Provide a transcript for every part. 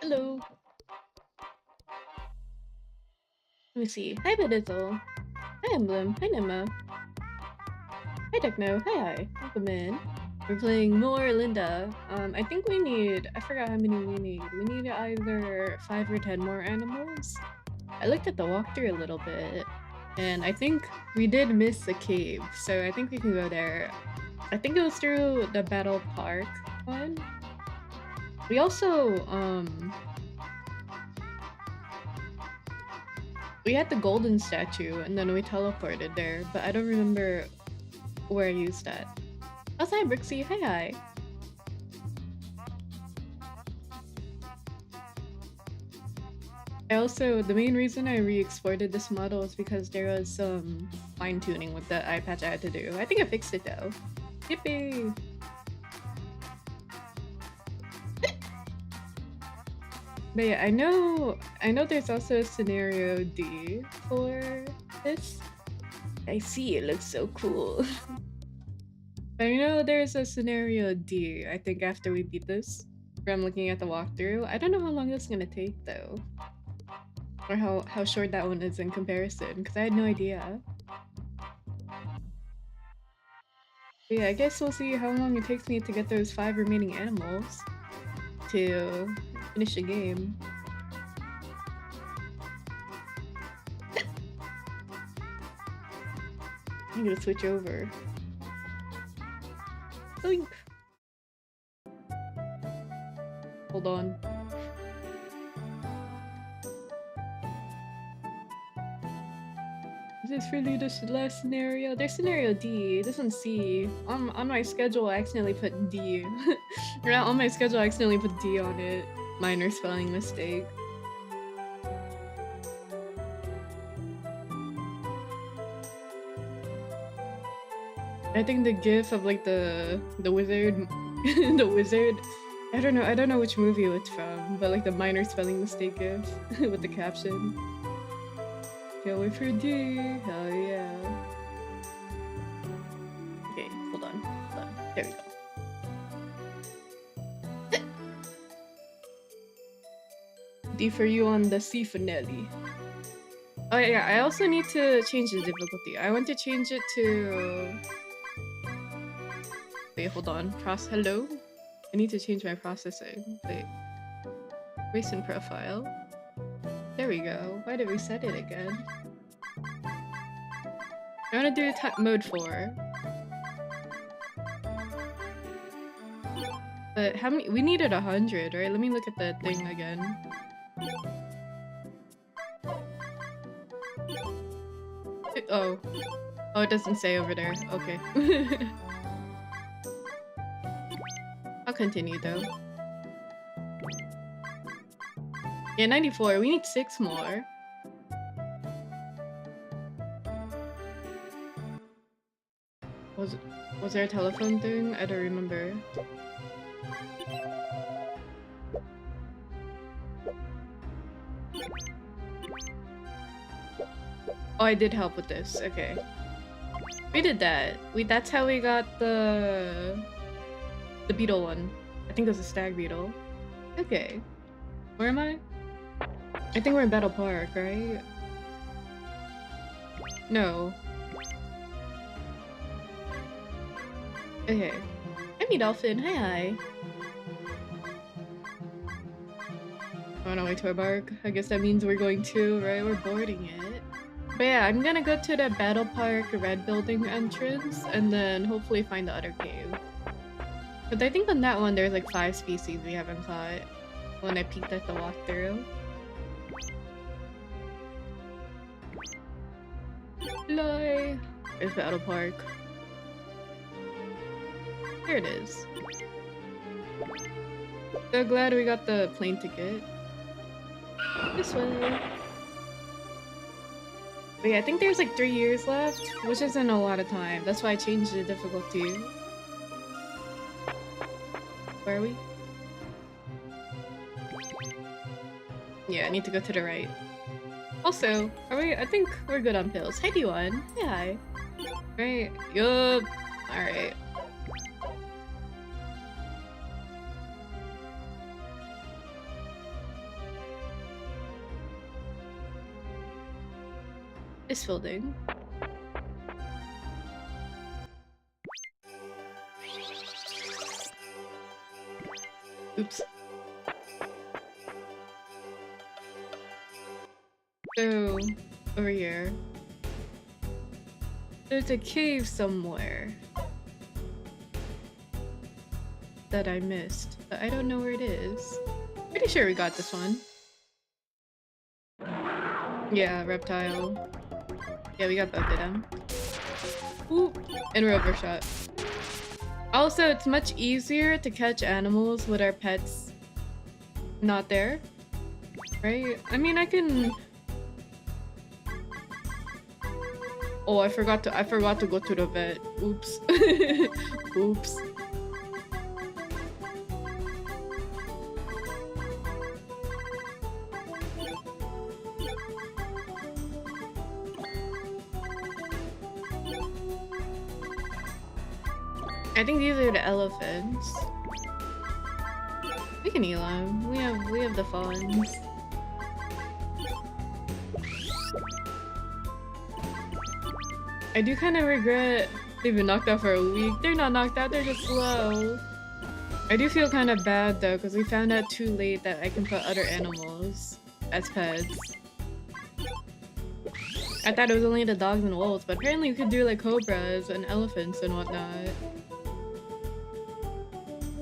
Hello. Let me see. Hi, Bedizzle. Hi, Emblem. Hi, Nemo. Hi, Techno. Hi. Welcome in. We're playing more Linda. I think we need... I forgot how many we need. We need either 5 or 10 more animals. I looked at the walkthrough a little bit, and I think we did miss a cave, so I think we can go there. I think it was through the Battle Park one. We also, we had the golden statue, and then we teleported there, but I don't remember where I used that. Oh, hi, Brixie. Hi. I also, the main reason I re-exported this model is because there was some fine-tuning with the eye patch I had to do. I think I fixed it though. Yippee! But yeah, I know there's also a scenario D for this. I see, it looks so cool. I know there's a scenario D, I think, after we beat this. Where I'm looking at the walkthrough. I don't know how long that's gonna take though. Or how short that one is in comparison, because I had no idea. But yeah, I guess we'll see how long it takes me to get those 5 remaining animals to finish the game. I'm gonna switch over. Boink. Hold on. Is this really the last scenario? There's scenario D. This one's C. On my schedule, I accidentally put D. On my schedule, I accidentally put D on it. Minor spelling mistake. I think the gif of like the wizard the wizard, I don't know which movie it's from, but like the minor spelling mistake gif with the caption. Can't wait for D. Hell yeah. Okay, hold on. There we go. D for you on the C for Nelly. Oh yeah, I also need to change the difficulty. I want to change it to... Wait, hold on. Hello? I need to change my processing. Wait. Race and profile. There we go. Why did we set it again? I want to do mode 4. But how many? We needed 100, right? Let me look at the thing again. Oh. Oh, it doesn't say over there. Okay. I'll continue though. Yeah, 94. We need 6 more. Was there a telephone thing? I don't remember. Oh, I did help with this. Okay. We did that. That's how we got the beetle one. I think it was a stag beetle. Okay. Where am I? I think we're in Battle Park, right? No. Okay. Hi, me dolphin. Hi. On our way to our bark. I guess that means we're going to, right? We're boarding it. But yeah, I'm gonna go to the Battle Park red building entrance and then hopefully find the other cave. But I think on that one there's like 5 species we haven't caught when I peeked at the walkthrough. Loy! There's Battle Park. There it is. So glad we got the plane ticket. This way. But yeah, I think there's like 3 years left, which isn't a lot of time. That's why I changed the difficulty. Where are we? Yeah, I need to go to the right. Also, are we? I think we're good on pills. Hi, D1. Hey, hi. Right. Yup. Alright. is fielding. Oops. So, over here. There's a cave somewhere that I missed, but I don't know where it is. Pretty sure we got this one. Yeah, reptile. Yeah, we got both of them. Ooh, and we're overshot. Also, it's much easier to catch animals with our pets not there, right? I mean, I can. Oh, I forgot to go to the vet. Oops. Oops. I think these are the elephants. We can heal them. We have the funds. I do kind of regret they've been knocked out for a week. They're not knocked out, they're just slow. I do feel kind of bad though, because we found out too late that I can put other animals as pets. I thought it was only the dogs and wolves, but apparently you could do like cobras and elephants and whatnot.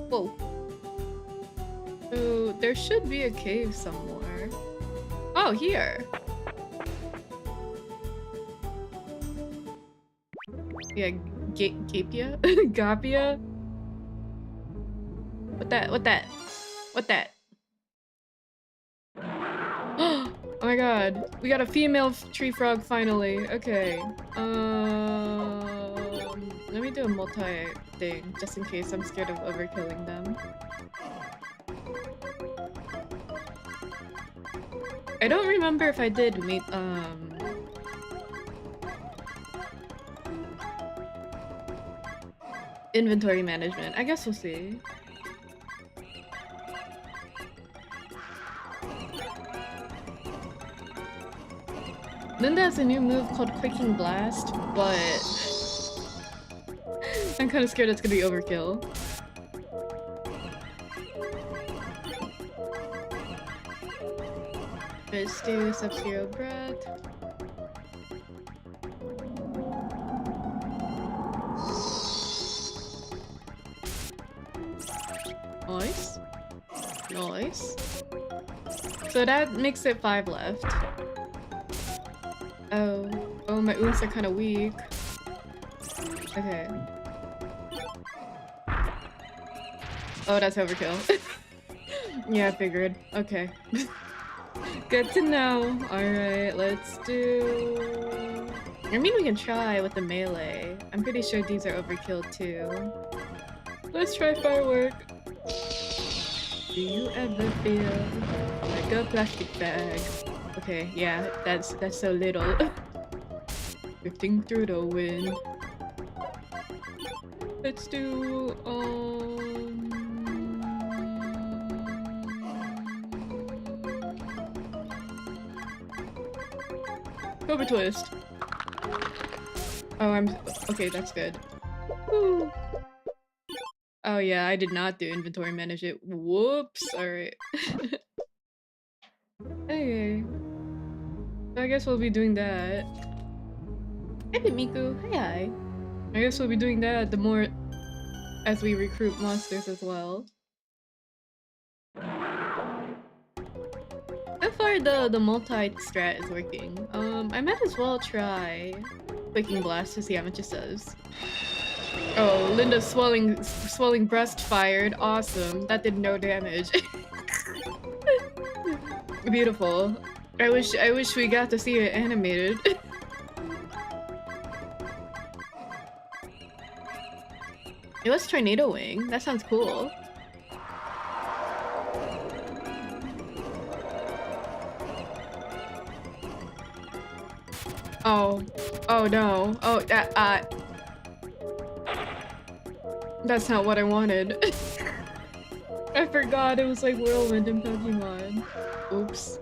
Whoa. So there should be a cave somewhere. Oh, here! Yeah, Gapia? Gapia? What that? Oh my god, we got a female tree frog finally. Okay. Let me do a multi thing just in case I'm scared of overkilling them. I don't remember if I did meet inventory management. I guess we'll see. Linda has a new move called Quaking Blast, but I'm kind of scared it's gonna be overkill. Let's do Sub-Zero Breath. Nice. Nice. So that makes it 5 left. Oh, my oons are kind of weak. Okay. Oh, that's overkill. Yeah, I figured. Okay. Good to know. Alright, let's do... I mean, we can try with the melee. I'm pretty sure these are overkill too. Let's try firework. Do you ever feel like a plastic bag? Okay, yeah, that's so little. Drifting through the wind. Let's do Cobra twist. Oh, okay, that's good. Woo. Oh yeah, I did not do inventory management. Whoops. Alright. Okay. So I guess we'll be doing that. Hi, Miku. Hi. I guess we'll be doing that the more as we recruit monsters as well. So far the multi-strat is working. I might as well try Quaking Blast to see how much it does. Oh, Linda's swelling breast fired. Awesome. That did no damage. Beautiful. I wish we got to see it animated. Hey, let's Tornado Wing. That sounds cool. Oh no. Oh, that's not what I wanted. I forgot it was like Whirlwind in Pokemon. Oops.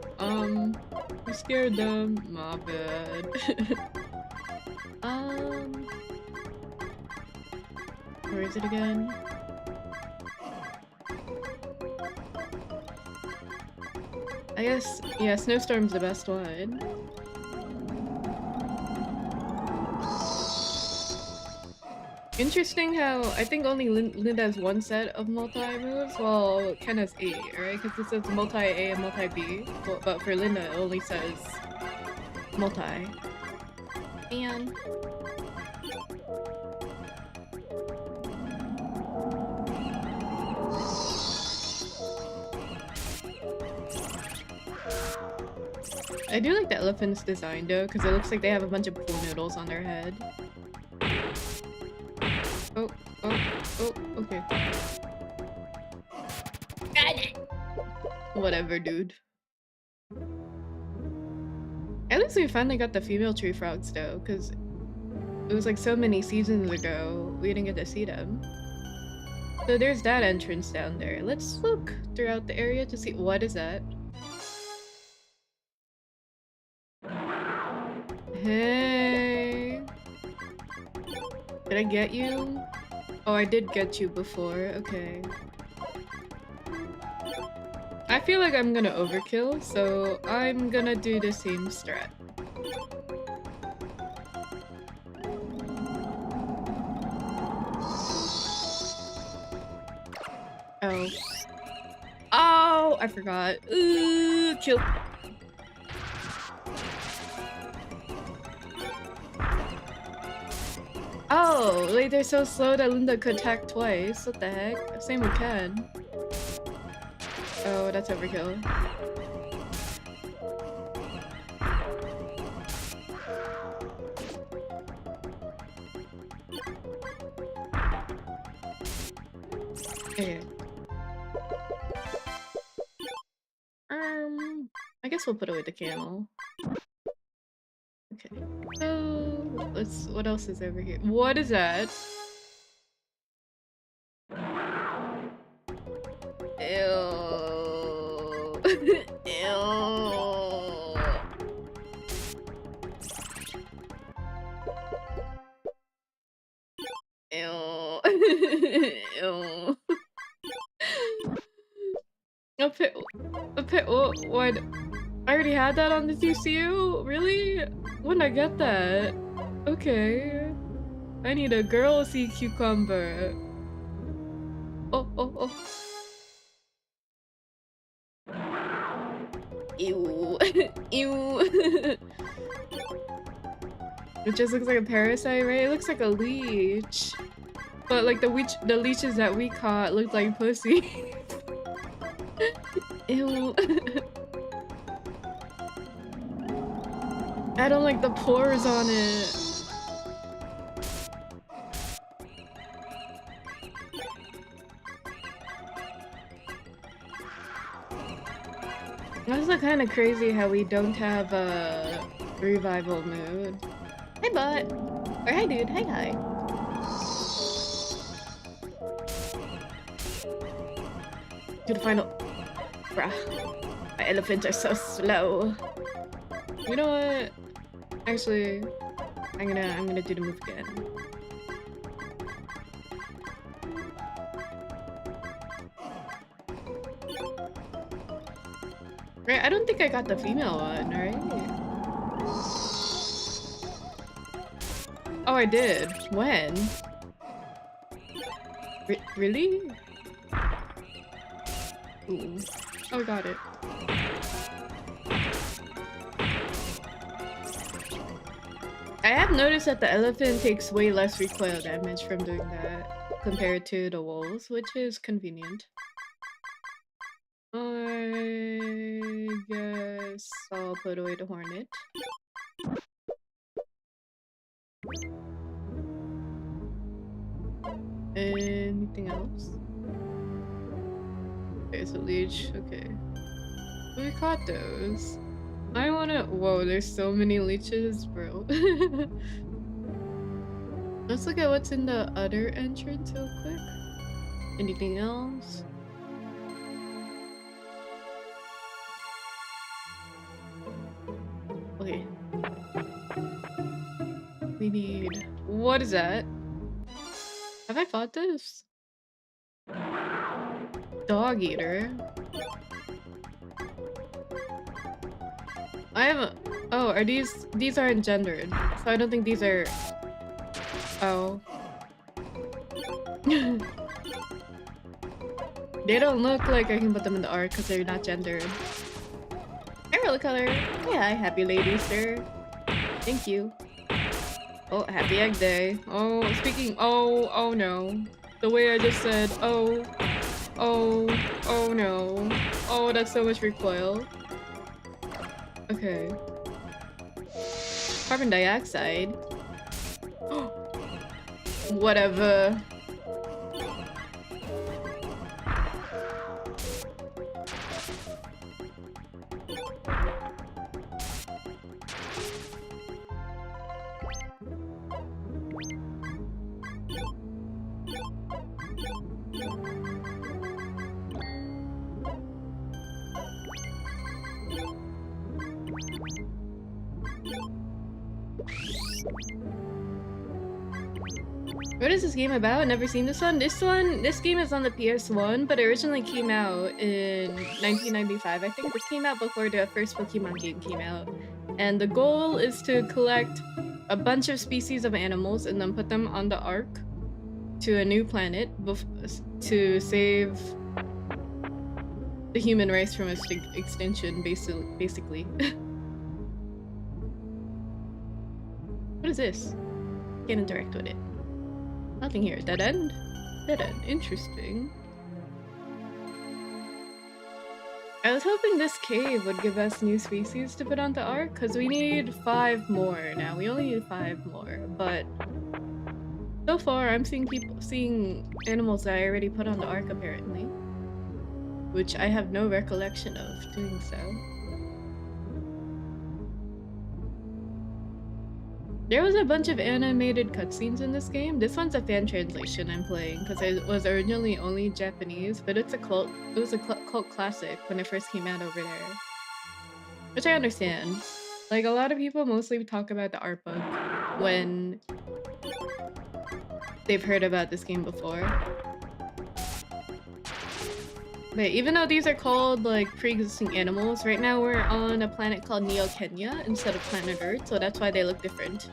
You scared them. My bad. Where is it again? I guess, yeah, Snowstorm's the best one. Interesting how I think only Linda has one set of multi-moves, while Ken has 8, right? Because it says multi-A and multi-B, but for Linda it only says multi. And I do like the elephant's design though, because it looks like they have a bunch of pool noodles on their head. Oh, okay. Whatever, dude. At least we finally got the female tree frogs though, because it was like so many seasons ago, we didn't get to see them. So there's that entrance down there. Let's look throughout the area to see— what is that? Hey! Did I get you? Oh, I did get you before. Okay. I feel like I'm gonna overkill, so I'm gonna do the same strat. Oh. Oh, I forgot. Ooh, kill. Oh, wait, they're so slow that Linda could attack twice. What the heck? Same with Ken. Oh, that's overkill. Okay. I guess we'll put away the camel. Okay. So what else is over here? What is that? Ew. Ew. Ew. Ew. What? I already had that on the TCU? Really? When did I get that? Okay. I need a girl sea cucumber. Oh. Ew. Ew. It just looks like a parasite, right? It looks like a leech. But like the leeches that we caught looked like pussy. Ew. I don't like the pores on it. That's like kind of crazy how we don't have a revival mood. Hey, bud. Or hey, dude. Hey, hi. To the final. Bruh. My elephants are so slow. You know what? Actually, I'm gonna do the move again. Right, I don't think I got the female one, right? Oh, I did. When? Really? Ooh. Oh, I got it. I have noticed that the elephant takes way less recoil damage from doing that compared to the wolves, which is convenient. I guess I'll put away the hornet. Anything else? There's a leech. Okay. We caught those. I wanna— whoa, there's so many leeches, bro. Let's look at what's in the other entrance real quick. Anything else? need. What is that? Have I fought this? Dog eater. I have a... Oh, are these aren't gendered. So I don't think these are... Oh. They don't look like I can put them in the ARK because they're not gendered. Arrow color. Yeah, happy lady, sir. Thank you. Oh, happy egg day. Oh, speaking... Oh no. The way I just said, oh no. Oh, that's so much recoil. Okay. Carbon dioxide. Whatever. What is this game about? Never seen this one. This game is on the PS1, but it originally came out in 1995. I think this came out before the first Pokemon game came out. And the goal is to collect a bunch of species of animals and then put them on the ARK to a new planet to save the human race from extinction, basically. What is this? Can't interact with it. Nothing here. Dead end? Dead end. Interesting. I was hoping this cave would give us new species to put onto ARK, because we need 5 more now. We only need 5 more, but so far I'm seeing animals that I already put on the ARK apparently, which I have no recollection of doing so. There was a bunch of animated cutscenes in this game. This one's a fan translation I'm playing because it was originally only Japanese, but it's a cult. It was a cult classic when it first came out over there, which I understand. Like, a lot of people mostly talk about the Artbook when they've heard about this game before. But even though these are called like pre-existing animals, right now we're on a planet called Neo Kenya instead of planet Earth, so that's why they look different.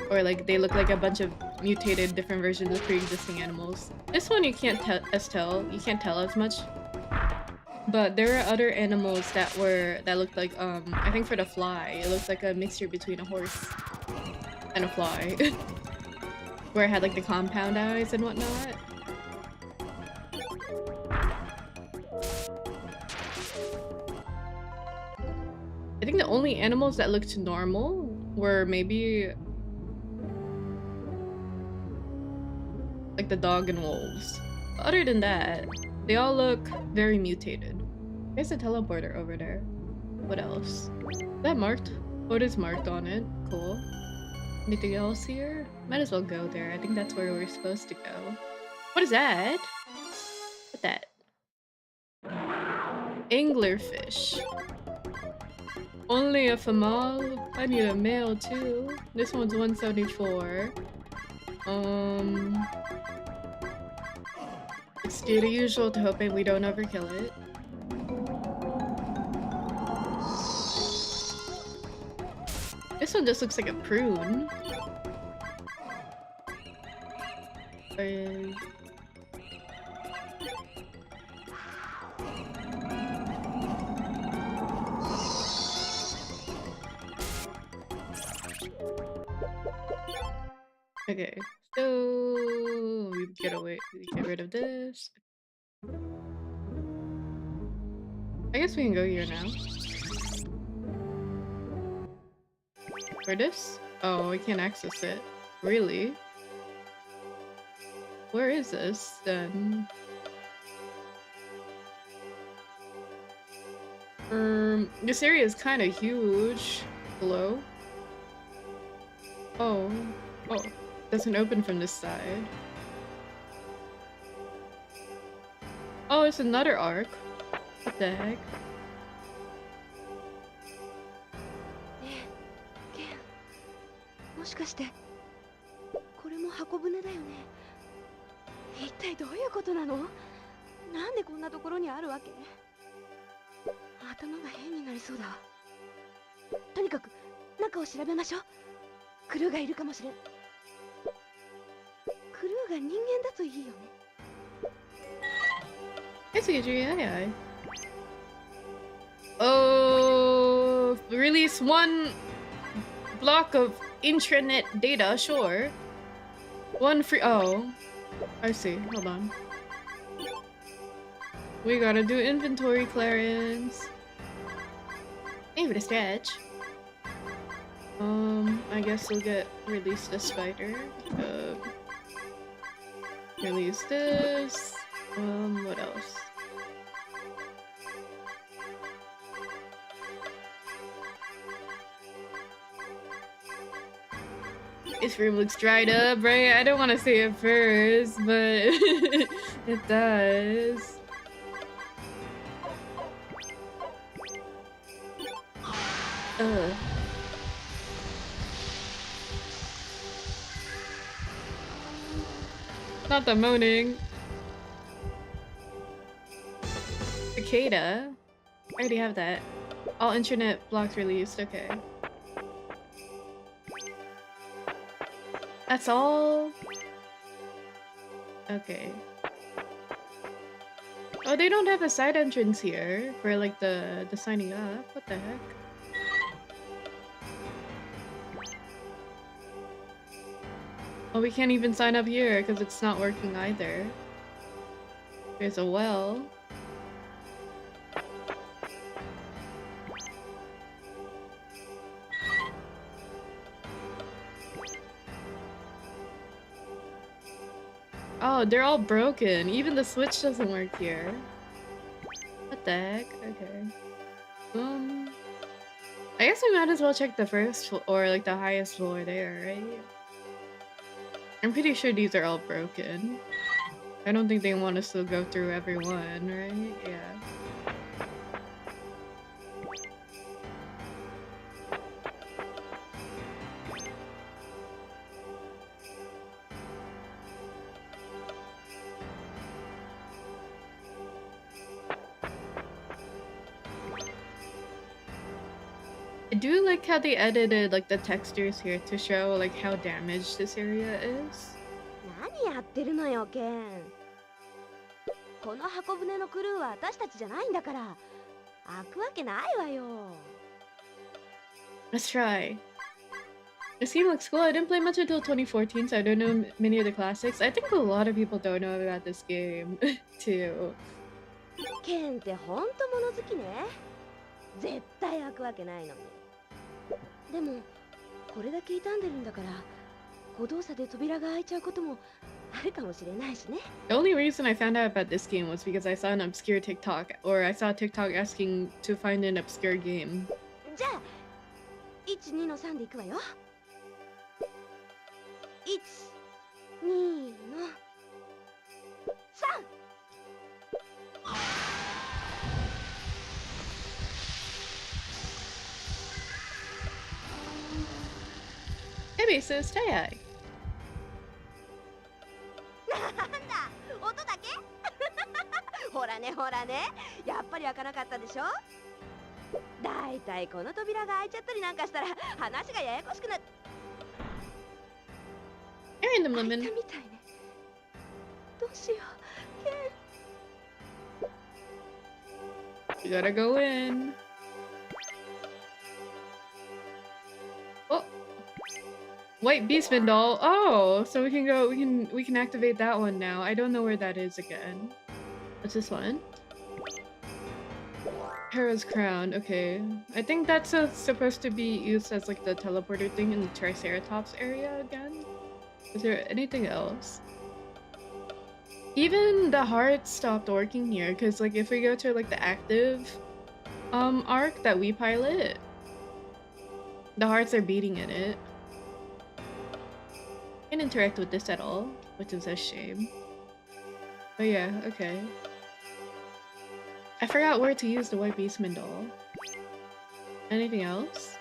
Or like they look like a bunch of mutated different versions of pre-existing animals. This one you can't tell as much. But there are other animals that looked like I think for the fly, it looked like a mixture between a horse and a fly. Where it had like the compound eyes and whatnot. I think the only animals that looked normal were maybe like the dog and wolves. Other than that, they all look very mutated. There's a teleporter over there. What else? Is that marked? Oh, it is marked on it. Cool. Anything else here? Might as well go there. I think that's where we're supposed to go. What is that? What's that? Anglerfish. Only a female? I need a male too. This one's 174. Let's do the usual to hoping we don't overkill it. This one just looks like a prune. Okay, so we get rid of this. I guess we can go here now. For this? Oh, we can't access it. Really? Where is this then? This area is kind of huge. Hello? Oh. Oh. Doesn't open from this side. Oh, it's another ARK. What the heck? 箱舟だよね。一体どういうことなの？なんでこんなところにあるわけ？頭が変になりそうだ。とにかく中を調べましょう。クルーがいるかもしれん。クルーが人間だといいよね。Yeah. Oh, release one block of intranet data, sure. One free. Oh, I see. Hold on. We gotta do inventory clearance. Maybe to stretch. I guess we'll get release the spider. Release this. What else? This room looks dried up, right? I don't want to say it first, but it does. Ugh. Not the moaning. Cicada? I already have that. All internet blocks released, okay. That's all? Okay. Oh, they don't have a side entrance here for like the signing up. What the heck? Oh, we can't even sign up here because it's not working either. There's a well. Oh, they're all broken. Even the switch doesn't work here. What the heck? Okay. I guess we might as well check the first floor, or like the highest floor there, right? I'm pretty sure these are all broken. I don't think they want us to go through every one, right? Yeah. I do like how they edited like the textures here to show like how damaged this area is. 何やってるのよ、ケン。この箱舟のクルーは私たちじゃないんだから、開くわけないわよ。Let's try. This game looks cool. I didn't play much until 2014, so I don't know many of the classics. I think a lot of people don't know about this game, too. ケンってほんと物好きね。絶対開くわけないのに。でも、これだけ傷んでるんだから、歩動作で扉が開いちゃうこともあるかもしれないしね。The only reason I found out about this game was because I saw an obscure TikTok, or I saw a TikTok asking to find an obscure game. じゃあ、1、2の3でいくわよ。1、2の3。Hey, sis, tie. なんだ、音だけ？ほらねほらね、やっぱり開かなかったでしょ。だいたいこの扉が開いちゃったりなんかしたら話がややこしくなっ。You're in the 開い moment. たみたいね。どうしよう、ケン。 You gotta go in. Oh, White Beastman doll. Oh, so we can go. We can activate that one now. I don't know where that is again. What's this one? Hera's crown. Okay, I think that's supposed to be used as like the teleporter thing in the Triceratops area again. Is there anything else? Even the hearts stopped working here because like if we go to like the active arc that we pilot, the hearts are beating in it. Can't interact with this at all, which is a shame. But yeah, okay. I forgot where to use the White Beastman doll. Anything else?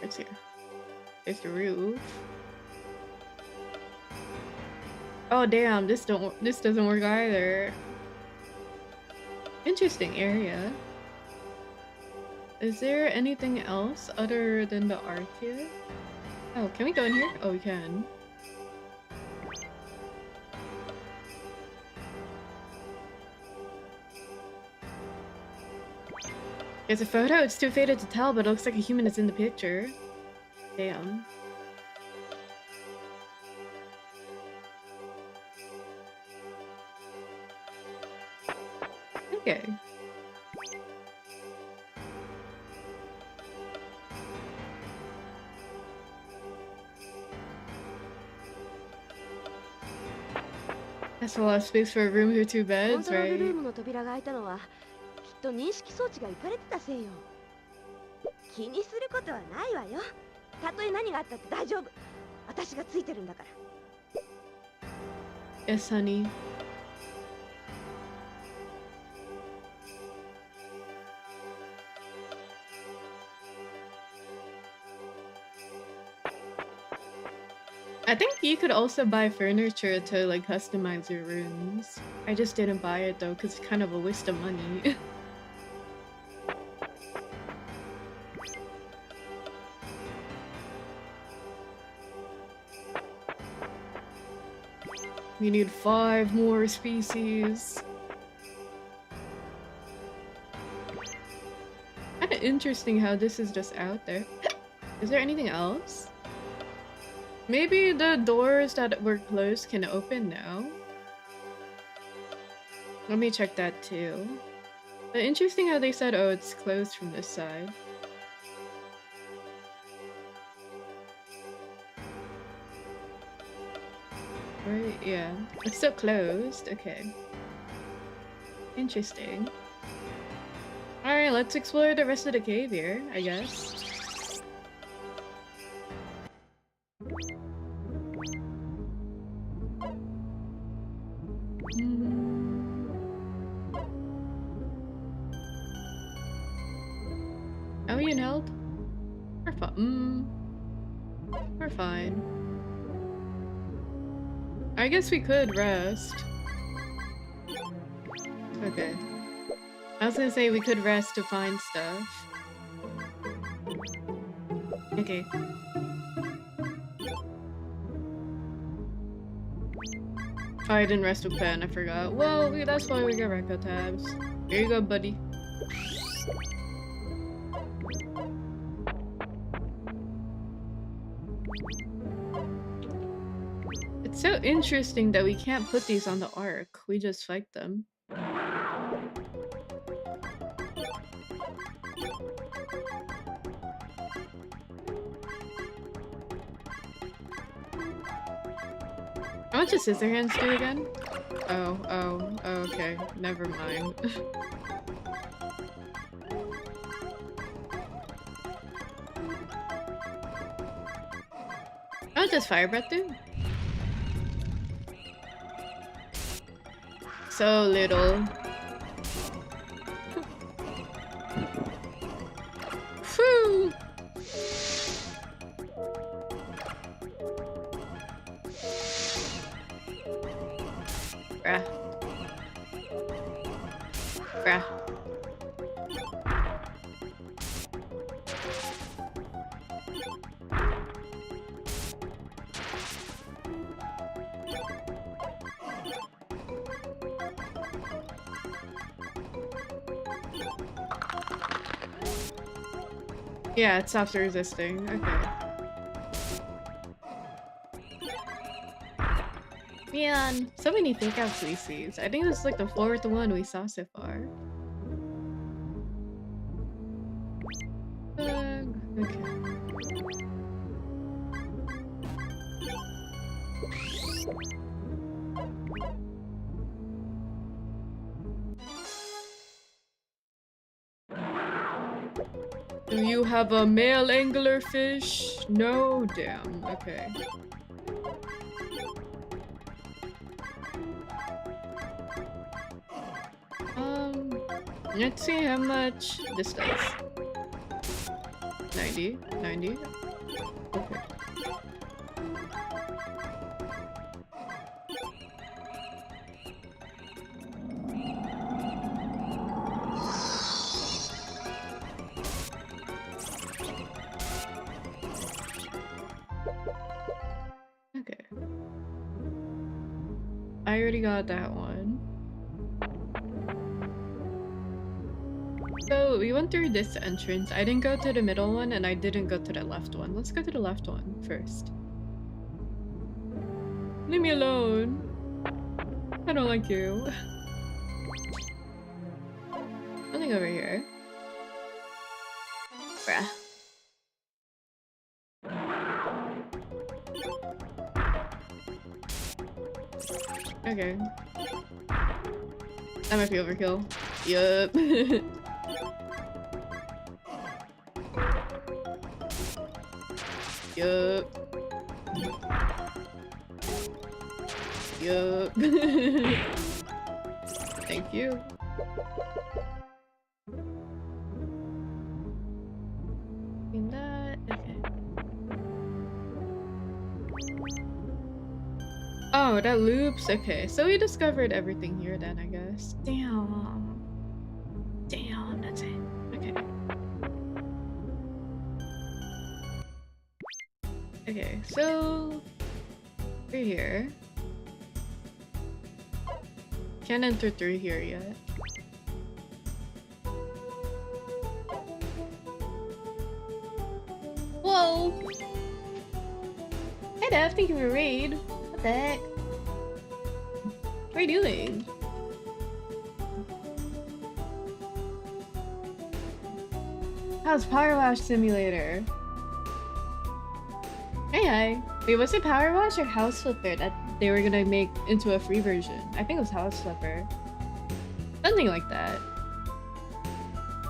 What's here? There's the roof. Oh damn, this doesn't work either. Interesting area. Is there anything else other than the ARK here? Oh, can we go in here? Oh, we can. There's a photo, it's too faded to tell, but it looks like a human is in the picture. Damn. Okay. That's a lot of space for a room with 2 beds, right? ルームの扉が開いたのはきっと認識装置がいかれてたせいよ。気にすることはないわよ。たとえ何があったって大丈夫。私がついてるんだから。Yes, honey. I think you could also buy furniture to like customize your rooms. I just didn't buy it though because it's kind of a waste of money. We need 5 more species. Kind of interesting how this is just out there. Is there anything else? Maybe the doors that were closed can open now. Let me check that too. But interesting how they said, oh, it's closed from this side. Right, yeah. It's still closed. Okay. Interesting. Alright, let's explore the rest of the cave here, I guess. Are we inhaled? We're fine. We're fine. I guess we could rest. Okay. I was gonna say we could rest to find stuff. Okay. Oh, I didn't rest with pen, I forgot. Well, that's why we got record tabs. Here you go, buddy. It's so interesting that we can't put these on the ARK. We just fight them. How much does Scissorhands do again? Oh, okay. Never mind. How much does Fire Breath do? So little. Whew! Bruh. Bruh. Yeah, it stops resisting. Okay. Man, so many fake out species. I think this is like the 4th one we saw so far. Okay. Do you have a male anglerfish? No, damn. Okay. Let's see how much this does. 90? 90? Okay. I already got that one. So we went through this entrance. I didn't go to the middle one and I didn't go to the left one. Let's go to the left one first. Leave me alone. I don't like you. Nothing over here. Bruh. Okay. That might be overkill. Yup. Yup. Yup. Thank you. In that, okay. Oh, that loops. Okay, so we discovered everything here then, I guess. Damn. Damn, that's it. Okay. Okay, so we're here. Can't enter through here yet. Whoa! Hey Dev, thank you for raid. What the heck? What are you doing? How's Power Wash Simulator? Hey, hi. Wait, was it Power Wash or House Flipper that they were gonna make into a free version? I think it was House Flipper. Something like that.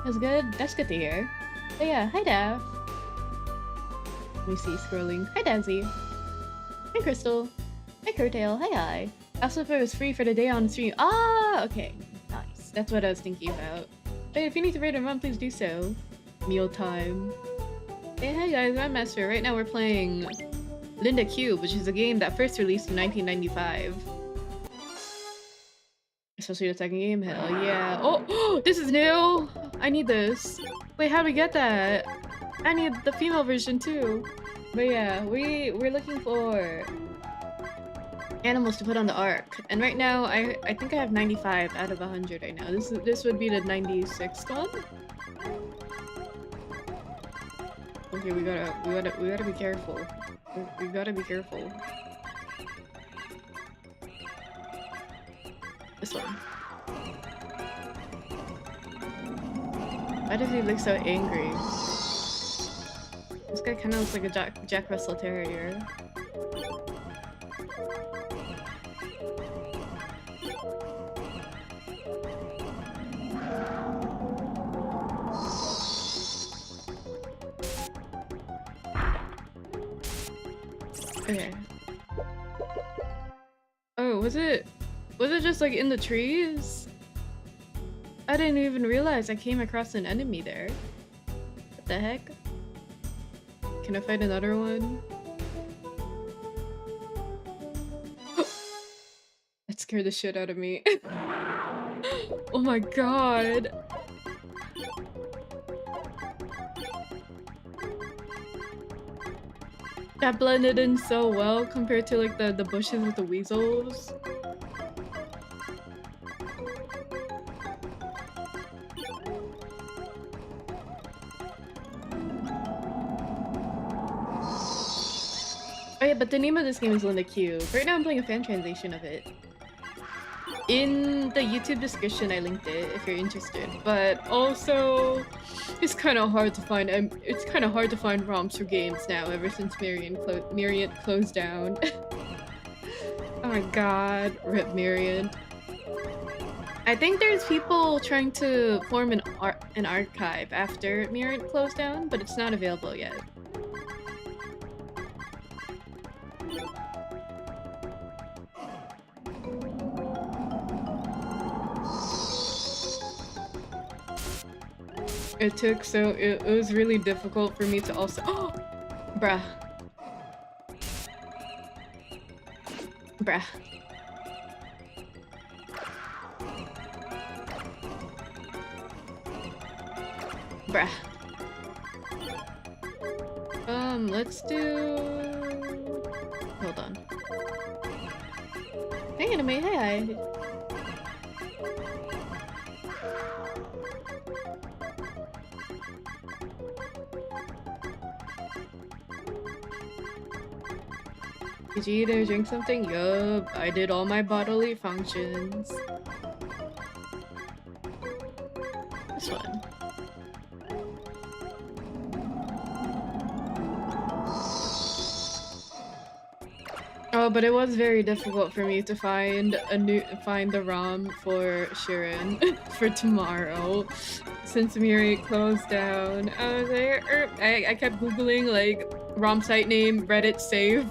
That's good. That's good to hear. But yeah, hi Dav. Let me see, scrolling. Hi Daisy. Hi Crystal. Hi Curtail. Hi hi. House Flipper was free for the day on stream. Ah, okay. Nice. That's what I was thinking about. But if you need to raid a run, please do so. Mealtime. Hey, hi guys, I'm Esper. Right now we're playing LINDA³, which is a game that first released in 1995. Especially the second game? Hell yeah. Oh, this is new! I need this. Wait, how do we get that? I need the female version too. But yeah, we're looking for animals to put on the ARK. And right now, I think I have 95 out of 100 right now. This would be the 96th one? Okay, we gotta be careful. We gotta be careful. This one. Why does he look so angry? This guy kind of looks like a Jack Russell Terrier. Okay. Oh, was it just like in the trees? I didn't even realize I came across an enemy there. What the heck? Can I fight another one? That scared the shit out of me. Oh my god. That blended in so well compared to like the bushes with the weasels. Oh yeah, but the name of this game is LINDA³. Right now I'm playing a fan translation of it. In the YouTube description I linked it if you're interested, but also it's kind of hard to find. It's kind of hard to find ROMs for games now ever since Myriad closed down. Oh my god, rip Myriad. I think there's people trying to form an archive after Myriad closed down, but it's not available yet. It was really difficult for me to also— oh! Bruh. Bruh. Bruh. Let's do— hold on. Hey Hey anime, hi. Did you eat or drink something? Yup, I did all my bodily functions. This one. Oh, but it was very difficult for me to find the ROM for Shirin for tomorrow, since Miri closed down. I was like, I kept googling like ROM site name, Reddit save,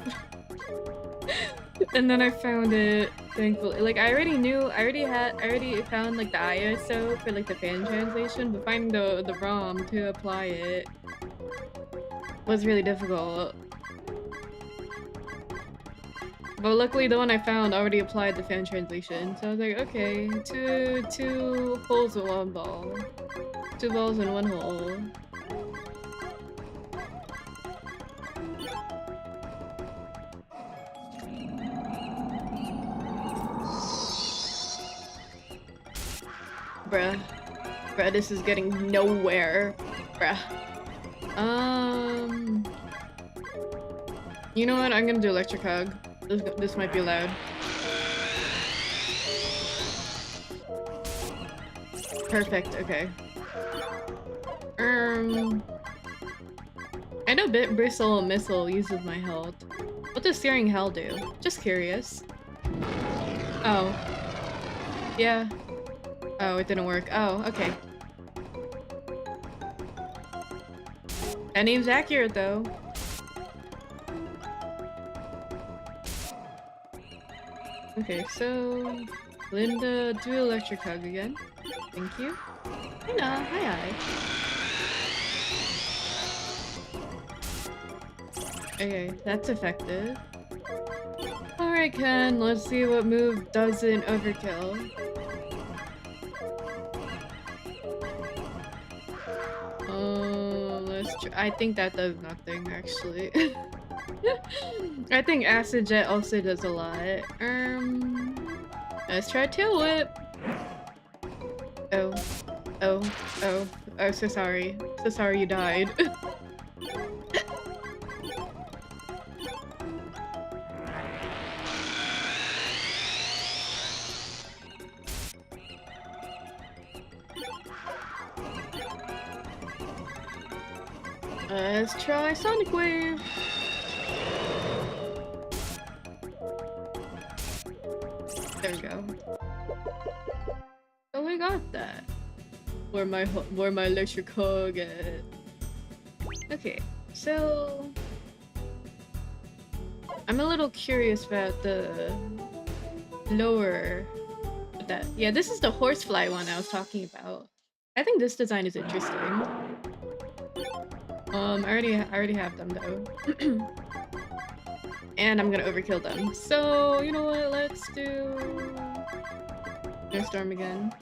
and then I found it. Thankfully, like I already found like the ISO for like the fan translation, but finding the ROM to apply it was really difficult. But luckily the one I found already applied the fan translation, so I was like, okay, two holes in one ball. 2 balls in 1 hole. Bruh. Bruh, this is getting nowhere. Bruh. You know what? I'm gonna do electric hug. This might be loud. Perfect, okay. I know Bristle Missile uses my health. What does Searing Hell do? Just curious. Oh. Yeah. Oh, it didn't work. Oh, okay. That name's accurate though. Okay, so Linda, do electric hug again. Thank you. Hi, Na. Hi. Okay, that's effective. Alright, Ken, let's see what move doesn't overkill. I think that does nothing, actually. I think Acid Jet also does a lot. Let's try Tail Whip. Oh, so sorry. So sorry you died. Let's try Sonic Wave. There we go. Oh, we got that. Where my electric hug at? Okay, so I'm a little curious about the lower. That yeah, this is the horsefly one I was talking about. I think this design is interesting. I already have them though. And I'm gonna overkill them. So, you know what? Let's do Storm again.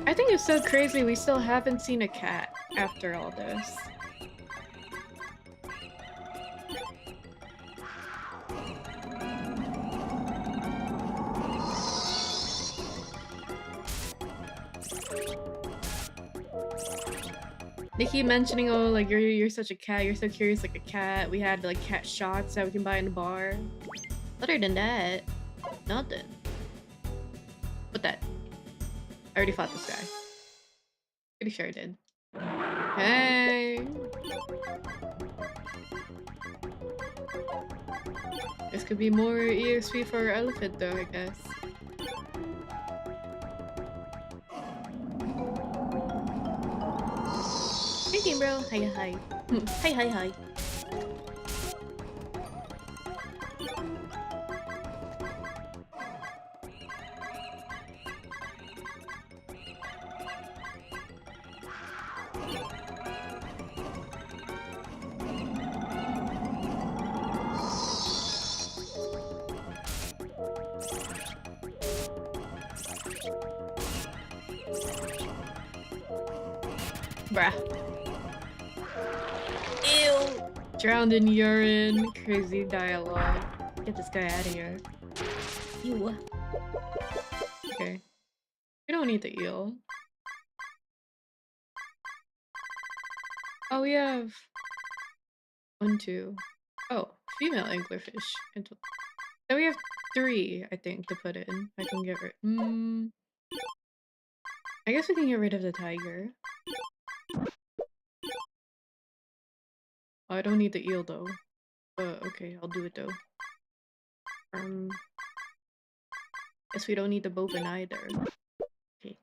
I think it's so crazy we still haven't seen a cat after all this. They keep mentioning, oh, like you're such a cat, you're so curious like a cat. We had like cat shots that we can buy in the bar. Other than that, nothing. What that? I already fought this guy. Pretty sure I did. Hey! This could be more EXP for our elephant though, I guess. Hey team bro! Hi. Hi. Bruh. Drowned in urine. Crazy dialogue. Get this guy out of here. Ew. Okay. We don't need the eel. Oh, we have 1, 2. Oh, female anglerfish. So we have 3, I think, to put in. I can get rid. I guess we can get rid of the tiger. Oh, I don't need the eel though. Okay, I'll do it though. Guess we don't need the bovine either. Okay.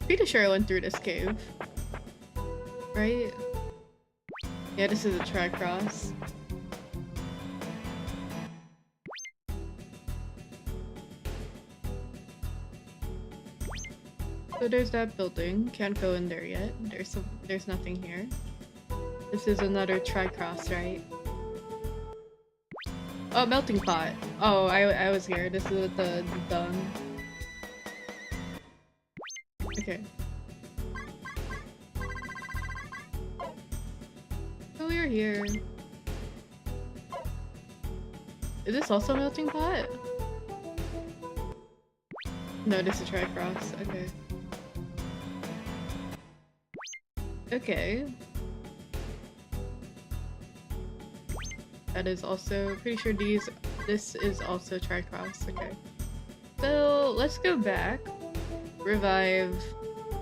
Pretty sure I went through this cave. Right? Yeah, this is a tri-cross. So there's that building. Can't go in there yet. There's nothing here. This is another tri-cross, right? Oh, melting pot. Oh, I was here. This is the dung. Okay. So we're here. Is this also a melting pot? No, this is tri-cross. Okay. Okay. That is also pretty sure this is also tri-cross. Okay. So let's go back, revive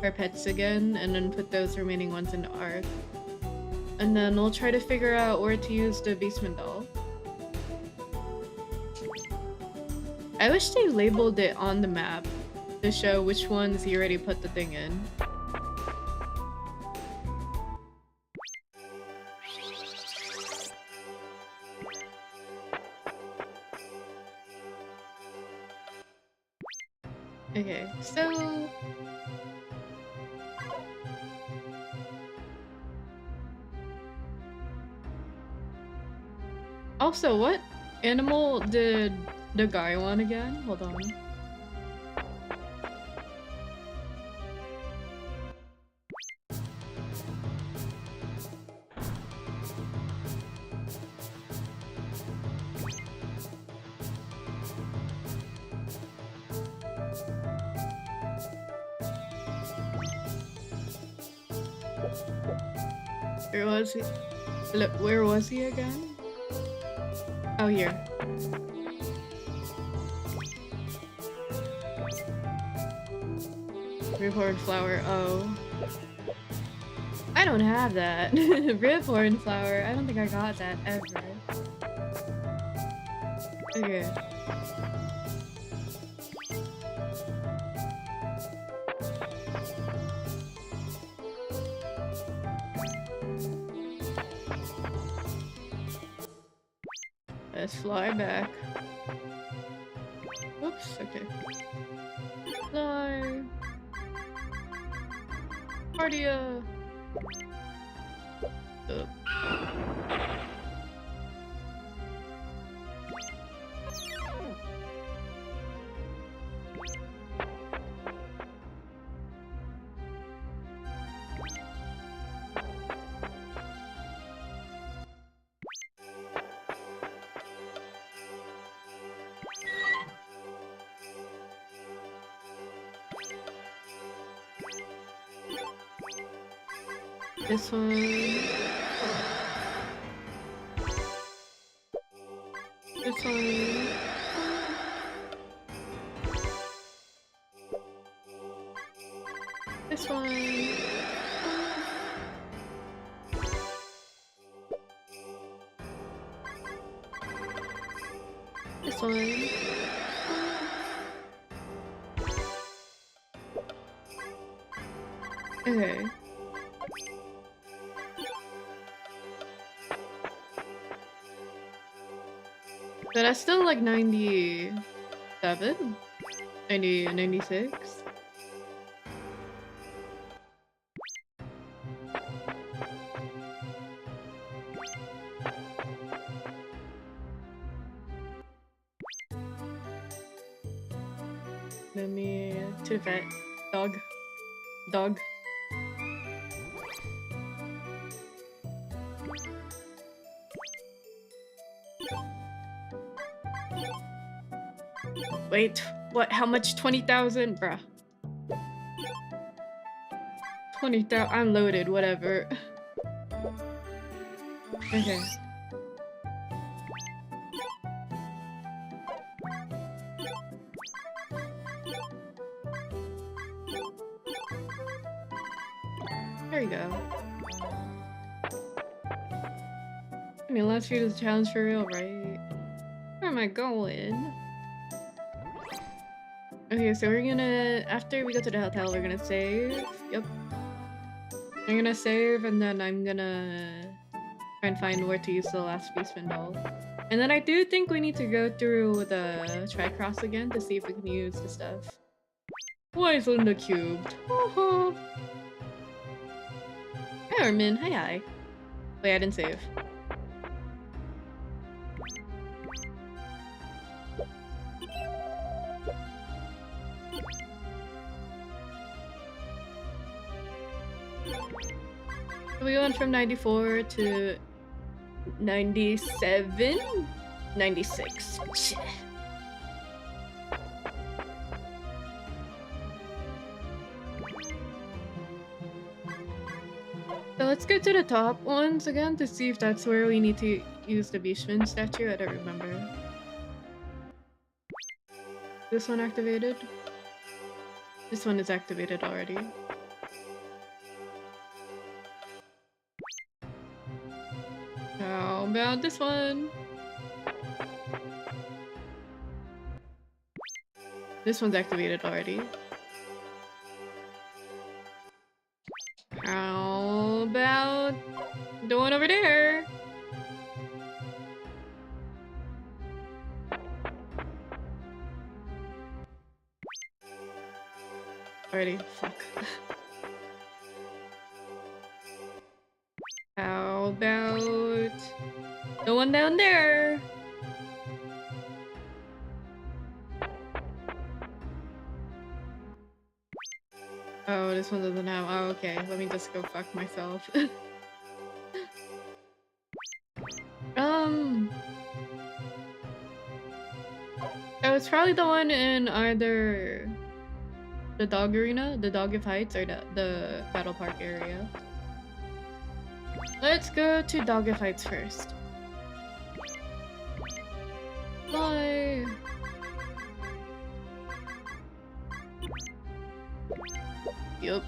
our pets again, and then put those remaining ones in ARK. And then we'll try to figure out where to use the basement doll. I wish they labeled it on the map to show which ones you already put the thing in. Okay, so... Also, what animal did the guy want again? Hold on. Where was he? Look, where was he again? Oh, here. Ripcord flower. Oh. I don't have that. Ripcord flower. I don't think I got that ever. Okay. Let's fly back. Oops, okay. Fly. Cardia. This one. This one. This one. This one. Okay. But that's still like 97? 96? Let me to the vet. Dog. Dog. Wait, what? How much? 20,000? Bruh. 20,000. I'm loaded, whatever. Okay. There you go. I mean, let's do this challenge for real, right? Where am I going? Okay, so we're gonna, after we go to the hotel, we're gonna save. Yep. I'm gonna save, and then I'm gonna try and find where to use the last policeman doll. And then I do think we need to go through the Tricross again to see if we can use the stuff. Why is Linda cubed? Hi, Armin. Hi. Wait, I didn't save. We went from 94 to 97? 96. Shit. So let's go to the top ones again to see if that's where we need to use the Beastman statue. I don't remember. This one activated? This one is activated already. How about this one? This one's activated already. How about the one over there? Already, fuck. How about the one down there? Oh, this one doesn't have. Oh, okay. Let me just go fuck myself. Oh, it's probably the one in either the dog arena, the dog of heights, or the battle park area. Let's go to Dog of Heights first. Bye. Yup.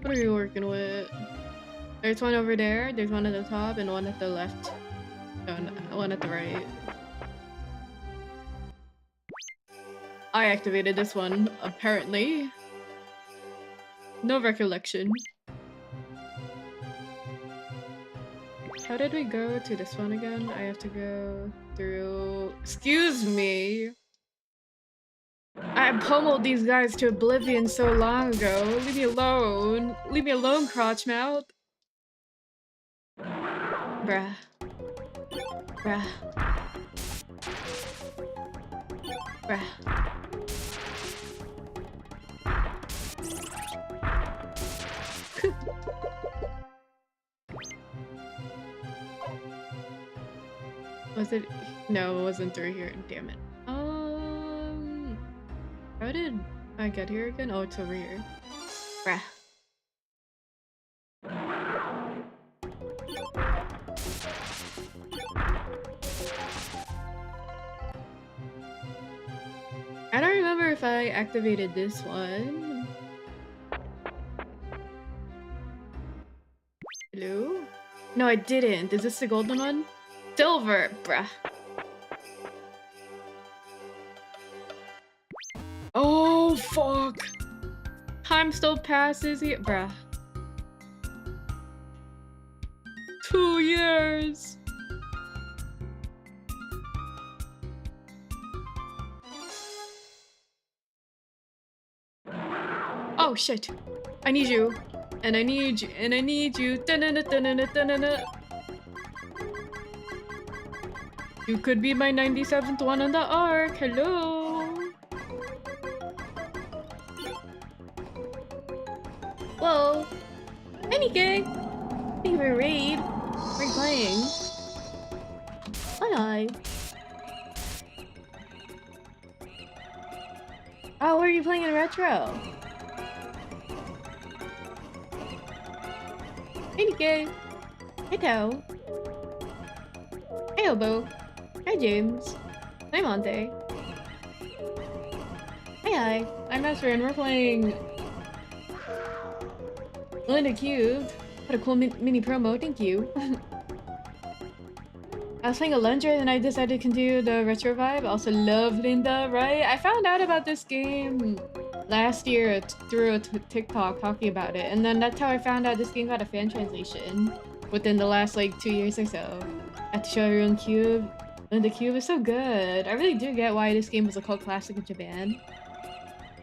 What are you working with? There's one over there, there's one at the top, and one at the left. Oh, no, one at the right. I activated this one, apparently. No recollection. How did we go to this one again? I have to go through... Excuse me! I pummeled these guys to oblivion so long ago. Leave me alone. Leave me alone, crotch mouth. Bruh. Bruh. Bruh. Was it? No, it wasn't through here. Damn it. How did I get here again? Oh, it's over here. Bruh. I don't remember if I activated this one. Hello? No, I didn't. Is this the golden one? Silver! Bruh. Oh, fuck! Time still passes here. Bruh. 2 years! Oh, shit. I need you. And I need you. And I need you. Da-na-na, da-na-na, da-na-na. You could be my 97th one on the ARK. Hello. Whoa. Hi, Nikkei. Thank you for raid. We're playing. Hi. Oh, what are you playing in retro? Hey, Nikkei. Hey, Tao. Hey, Obo. Hi, James. Hi, Monte. Hi. I'm Esper, and we're playing LINDA³. What a cool mini promo. Thank you. I was playing a Lunger and I decided to continue the retro vibe. Also love Linda, right? I found out about this game last year through a TikTok talking about it, and then that's how I found out this game got a fan translation within the last like 2 years or so. I have to show everyone Cube. LINDA³ is so good. I really do get why this game was a cult classic in Japan.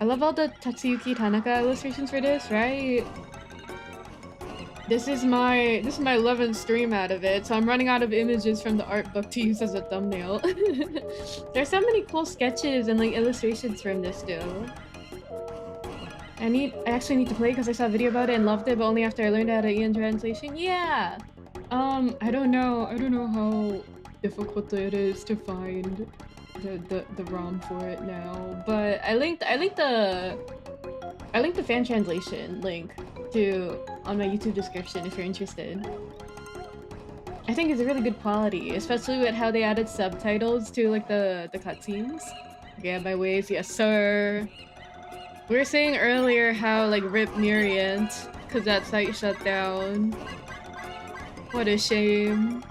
I love all the Tatsuyuki Tanaka illustrations for this, right? This is my 11th stream out of it, so I'm running out of images from the art book to use as a thumbnail. There's so many cool sketches and like illustrations from this too. I actually need to play because I saw a video about it and loved it, but only after I learned how to Ian translation. Yeah. I don't know how difficult it is to find the ROM for it now, but I linked the fan translation link on my YouTube description if you're interested. I think it's a really good quality, especially with how they added subtitles to like the cutscenes. Yeah, by ways, yes sir. We were saying earlier how like RIP Muriant, cause that site shut down. What a shame.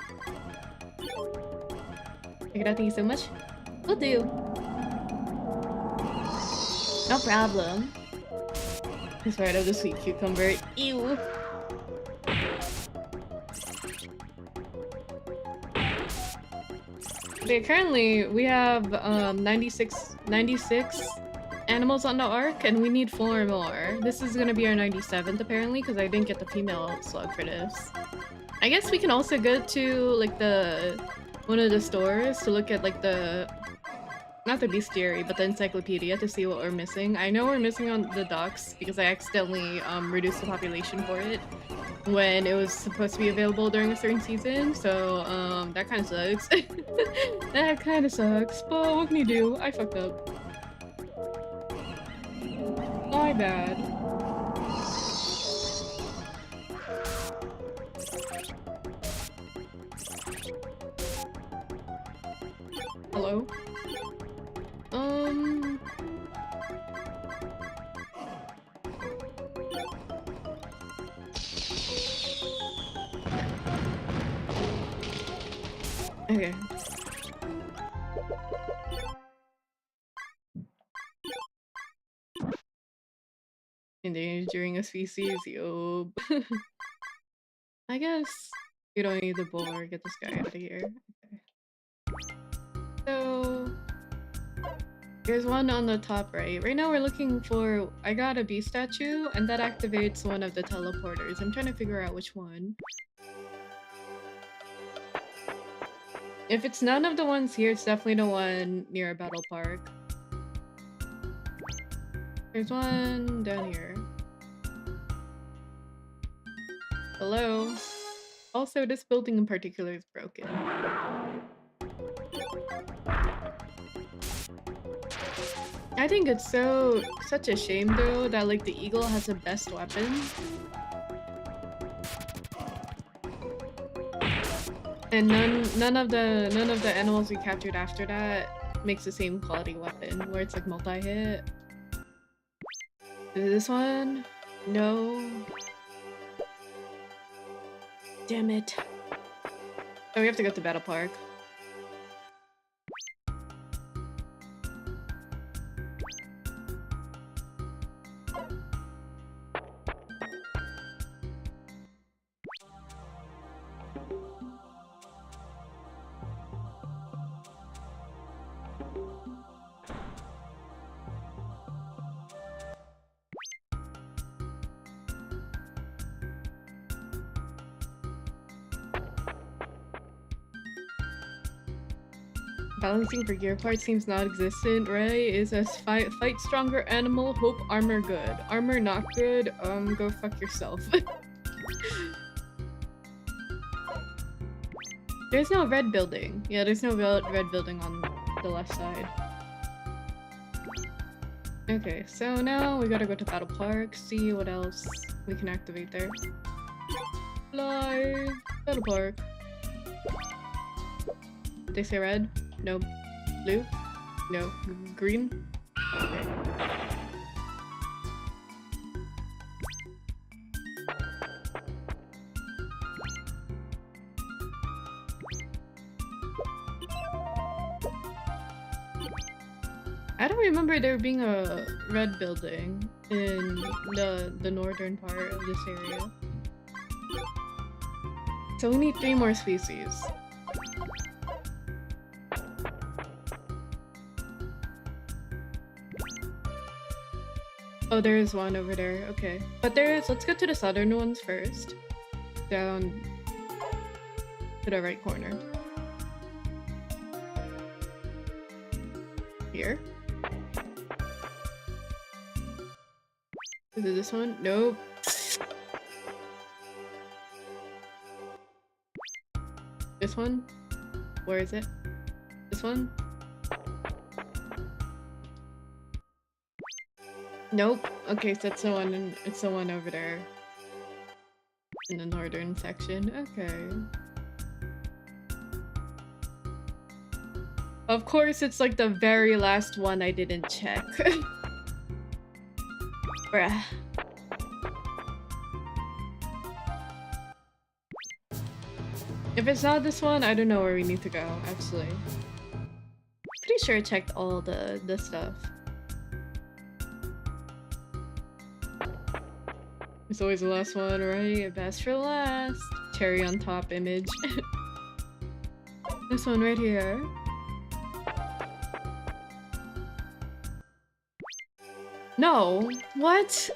Thank you so much. Will do. No problem. He's right of the sweet cucumber. Ew. Okay, currently we have 96 animals on the ARK, and we need 4 more. This is gonna be our 97th apparently, because I didn't get the female slug for this. I guess we can also go to like one of the stores to look at like not the bestiary, but the encyclopedia to see what we're missing. I know we're missing on the ducks because I accidentally reduced the population for it when it was supposed to be available during a certain season, so that kind of sucks. That kind of sucks, but what can you do? I fucked up. My bad. Hello? Okay. Endangering a species, yo. I guess you don't need the boar. Get this guy out of here. Okay. So there's one on the top right. Right now we're looking for... I got a bee statue, and that activates one of the teleporters. I'm trying to figure out which one. If it's none of the ones here, it's definitely the one near a battle park. There's one down here. Hello? Also, this building in particular is broken. I think it's such a shame though that like the eagle has the best weapon. And none of the animals we captured after that makes the same quality weapon where it's like multi-hit. Is it this one? No. Damn it. Oh, we have to go to Battle Park. Balancing for gear parts seems non-existent. Ray is a fight stronger animal, hope armor good. Armor not good, go fuck yourself. There's no red building. Yeah, there's no red building on the left side. Okay, so now we gotta go to Battle Park, see what else we can activate there. Fly! Battle Park. Did they say red? No. Blue? No. Green? Okay. I don't remember there being a red building in the northern part of this area. So we need 3 more species. Oh, there is one over there. Okay. But let's go to the southern ones first. Down to the right corner. Here. Is it this one? Nope. This one? Where is it? This one? Nope. Okay, so it's the one it's the one over there. In the northern section. Okay. Of course, it's like the very last one I didn't check. Bruh. If it's not this one, I don't know where we need to go, actually. Pretty sure I checked all the stuff. It's always the last one, right? Best for last. Cherry on top image. This one right here. No! What?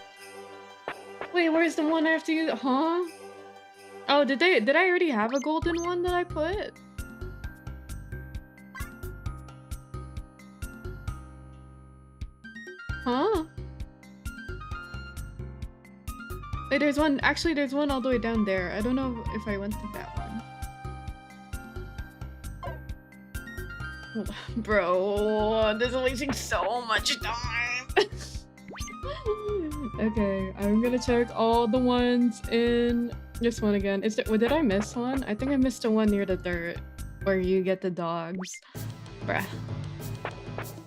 Wait, where's the one I have to use? Huh? Oh, did I already have a golden one that I put? Huh? Wait, there's one all the way down there. I don't know if I went to that one. Bro, this is wasting so much time. Okay, I'm gonna check all the ones in this one again. Did I miss one? I think I missed the one near the dirt where you get the dogs. Bruh.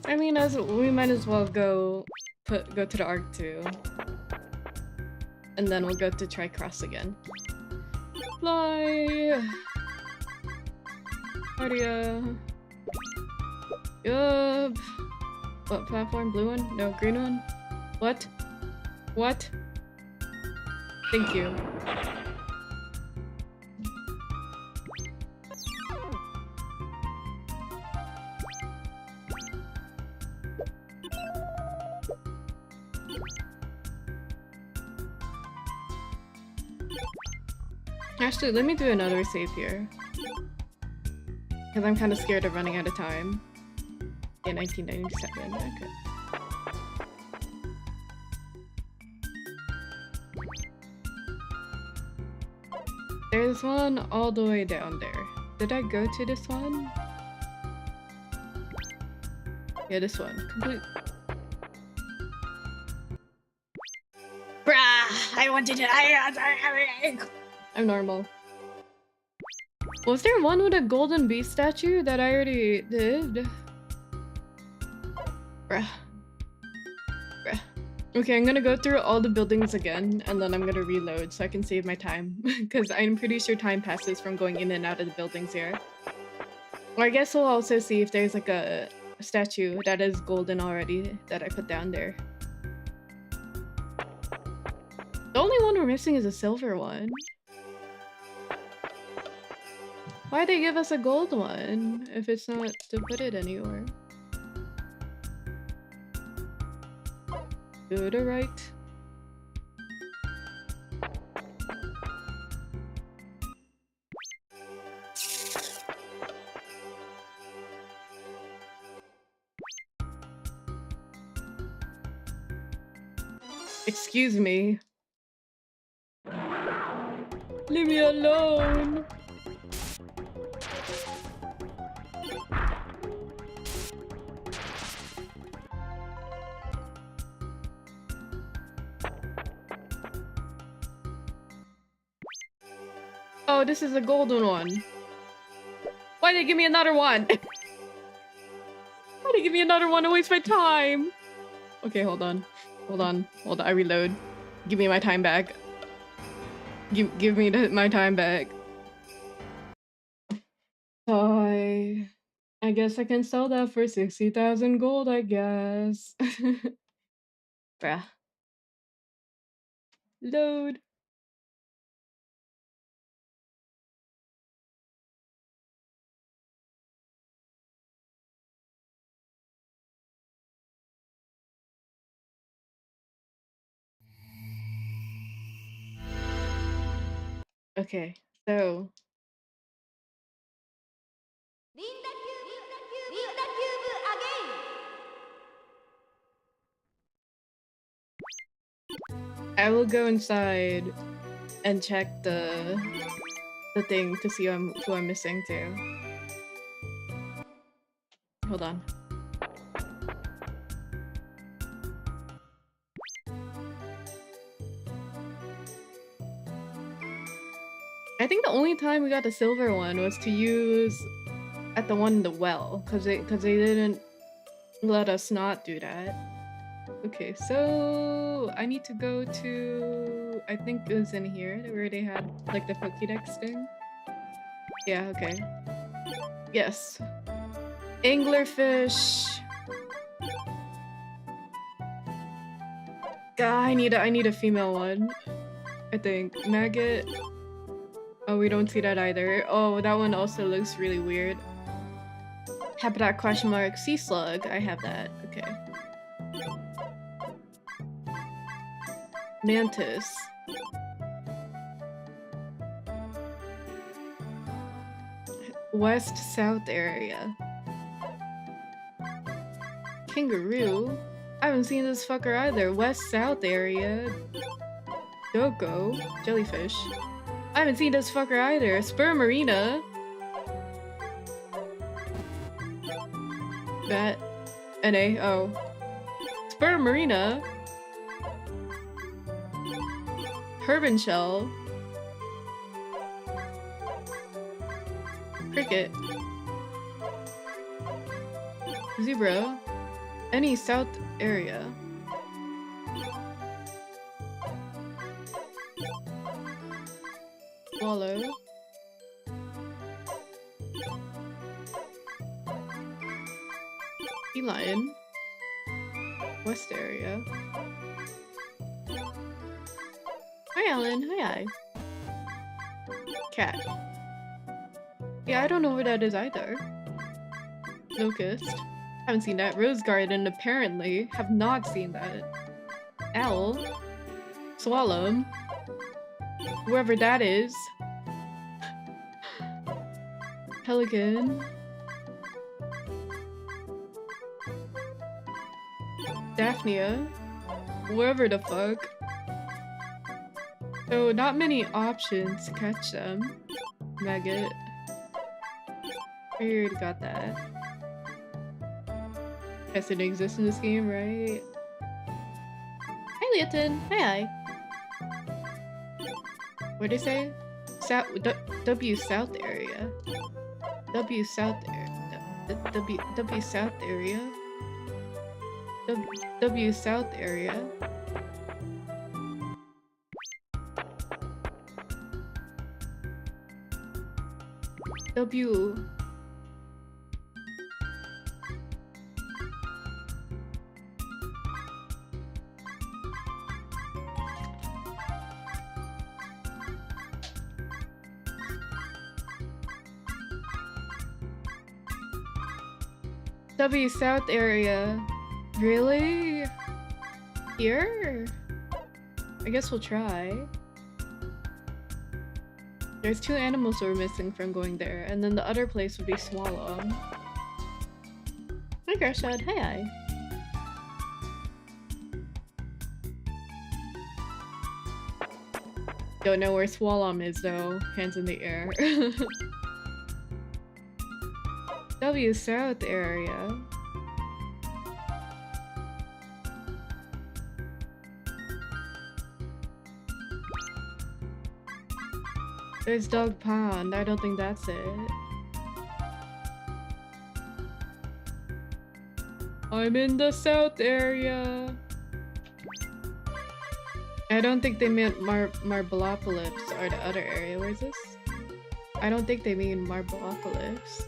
I mean, we might as well go to the ARK too. And then we'll go to Tricross again. Fly! Aria. Yup. What platform? Blue one? No, green one? What? What? Thank you. Actually, let me do another save here. Because I'm kind of scared of running out of time. Yeah, 1997. Okay. There's one all the way down there. Did I go to this one? Yeah, this one. Complete. Bruh! I wanted it. I'm normal. Was there one with a golden beast statue that I already did? Bruh. Bruh. Okay, I'm gonna go through all the buildings again, and then I'm gonna reload so I can save my time. Because I'm pretty sure time passes from going in and out of the buildings here. Or I guess we'll also see if there's like a statue that is golden already that I put down there. The only one we're missing is a silver one. Why'd they give us a gold one if it's not to put it anywhere? To the right. Excuse me. Leave me alone. Oh, this is a golden one. Why did they give me another one? Why did they give me another one to waste my time? Okay, hold on. Hold on. Hold on. I reload. Give me my time back. Give me my time back. I guess I can sell that for 60,000 gold, I guess. Bruh. Load. Okay, so I will go inside and check the thing to see who I'm missing to. Hold on. I think the only time we got the silver one was to use at the one in the well, because they didn't let us not do that. Okay, so I need to go to, I think it was in here where they had like the Pokédex thing. Yeah, okay. Yes. Anglerfish. I need a female one. I think. Maggot. Oh, we don't see that either. Oh, that one also looks really weird. Habitat question mark sea slug. I have that. Okay. Mantis. West south area. Kangaroo. I haven't seen this fucker either. West south area. Doko. Jellyfish. I haven't seen this fucker either. Spermarina. Bat. NA. Oh. Spermarina. Herban shell. Cricket. Zebra. Any south area. Swallow. Sea lion. West area. Hi Alan, hi. Cat. Yeah, I don't know where that is either. Locust. Haven't seen that. Rose garden, apparently. Have not seen that. Owl. Swallow. Whoever that is. Pelican. Daphnia. Whoever the fuck. So, not many options to catch them. Maggot. I already got that. Guess it exists in this game, right? Hi, Leotin. Hi. What'd they say? South, W South area. W South area. W South area. W South area. W. W South area. Really? Here? I guess we'll try. There's 2 animals we're missing from going there, and then the other place would be Swallow. Hi Greshad, hi. Don't know where Swalom is though. Hands in the air. W South area. There's Dog Pond. I don't think that's it. I'm in the South area. I don't think they meant Marbleopolis or the other area. Where's this? I don't think they mean Marbleopolis.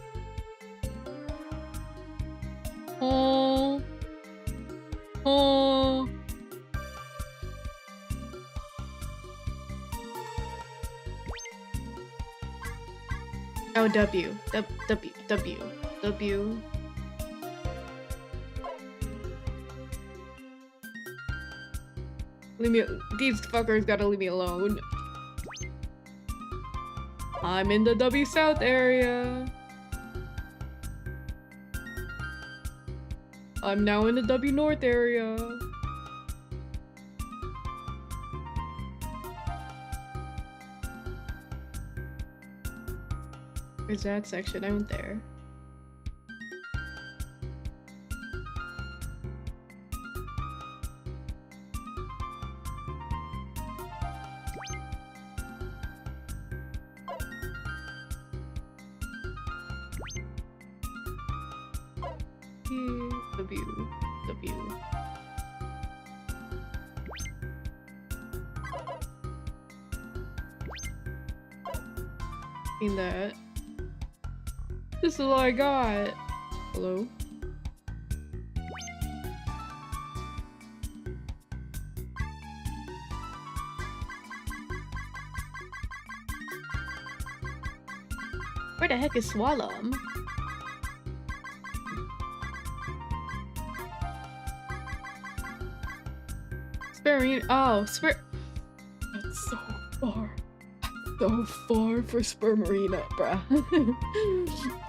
Oh. Oh. Oh, W. W. Leave me. These fuckers gotta leave me alone. I'm in the W South area. I'm now in the W North area. Where's that section? I went there. W. In that. This is all I got. Hello? Where the heck is Swalom? Oh, that's so far. So far for Spermarina, bruh.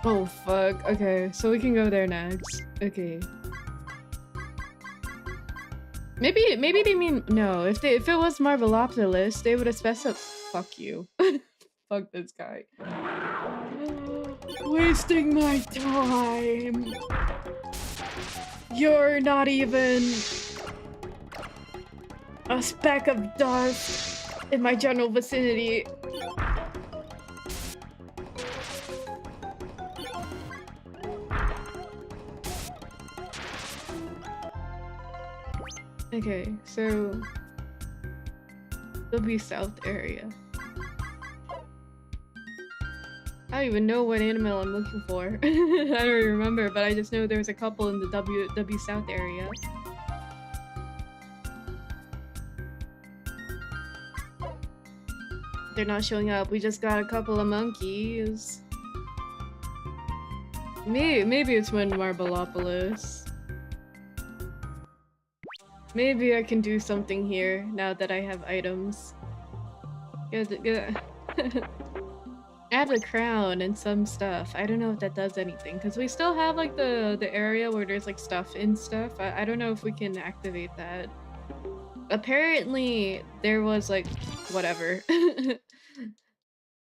Oh, fuck. Okay, so we can go there next. Okay. Maybe they mean no. If it was Marvelopolis, they would have specified. Fuck you. Fuck this guy. Wasting my time. You're not even a speck of dust in my general vicinity. Okay, so W South area. I don't even know what animal I'm looking for. I don't even remember, but I just know there's a couple in the W South area. They're not showing up. We just got a couple of monkeys. Maybe it's when Marbleopolis. Maybe I can do something here now that I have items. Add a crown and some stuff. I don't know if that does anything because we still have like the area where there's like stuff in stuff. I don't know if we can activate that. Apparently there was like whatever.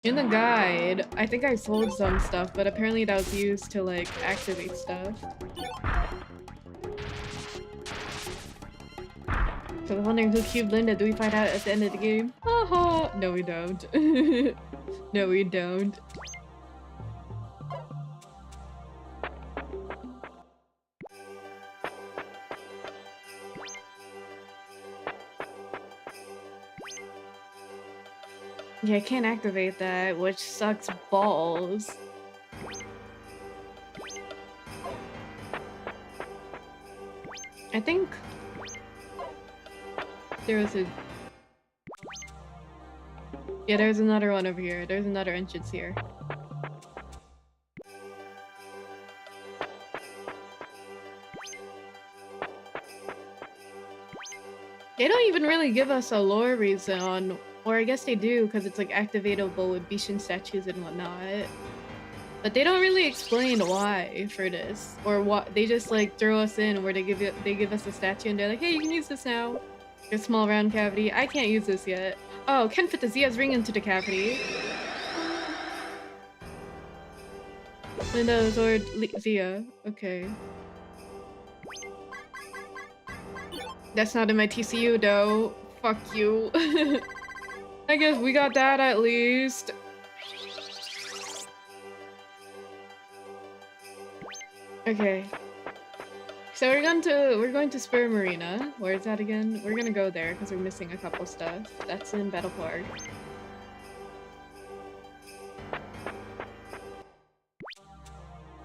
In the guide, I think I sold some stuff, but apparently that was used to like activate stuff. So I'm wondering who cubed Linda. Do we find out at the end of the game? Haha! No, we don't. No, we don't. Yeah, I can't activate that, which sucks balls. I think there was a... Yeah, there's another one over here. There's another entrance here. They don't even really give us a lore reason on, or I guess they do because it's like activatable with Bishan statues and whatnot. But they don't really explain why for this, or what. They just like throw us in where they give us a statue and they're like, hey, you can use this now. Your small round cavity. I can't use this yet. Oh, can't fit the Zia's ring into the cavity. Linda, Zord, Zia. Okay. That's not in my TCU though. Fuck you. I guess we got that at least. Okay. So we're going to Spur Marina. Where is that again? We're gonna go there because we're missing a couple stuff. That's in Battle Park.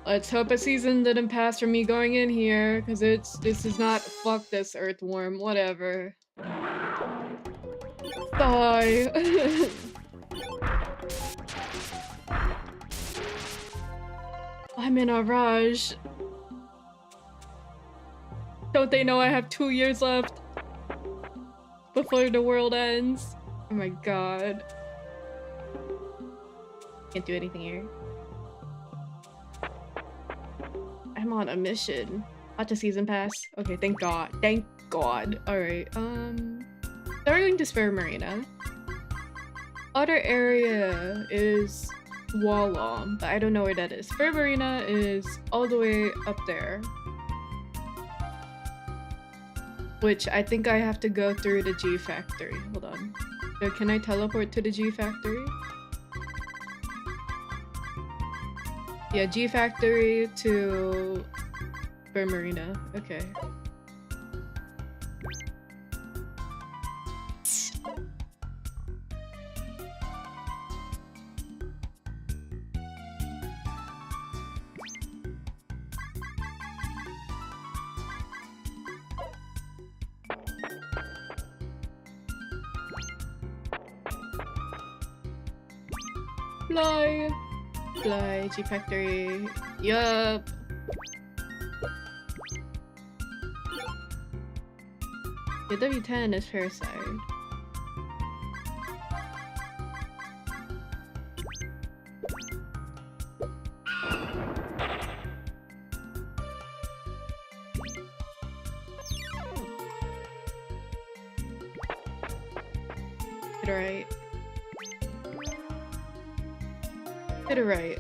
Let's hope a season didn't pass for me going in here, because this is not fuck this earthworm, whatever. Die. I'm in a rush. Don't they know I have 2 years left before the world ends? Oh my god. Can't do anything here. I'm on a mission. Not the season pass. Okay, thank god. Thank god. Alright, so we're going to Spur Marina. Other area is Wallom, but I don't know where that is. Spur Marina is all the way up there. Which I think I have to go through the G factory. Hold on. So can I teleport to the G factory? Yeah, G factory to Spur Marina. Okay. Fly! Fly, G factory. Yup! The W10 is Parasite. Hit it right. Hit it right.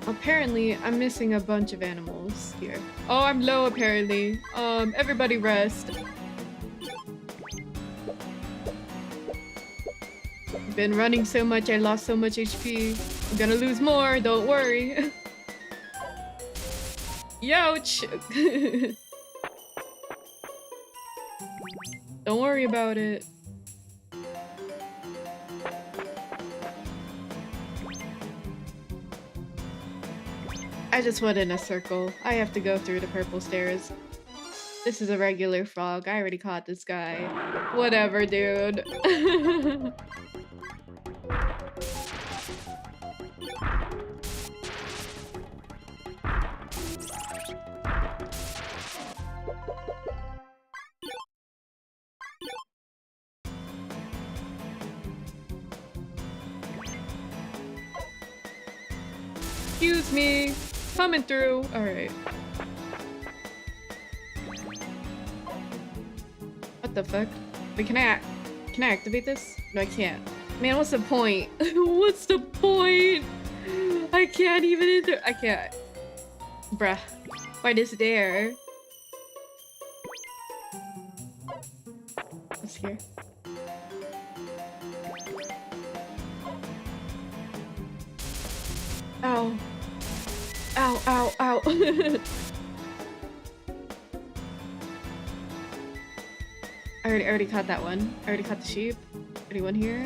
Apparently, I'm missing a bunch of animals here. Oh, I'm low apparently. Everybody rest. Been running so much, I lost so much HP. I'm gonna lose more, don't worry. Youch! Don't worry about it. I just went in a circle. I have to go through the purple stairs. This is a regular frog. I already caught this guy. Whatever, dude. Excuse me. Coming through. Alright. What the fuck? Wait, can I activate this? No, I can't. Man, what's the point? What's the point? I can't even enter. I can't. Bruh. Why this there? What's here? Ow. Ow, ow, ow. I already caught that one. I already caught the sheep. Anyone here?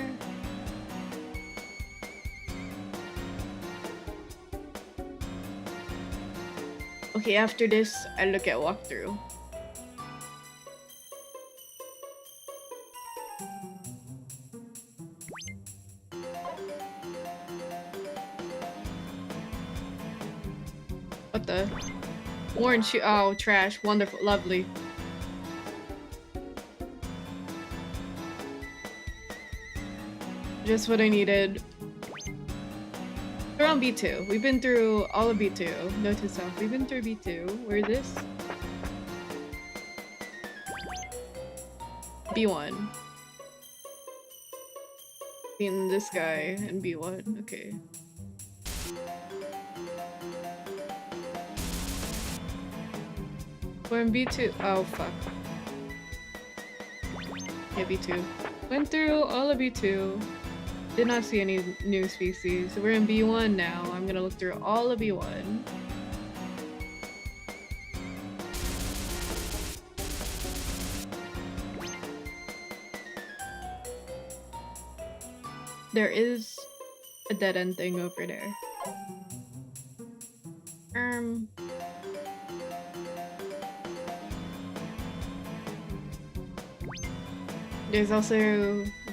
Okay, after this, I look at walkthrough. What the? Worn shoe. Oh, trash. Wonderful. Lovely. Just what I needed. We're on B2. We've been through all of B2. Note to self. We've been through B2. Where is this? B1. Being this guy and B1. Okay. We're in B2. Oh, fuck. Yeah, B2. Went through all of B2. Did not see any new species. We're in B1 now. I'm gonna look through all of B1. There is a dead end thing over there. There's also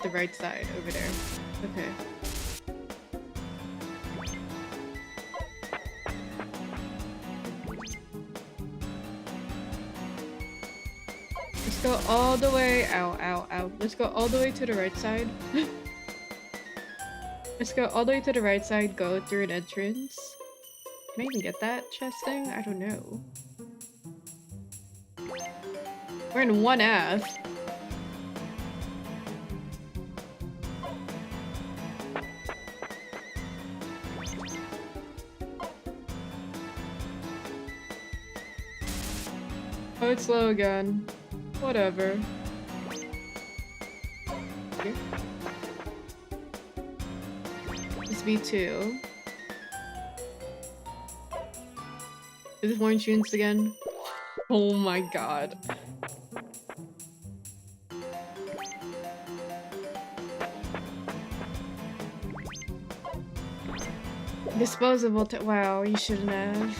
the right side over there. Okay. Let's go all the way. Ow, ow, ow. Let's go all the way to the right side. Let's go all the way to the right side, go through an entrance. Can I even get that chest thing? I don't know. We're in 1F. Oh, it's slow again. Whatever. Here. It's B2. Is this orange tunes again? Oh my god. Disposable wow, you shouldn't have.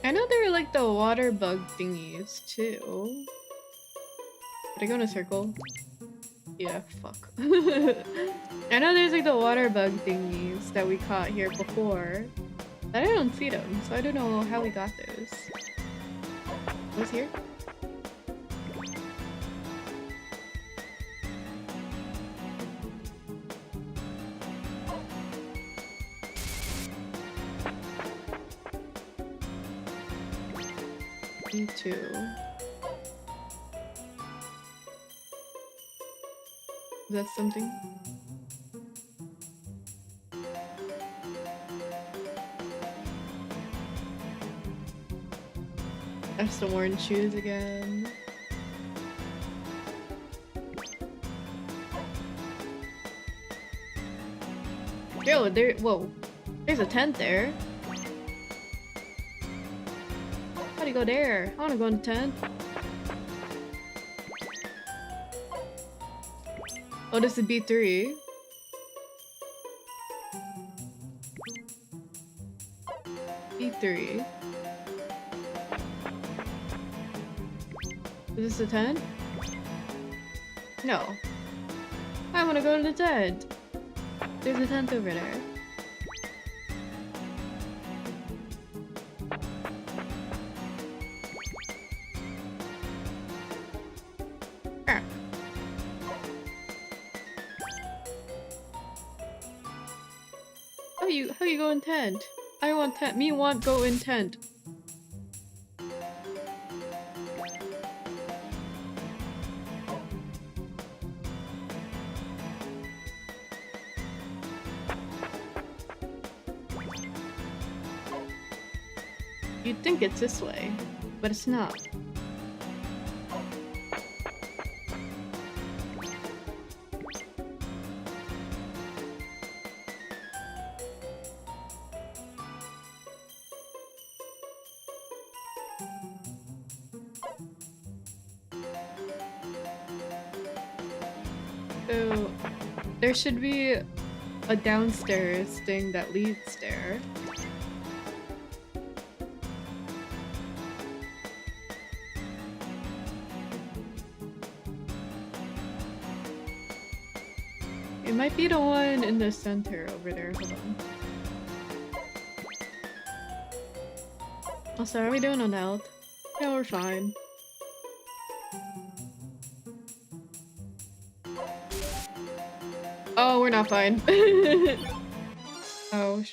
I know there were like the water bug thingies too. Did I go in a circle? Yeah, fuck. I know there's like the water bug thingies that we caught here before, but I don't see them, so I don't know how we got those. What's here? B2. Is that something? That's the orange shoes again. Yo, there. Whoa. There's a tent there. How do you go there? I wanna go in the tent. Oh, this is B3. B3. Is this a tent? No. I wanna go to the tent. There's a tent over there. How you go in tent? I want tent. Me want go in tent. You'd think it's this way, but it's not. So, there should be a downstairs thing that leads there. It might be the one in the center over there. Hold on. Also, are we doing on health? Yeah, we're fine. Oh, we're not fine. Oh.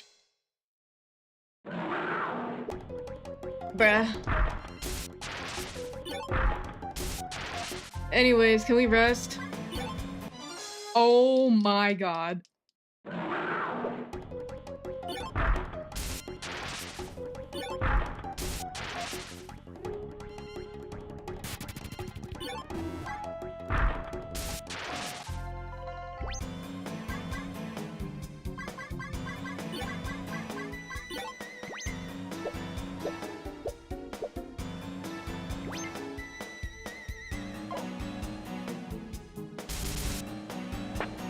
Bruh. Anyways, can we rest? Oh my god.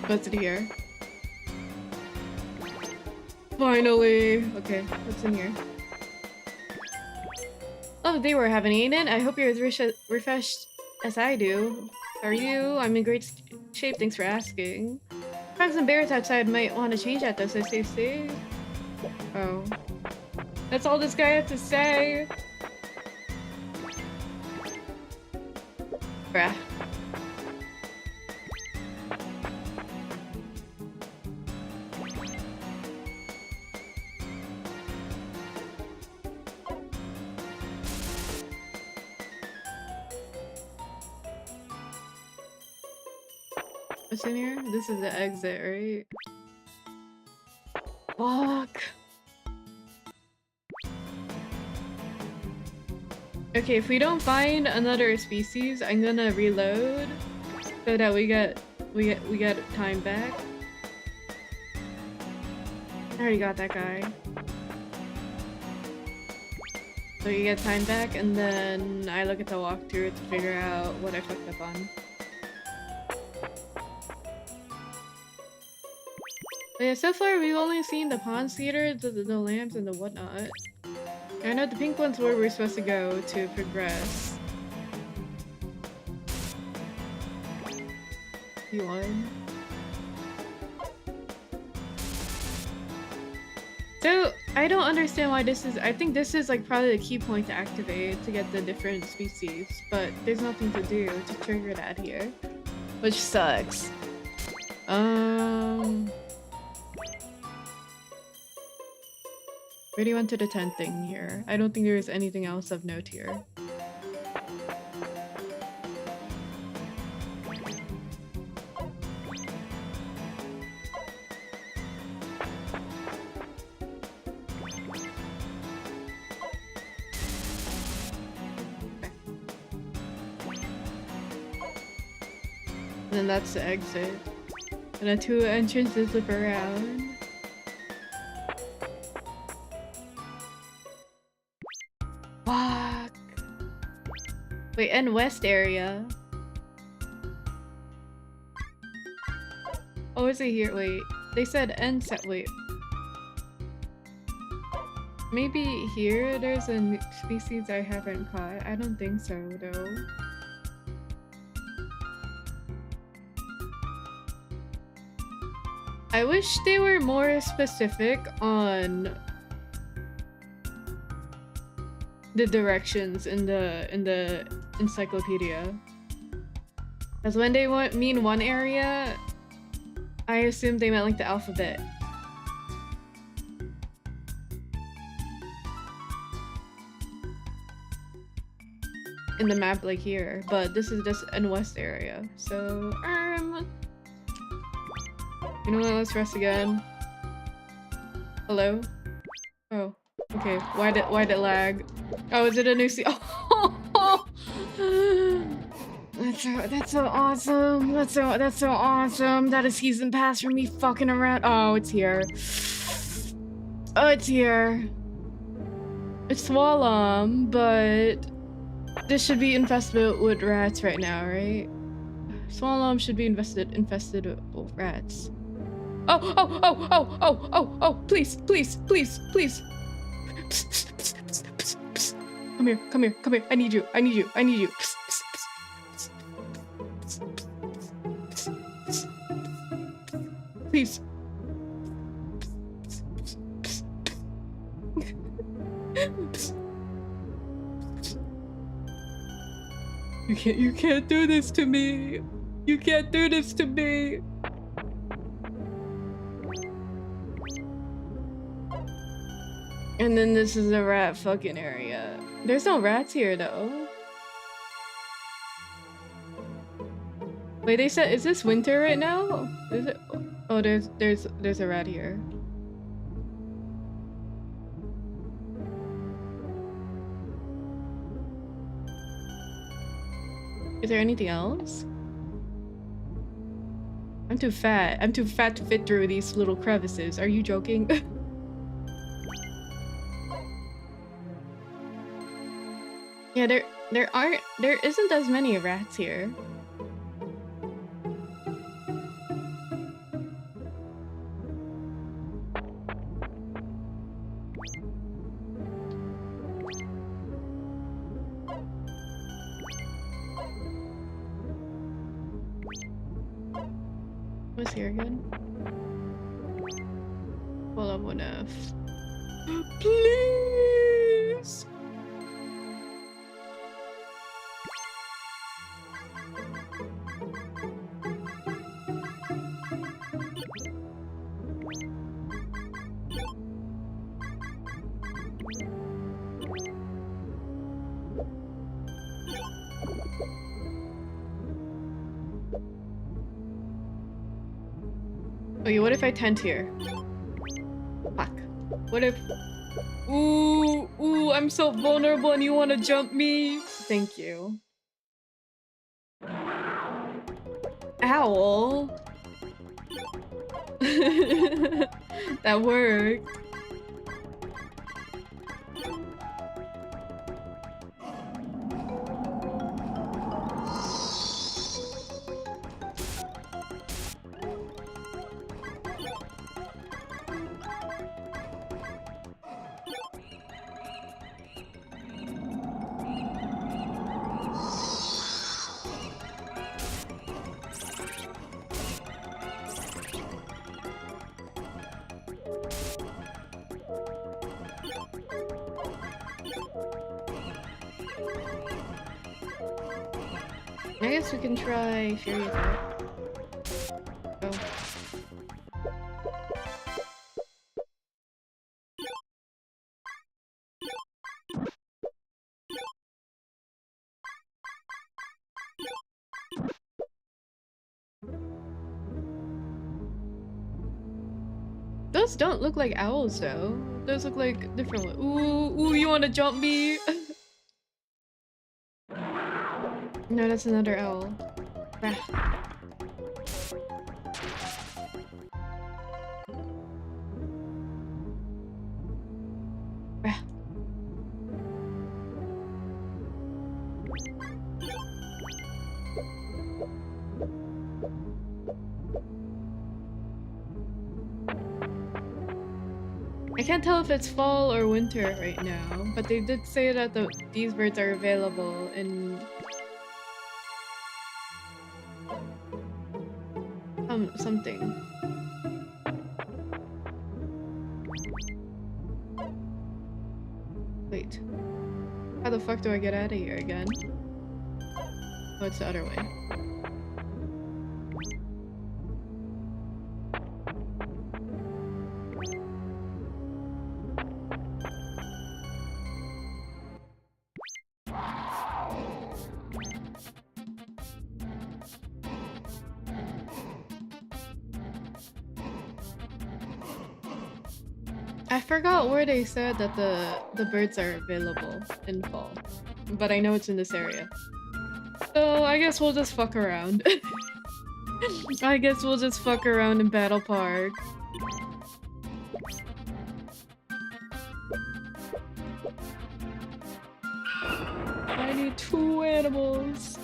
What's in here? Finally! Okay, what's in here? Oh, they were having eaten. I hope you're as refreshed as I do. How are you? I'm in great shape, thanks for asking. Frogs and bears outside might want to change that though, so stay safe. Oh. That's all this guy had to say! Bruh. What's in here? This is the exit, right? Fuck. Okay, if we don't find another species, I'm gonna reload so that we get time back. I already got that guy. So you get time back, and then I look at the walkthrough to figure out what I fucked up on. But yeah, so far we've only seen the pond cedar, the lamps, and the whatnot. I know the pink one's where we're supposed to go to progress. You won. So, I don't understand why this is- I think this is like probably the key point to activate to get the different species, but there's nothing to do to trigger that here. Which sucks. Already went to the tent thing here. I don't think there's anything else of note here. And then that's the exit. And the two entrances look around. Fuck. Wait, and west area. Oh, is it here? Wait. They said end set. Wait. Maybe here there's a species I haven't caught. I don't think so, though. I wish they were more specific on the directions in the encyclopedia. Because when they mean one area, I assumed they meant like the alphabet. In the map like here, but this is just in west area. So, you know what, let's rest again. Hello? Oh, okay. Why'd it lag? Oh, is it a new Oh, that's so awesome. That's so awesome. That is season pass for me fucking around. Oh, it's here. Oh, it's here. It's Swalom, but this should be infested with rats right now, right? Swalom should be infested with rats. Oh, please. Come here. I need you. Peace. You can't do this to me. You can't do this to me. And then this is a rat fucking area. There's no rats here though. Wait, they said, is this winter right now? Is it? Oh, there's a rat here. Is there anything else? I'm too fat. I'm too fat to fit through these little crevices. Are you joking? Yeah, there isn't as many rats here. What's here again? Well, I'm one F. Please. Okay, what if I tent here? Fuck. What if... Ooh, I'm so vulnerable and you want to jump me? Thank you. Owl. That worked. I guess we can try Fury Attack. Go. Those don't look like owls though. Those look like different ones. Ooh, you wanna jump me? No, that's another owl. Rah. Rah. I can't tell if it's fall or winter right now, but they did say that these birds are available in something. Wait. How the fuck do I get out of here again? Oh, it's the other way. I forgot where they said that the birds are available in fall, but I know it's in this area. So I guess we'll just fuck around. I guess we'll just fuck around in Battle Park. I need 2 animals.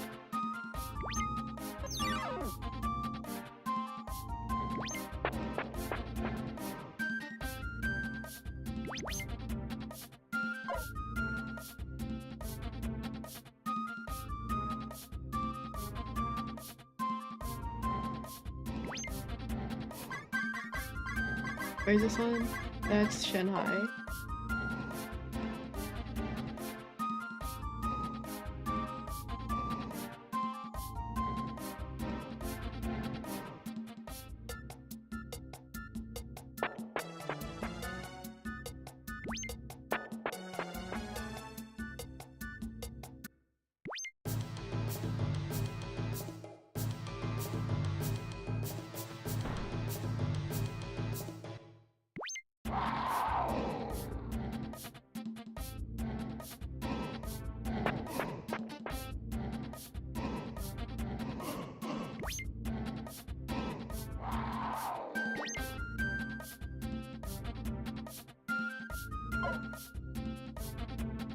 Where's this one? That's Shanghai.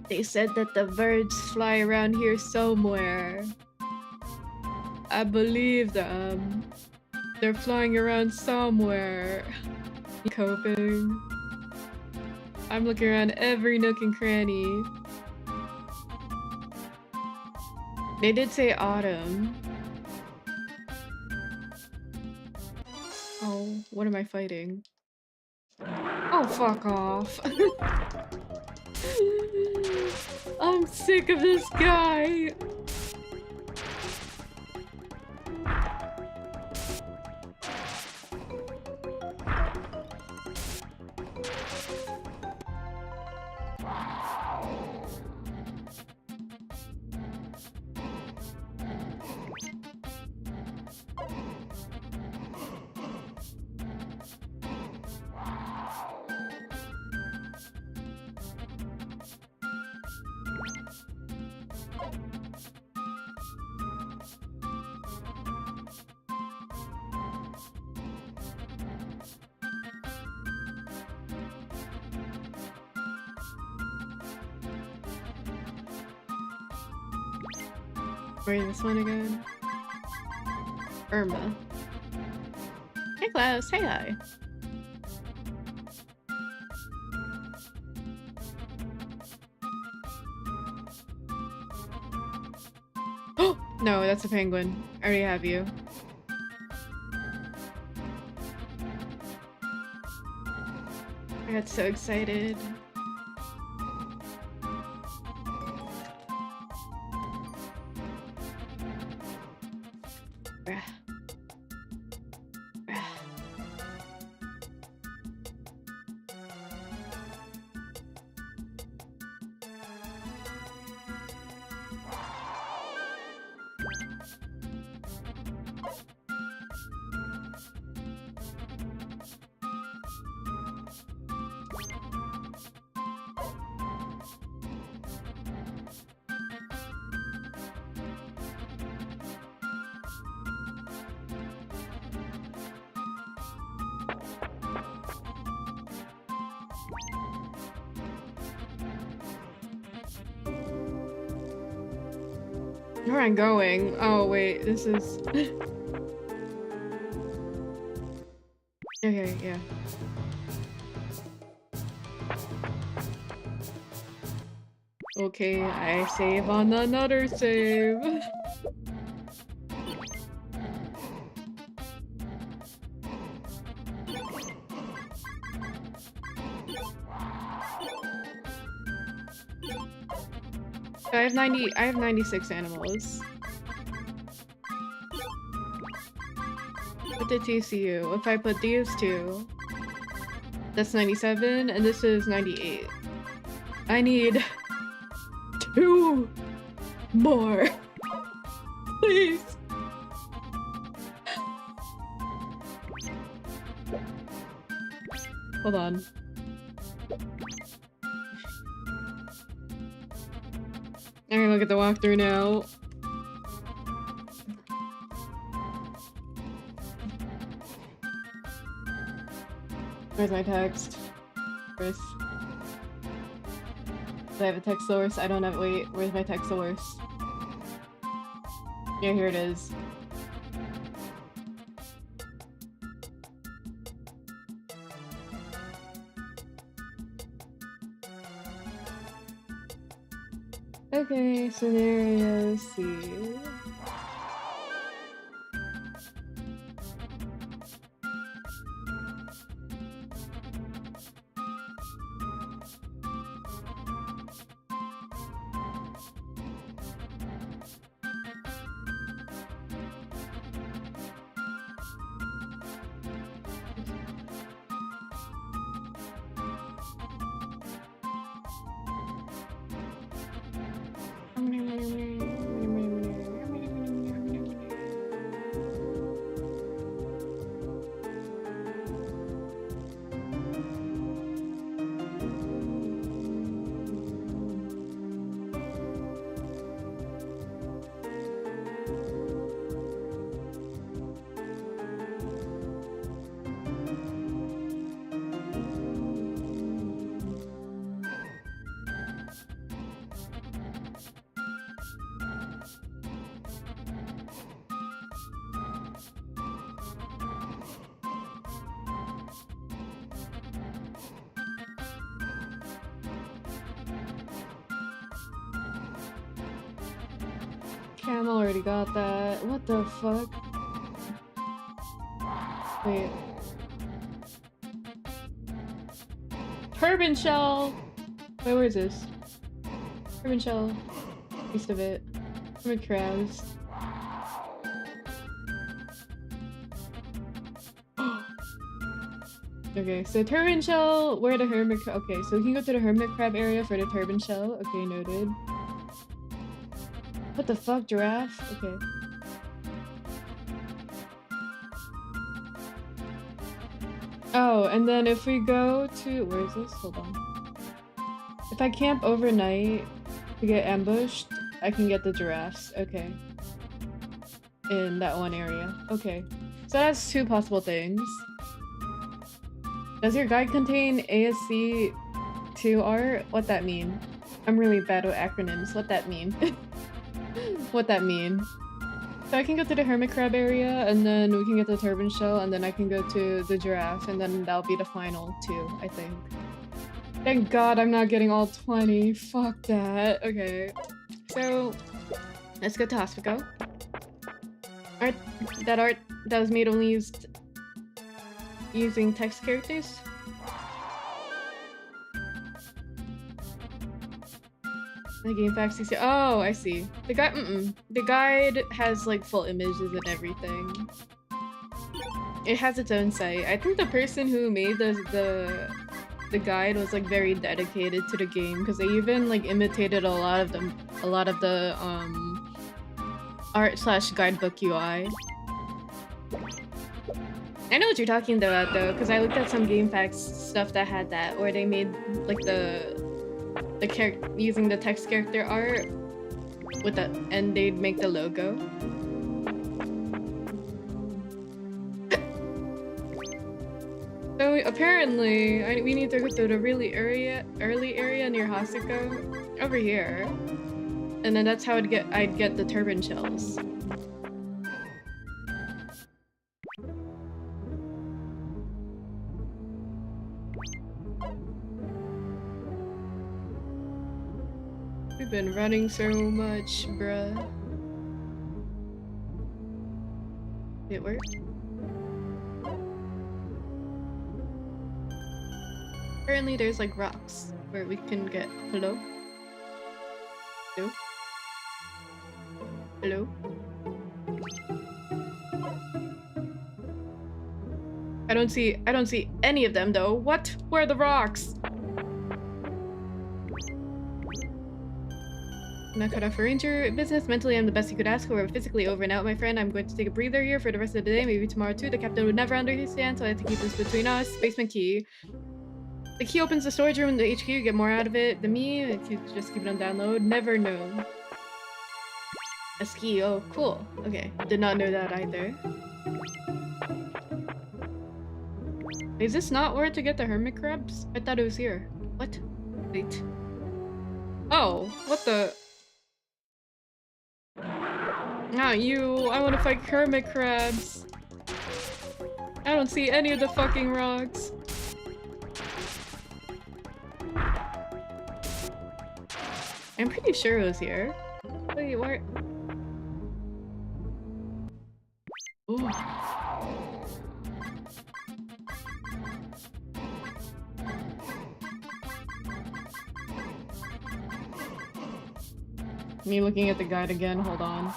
They said that the birds fly around here somewhere. I believe them. They're flying around somewhere. Coping. I'm looking around every nook and cranny. They did say autumn. Oh, what am I fighting? Oh, fuck off. I'm sick of this guy. Where's this one again? Irma. Hey Klaus, hey hi. Oh no, that's a penguin. I already have you. I got so excited. Where am I going? Oh wait, this is... Okay, yeah. Okay, I save on another save. I have 96 animals. Put the TCU. If I put these two, that's 97, and this is 98. I need 2 more. Please. Hold on. I'm gonna look at the walkthrough now. Where's my text? Chris. Do I have a text source? I don't have- wait, where's my text source? Yeah, here it is. Okay, scenario C. Camel already got that. What the fuck? Wait. Turban shell! Wait, where is this? Turban shell. East of it. Hermit crabs. Okay, so turban shell, where the hermit crab. Okay, so we can go to the hermit crab area for the turban shell. Okay, noted. What the fuck, giraffe? Okay. Oh, and then if we go to, where is this? Hold on. If I camp overnight to get ambushed, I can get the giraffes. Okay. In that one area. Okay. So that's two possible things. Does your guide contain ASC 2 art? What that mean? I'm really bad with acronyms. What that mean? What that mean? So I can go to the hermit crab area, and then we can get the turban shell, and then I can go to the giraffe, and then that'll be the final two, I think. Thank God I'm not getting all 20. Fuck that. Okay. So, let's go to Hospico. Art that was made only using text characters. The game facts you see. Oh, I see. The guide has like full images and everything. It has its own site. I think the person who made the guide was like very dedicated to the game because they even like imitated a lot of the art/guidebook UI. I know what you're talking about though, because I looked at some game facts stuff that had that, where they made like the character using the text character art with the, and they'd make the logo. So apparently, we need to go to the really early area near Hospico over here, and then that's how I'd get the turban shells. We've been running so much, bruh. It worked. Apparently there's like rocks where we can get hello? Hello? Hello? I don't see any of them though. What? Where are the rocks? I'm not cut off for ranger business. Mentally, I'm the best you could ask for. Physically over and out, my friend. I'm going to take a breather here for the rest of the day, maybe tomorrow too. The captain would never understand, so I have to keep this between us. Basement key. The key opens the storage room in the HQ, you get more out of it than me. If you just keep it on download. Never know. A ski, oh cool. Okay, did not know that either. Is this not where to get the hermit crabs? I thought it was here. What? Wait. Oh, what the? Not you. I want to fight hermit crabs. I don't see any of the fucking rocks. I'm pretty sure it was here. Wait, where? Ooh. Me looking at the guide again, hold on.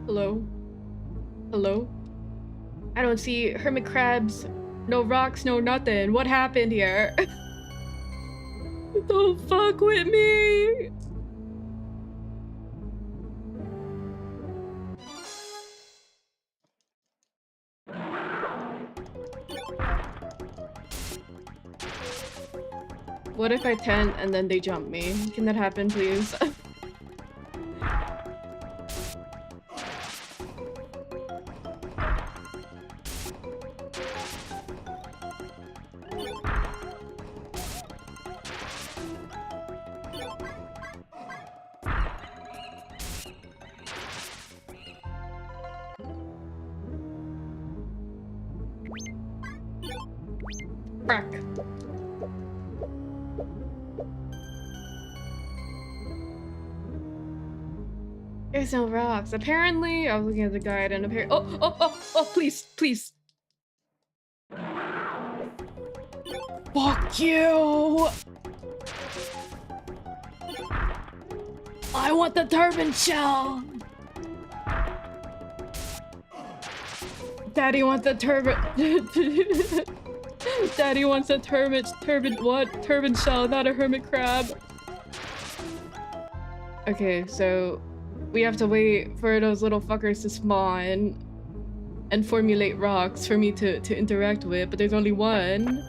Hello? Hello? I don't see hermit crabs, no rocks, no nothing. What happened here? Don't fuck with me! What if I tent and then they jump me? Can that happen, please? Crack. There's no rocks. Apparently, I was looking at the guide and apparently— oh, please, please. Fuck you! I want the turban shell! Daddy wants the turban. Daddy wants a turban shell, not a hermit crab. Okay, so we have to wait for those little fuckers to spawn and formulate rocks for me to interact with, but there's only one.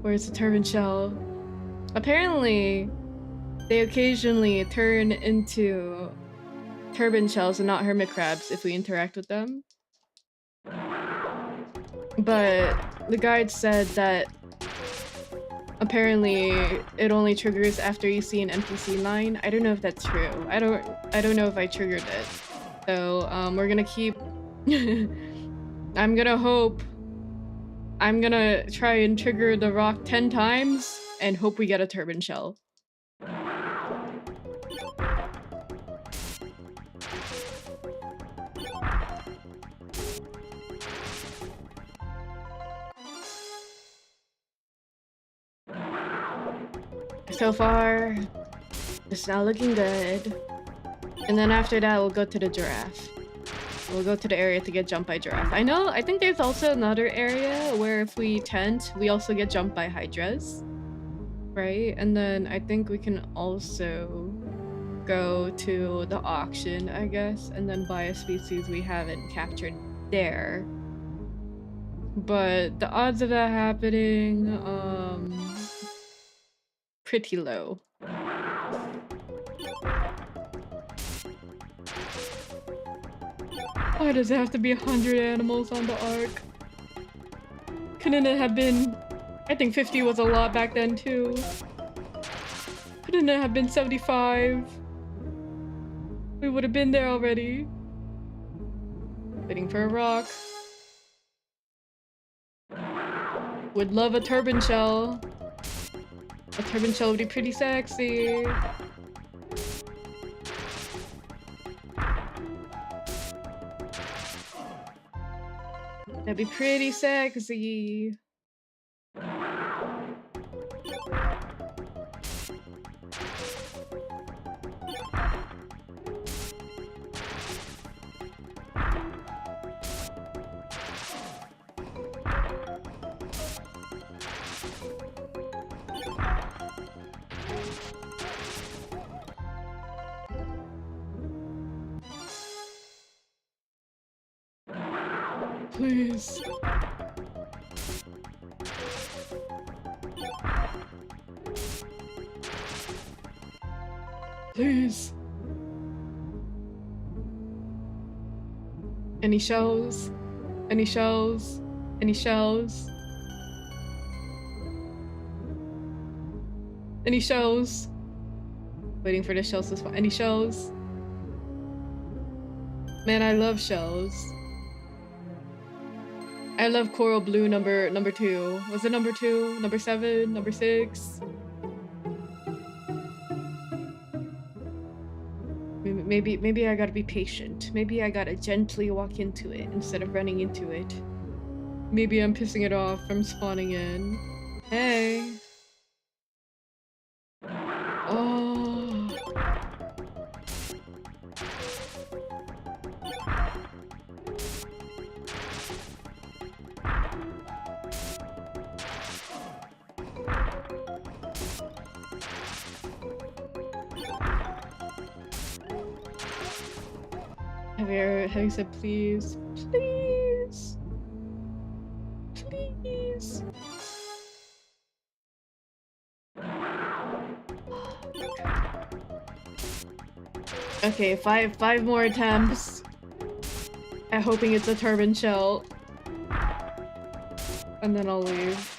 Where's the turban shell? Apparently, they occasionally turn into turban shells and not hermit crabs if we interact with them. But the guide said that apparently it only triggers after you see an NPC line. I don't know if that's true. I don't know if I triggered it. So we're gonna keep I'm gonna try and trigger the rock 10 times and hope we get a turban shell. So far, it's not looking good. And then after that, we'll go to the giraffe. We'll go to the area to get jumped by giraffe. I think there's also another area where if we tent, we also get jumped by hydras. Right? And then I think we can also go to the auction, I guess, and then buy a species we haven't captured there. But the odds of that happening, pretty low. Why does it have to be 100 animals on the Ark? Couldn't it have been— I think 50 was a lot back then too. Couldn't it have been 75? We would have been there already. Waiting for a rock. Would love a turban shell. A turban shell would be pretty sexy. That'd be pretty sexy. Please. Please. Any shells? Any shells? Any shells? Any shells? Waiting for the shells to spawn. Any shells? Man, I love shells. I love coral blue number 2. Was it number 2? Number 7? Number 6? Maybe I gotta be patient. Maybe I gotta gently walk into it instead of running into it. Maybe I'm pissing it off from spawning in. Hey. Oh. Have you said please? Please? Please? Okay, five more attempts at hoping it's a turban shell. And then I'll leave.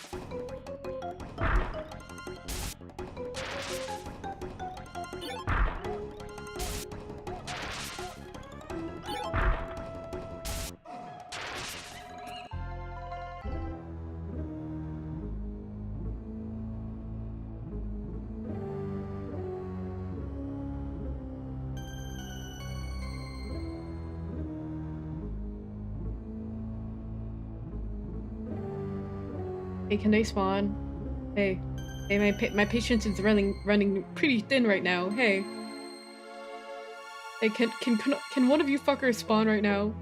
Hey, can they spawn? Hey, my patience is running pretty thin right now. Hey, can one of you fuckers spawn right now?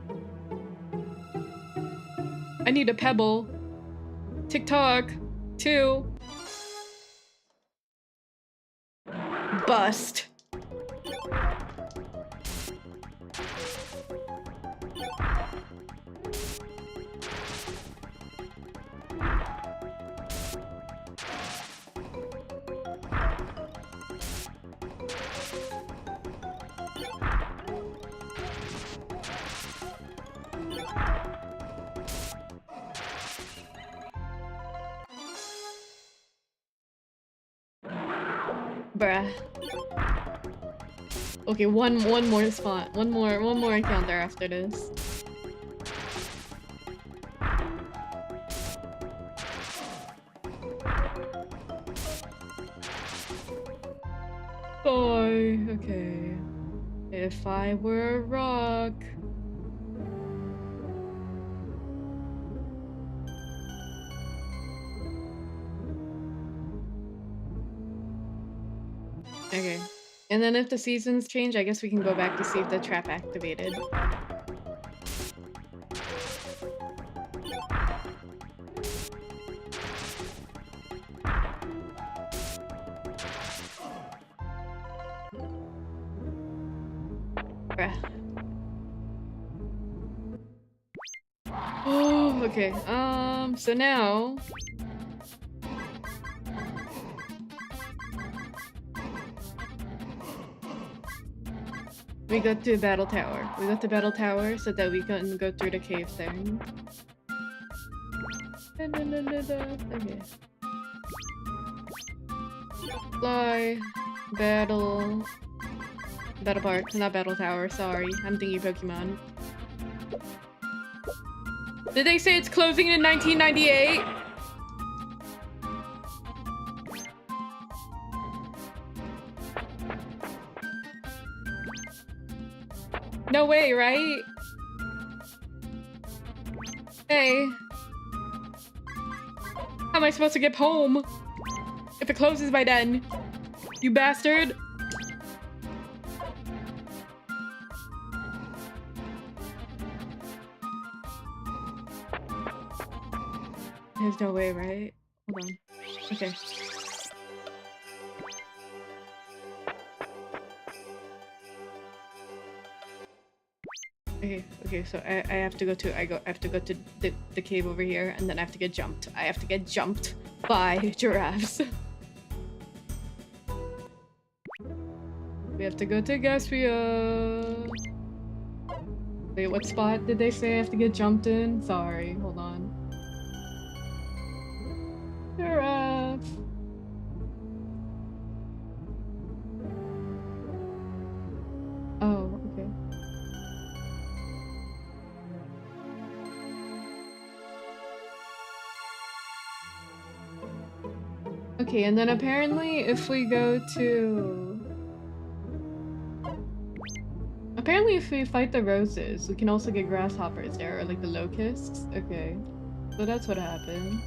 I need a pebble. TikTok. 2. Bust. Bruh. Okay, one more spot. One more encounter after this. Boy, okay. If I were a rock. Okay. And then if the seasons change, I guess we can go back to see if the trap activated. Bruh. Oh, okay. So now... we got to battle tower. We got to battle tower so that we can go through the cave thing. Okay. Fly. Battle park, not battle tower, sorry. I'm thinking Pokemon. Did they say it's closing in 1998? No way, right? Hey. How am I supposed to get home? If it closes by then. You bastard. There's no way, right? Hold on. Okay. Okay, so I have to go to the cave over here, and then I have to get jumped. I have to get jumped by giraffes. We have to go to Gaspia. Wait, what spot did they say I have to get jumped in? Sorry, hold on. Giraffe. Oh, okay. Okay, and then apparently if we go to... apparently if we fight the roses, we can also get grasshoppers there, or like the locusts. Okay, so that's what happened.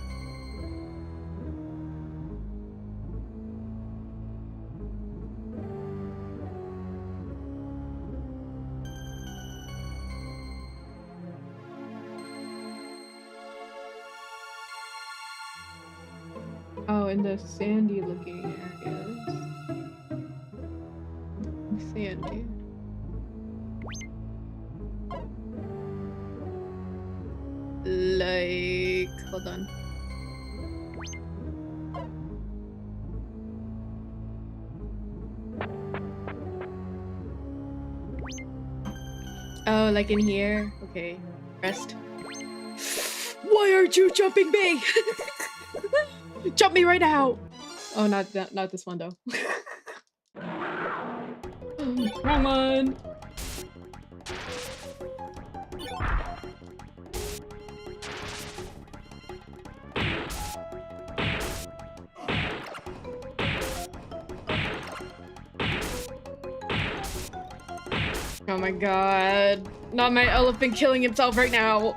Oh, in the sandy looking areas. Sandy. Like, hold on. Oh, like in here? Okay. Rest. Why aren't you jumping me? Jump me right now! Oh, not this one though. Wrong one! Oh my god. Not my elephant killing himself right now.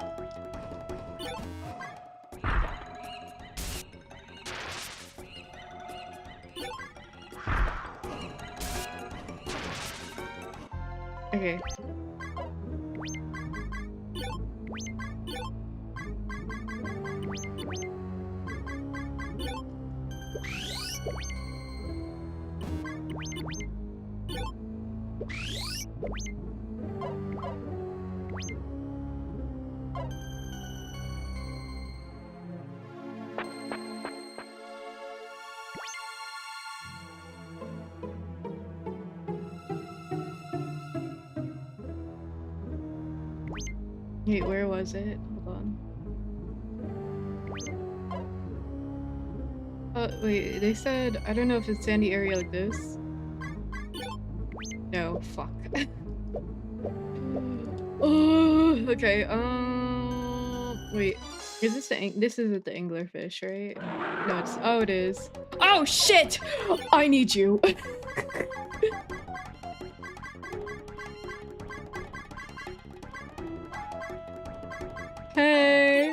Okay. Wait, where was it? Hold on. Wait, they said, I don't know if it's sandy area like this. No, fuck. Oh, okay, wait. Is this this isn't the anglerfish, right? No, it's, oh, it is. Oh, shit! I need you. Hey.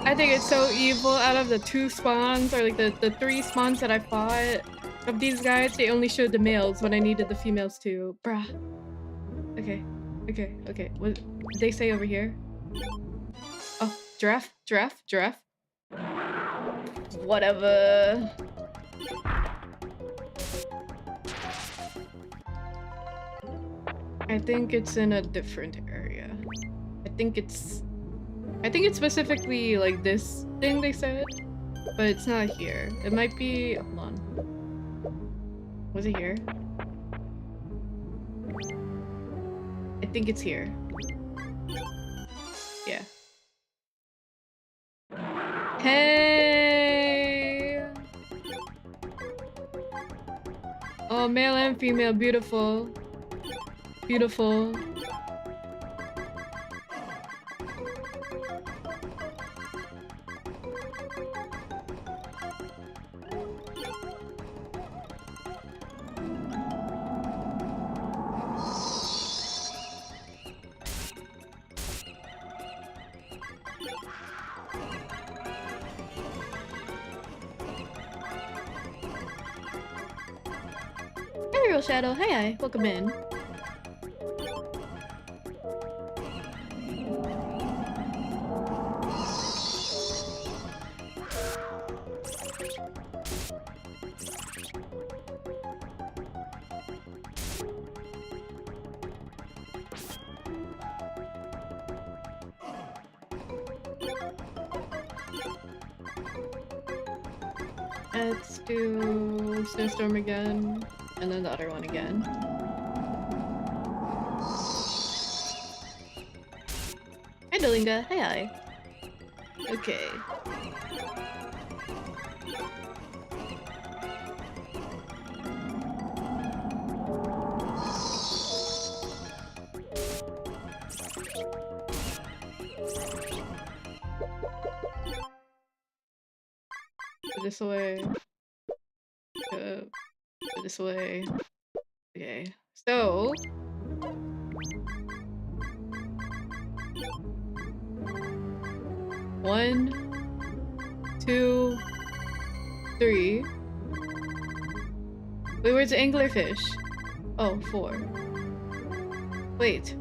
I think it's so evil. Out of the 2 spawns, or like the 3 spawns that I fought of these guys, they only showed the males when I needed the females too. Bruh. Okay. Okay. Okay. What did they say over here? Oh, giraffe, giraffe, giraffe. Whatever. I think it's in a different area. I think it's specifically like this thing they said, but it's not here. It might be, hold on. Was it here? I think it's here. Yeah. Hey! Oh, male and female, beautiful. Beautiful. Hello, Shadow. Hi, welcome in. Let's do Snowstorm again, and then the other one again. Hi, Delinga. Hi. Okay. This way. This way. Okay. So. One, 2, 3. Wait, where's the anglerfish? Oh, 4. Wait.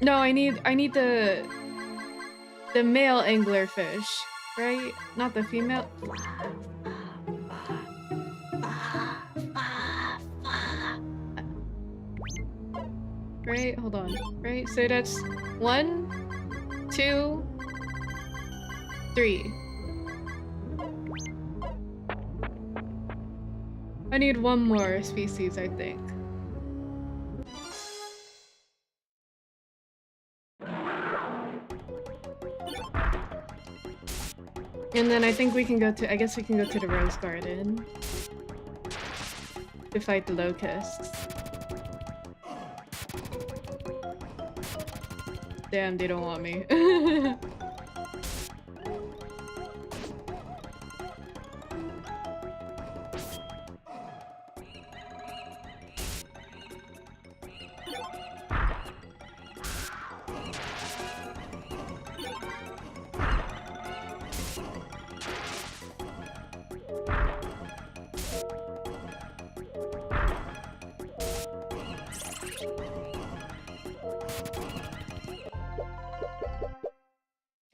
No, I need the male anglerfish, right? Not the female. Right? Hold on. Right? So that's 1, 2, 3. I need one more species, I think. And then I think we can go to, I guess we can go to the Rose Garden to fight the locusts. Damn, they don't want me.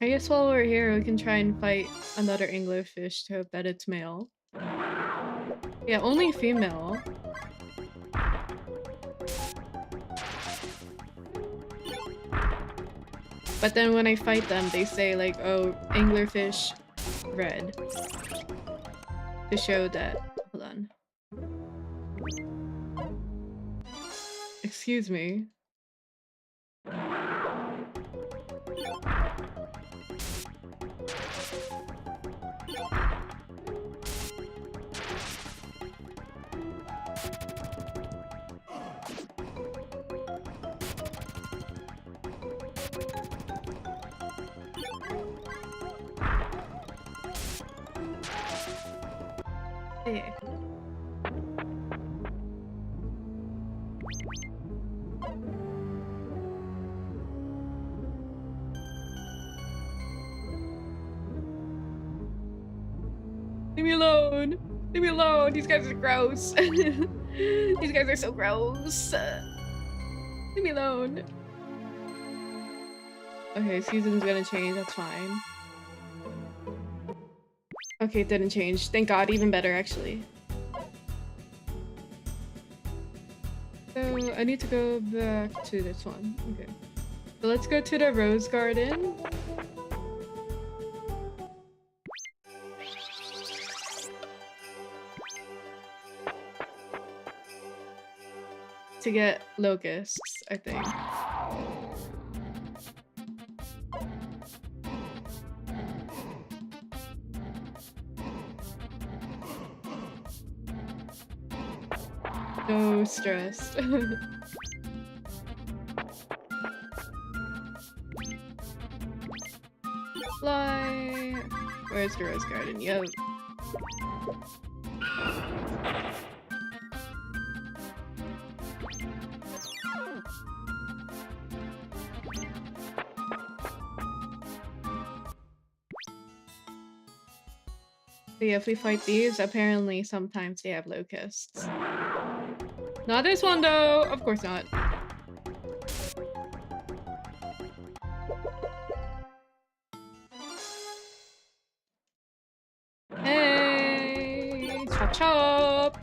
I guess while we're here, we can try and fight another anglerfish to hope that it's male. Yeah, only female. But then when I fight them, they say like, oh, anglerfish red. To show that. Hold on. Excuse me. Hey. Leave me alone! Leave me alone! These guys are gross! These guys are so gross! Leave me alone! Okay, season's gonna change, that's fine. Okay, it didn't change. Thank God, even better actually. So, I need to go back to this one. Okay. So let's go to the rose garden. To get locusts, I think. So stressed. Fly. Where's the rose garden? Yo. So yeah, if we fight these, apparently sometimes they have locusts. Not this one though! Of course not. Hey! Chop chop!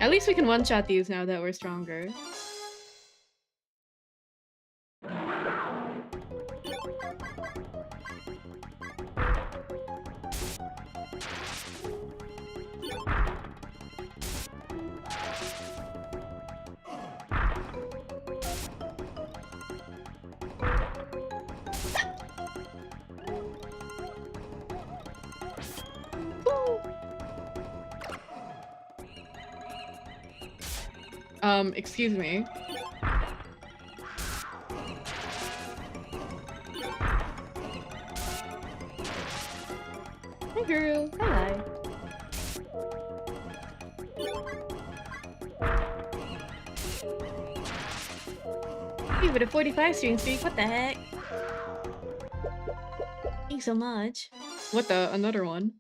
At least we can one-shot these now that we're stronger. Excuse me. Hi girl, hi. Hey, with a 45 stream streak, what the heck? Thanks so much. What the? Another one?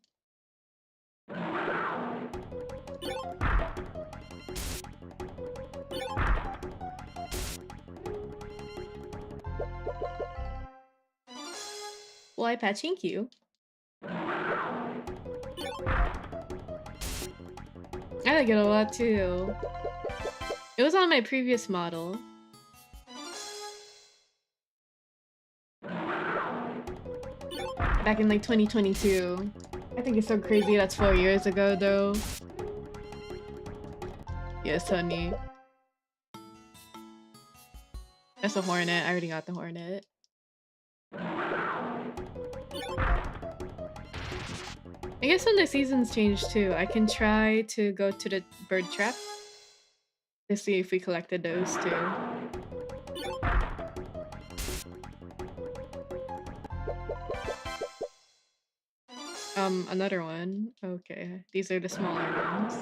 Why, thank you. I like it a lot too. It was on my previous model. Back in like 2022. I think it's so crazy that's 4 years ago though. Yes, honey. That's a hornet. I already got the hornet. I guess when the seasons change too, I can try to go to the bird trap to see if we collected those too. Another one. Okay, these are the smaller ones.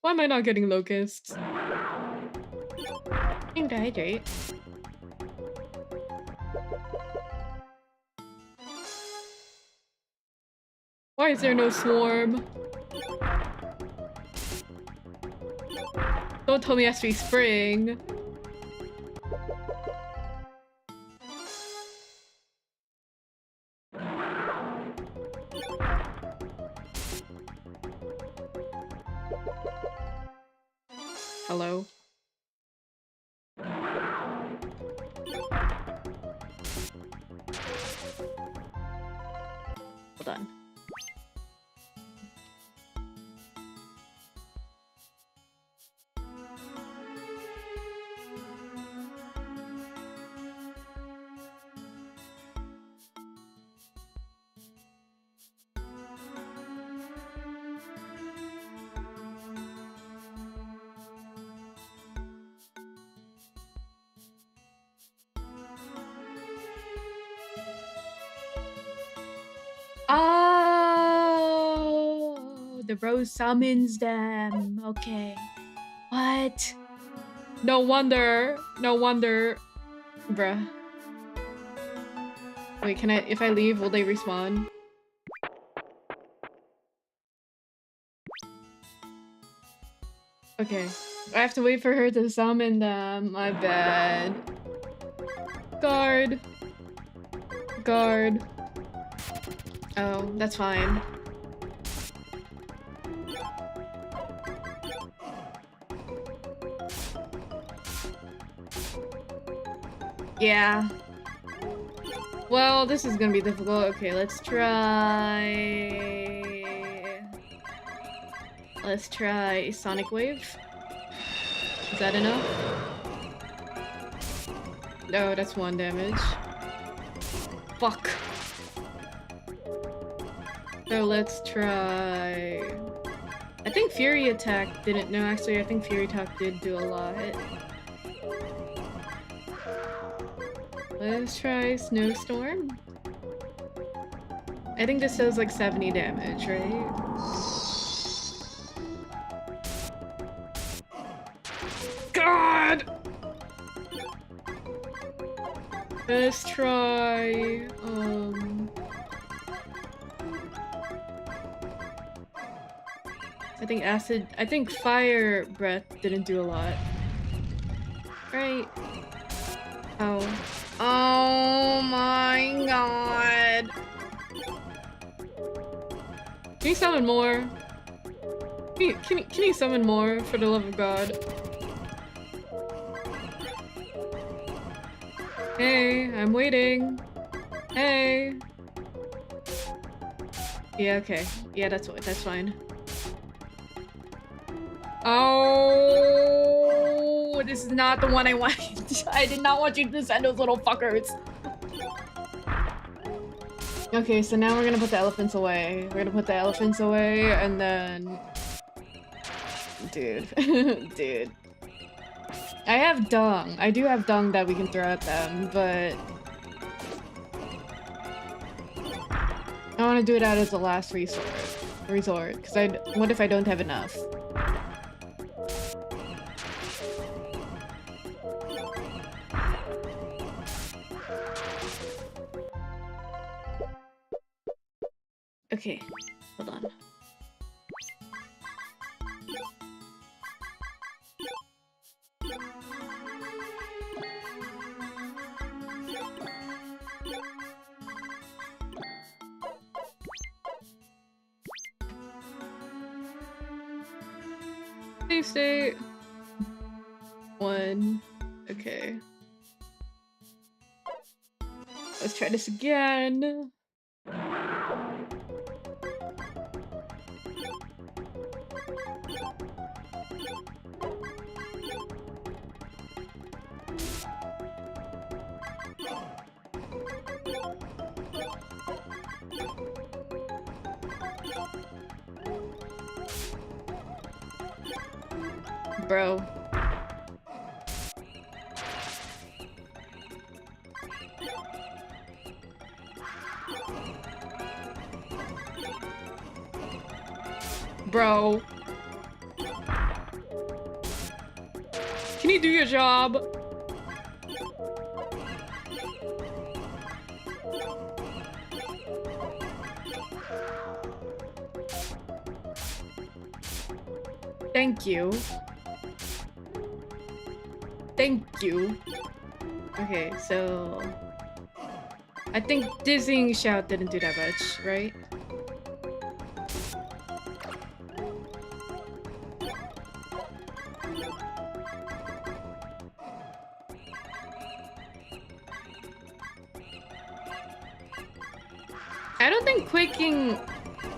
Why am I not getting locusts? Need to hydrate. Why is there no swarm? Don't tell me it has to be spring. Hello? Hold on. Oh, the rose summons them. Okay. What? No wonder. No wonder. Bruh. Wait, can I- if I leave, will they respawn? Okay. I have to wait for her to summon them. My bad. Guard. Guard. Oh, that's fine. Yeah. Well, this is gonna be difficult. Okay, let's try... Let's try Sonic Wave. Is that enough? No, that's 1 damage. Fuck. So let's try... I think Fury Attack didn't... No, actually, I think Fury Attack did do a lot. Let's try Snowstorm. I think this does like 70 damage, right? God! Let's try... I think acid... I think fire breath didn't do a lot. Right? Oh. Oh my god. Can you summon more? Can you summon more, for the love of God? Hey, I'm waiting. Hey. Yeah, okay. Yeah, that's fine. Oh, this is not the one I wanted. I did not want you to send those little fuckers. Okay, so now we're gonna put the elephants away. We're gonna put the elephants away, and then... Dude. Dude. I have dung. I do have dung that we can throw at them, but... I want to do it out as the last resort, because what if I don't have enough? Okay, hold on. Save state. 1. Okay. Let's try this again. Bro. Bro. Can you do your job? Thank you. Thank you. Okay, so I think dizzying shout didn't do that much, right? I don't think quaking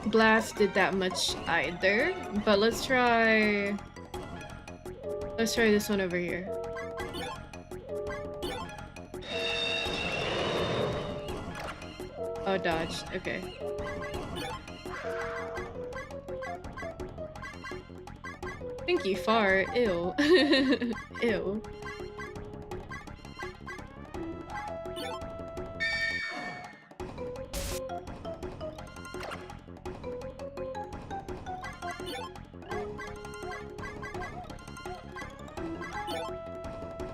blast did that much either, but let's try this one over here. Oh, dodged. Okay. Stinky fart. Ew. Ew.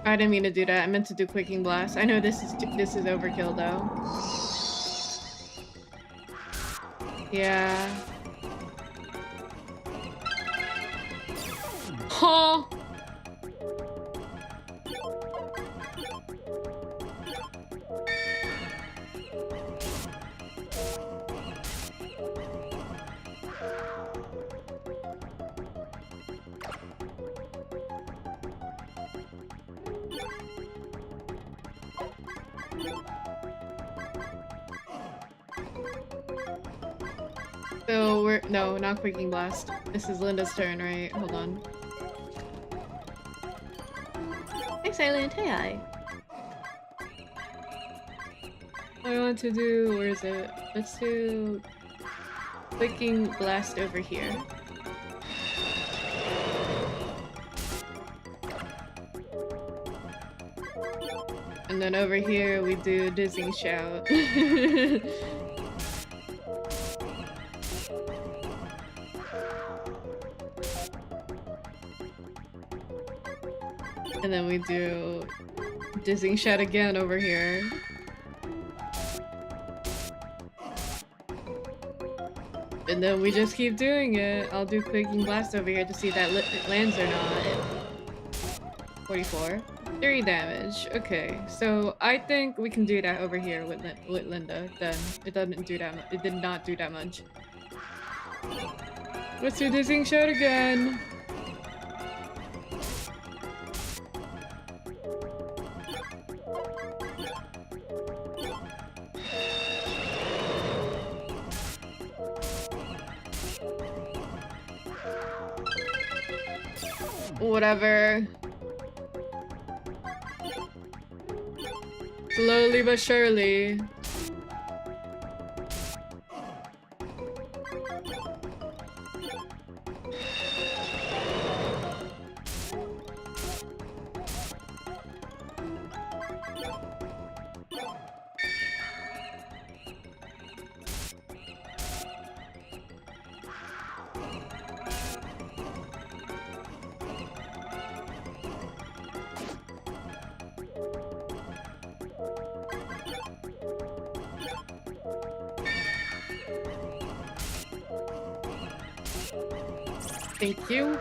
I didn't mean to do that. I meant to do quaking blast. I know this is overkill though. Yeah. Huh. So we're no, not quaking blast. This is Linda's turn, right? Hold on. Thanks, Silent. Hey, hi. What I want to do, where is it? Let's do quaking blast over here. And then over here we do dizzying shout. And then we do dizzying shout again over here. And then we just keep doing it. I'll do quaking blast over here to see if that it lands or not. 44. 3 damage. Okay, so I think we can do that over here with Linda. Then it doesn't do that. It did not do that much. Let's do dizzying shout again. Whatever. Slowly but surely. Thank you.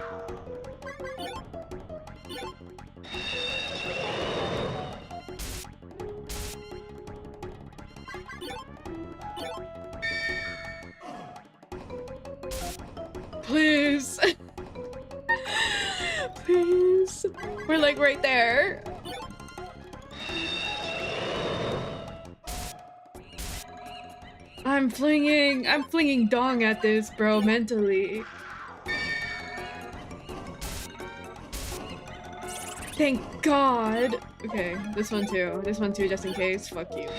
Please. Please. We're like right there. I'm flinging dong at this, bro, mentally. Thank God. Okay, this one too, just in case. Fuck you.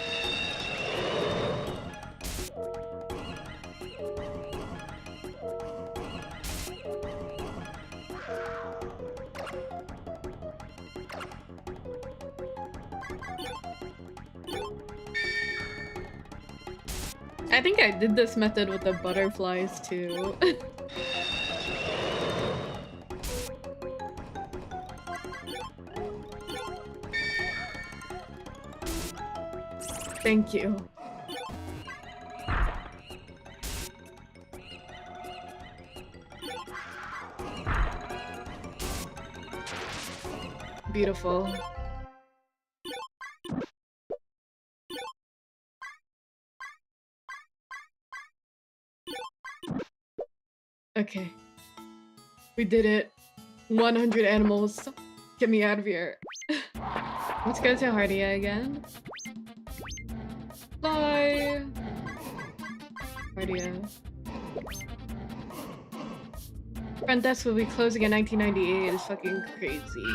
I think I did this method with the butterflies too. Thank you. Beautiful. Okay. We did it. 100 animals. Get me out of here. Let's go to Hardia again. Bye. Hardia. Front desk will be closing in 1998. It's fucking crazy.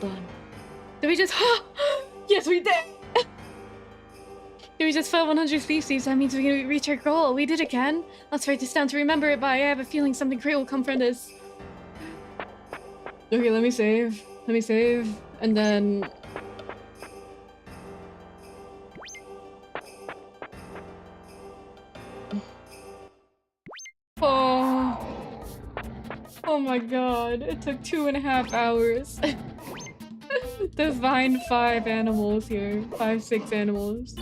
Hold on. Did we just... Yes, we did! Did we just fill 100 species? That means we can reach our goal. We did it, Ken. Let's write this down to remember it by. I have a feeling something great will come from this. Okay, let me save. Let me save. And then... Oh. Oh my god. It took 2.5 hours. To find 5 animals here. 5, 6 animals.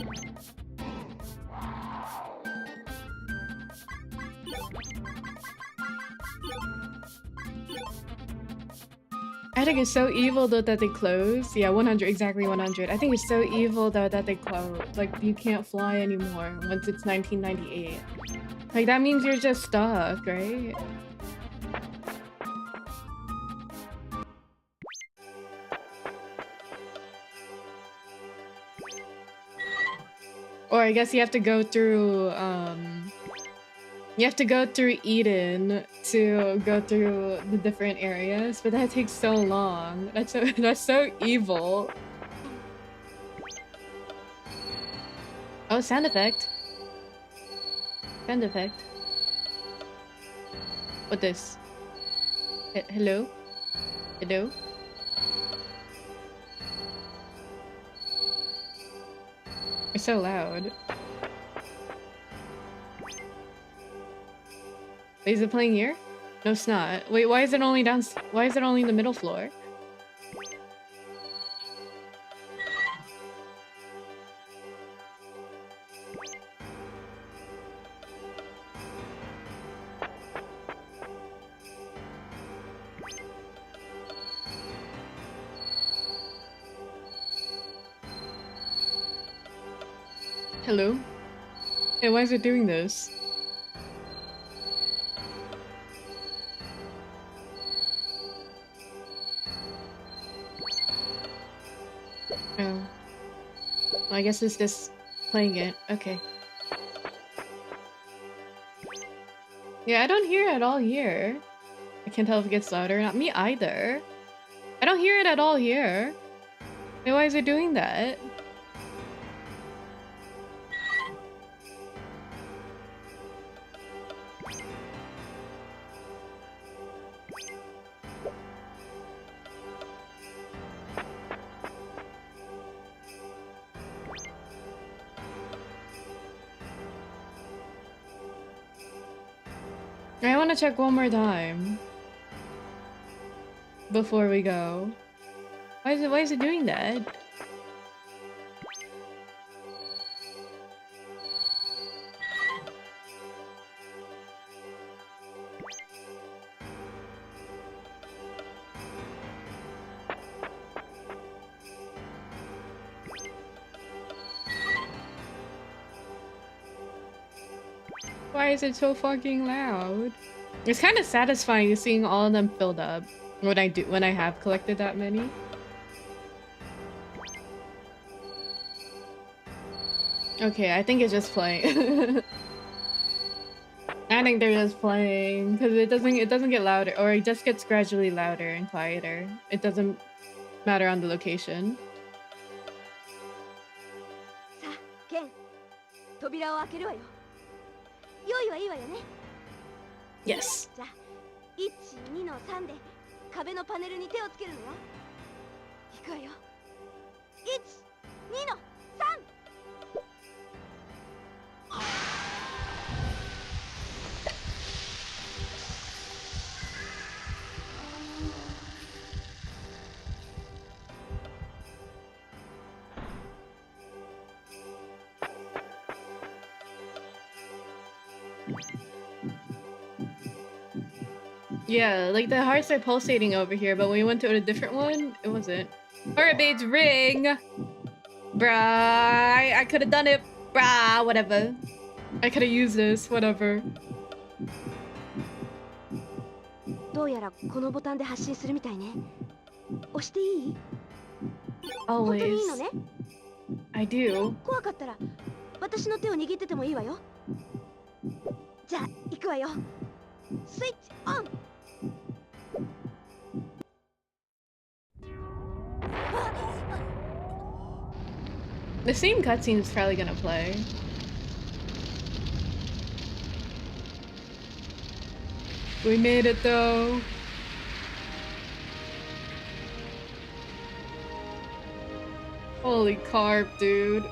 I think it's so evil though that they close. Yeah, 100, exactly 100. I think it's so evil though that they close. Like, you can't fly anymore once it's 1998. Like, that means you're just stuck, right? Or I guess you have to go through, you have to go through Eden to go through the different areas, but that takes so long. That's so evil. Oh, sound effect. Sound effect. What this? Hello? Hello? It's so loud. Wait, is it playing here? No, it's not. Wait, why is it only down? Why is it only in the middle floor? Hello? Hey, why is it doing this? Oh. Well, I guess it's just playing it. Okay. Yeah, I don't hear it at all here. I can't tell if it gets louder or not. Me either. I don't hear it at all here. Hey, why is it doing that? I want to check one more time before we go. Why is it doing that? Why is it so fucking loud? It's kind of satisfying seeing all of them filled up when I have collected that many. Okay, I think it's just playing. I think they're just playing because it doesn't get louder, or it just gets gradually louder and quieter. It doesn't matter on the location. さあ、ケン、扉を開けるわよ。用意はいいわよね。Yes. じゃあ、1、2の3で壁のパネルに手をつけるのよ。行くわよ。1、2の3。Yeah, like the hearts are pulsating over here, but when we went to a different one, it wasn't. Alright, babes, ring! Bruh, I could have done it. Bruh, whatever. I could have used this, whatever. どうやらこのボタンで発信するみたいね。押していい？ 本当にいいのね？ I do. 怖かったら私の手を握っててもいいわよ。じゃあ行くわよ。スイッチオン。 The same cutscene is probably gonna play. We made it though. Holy carp, dude.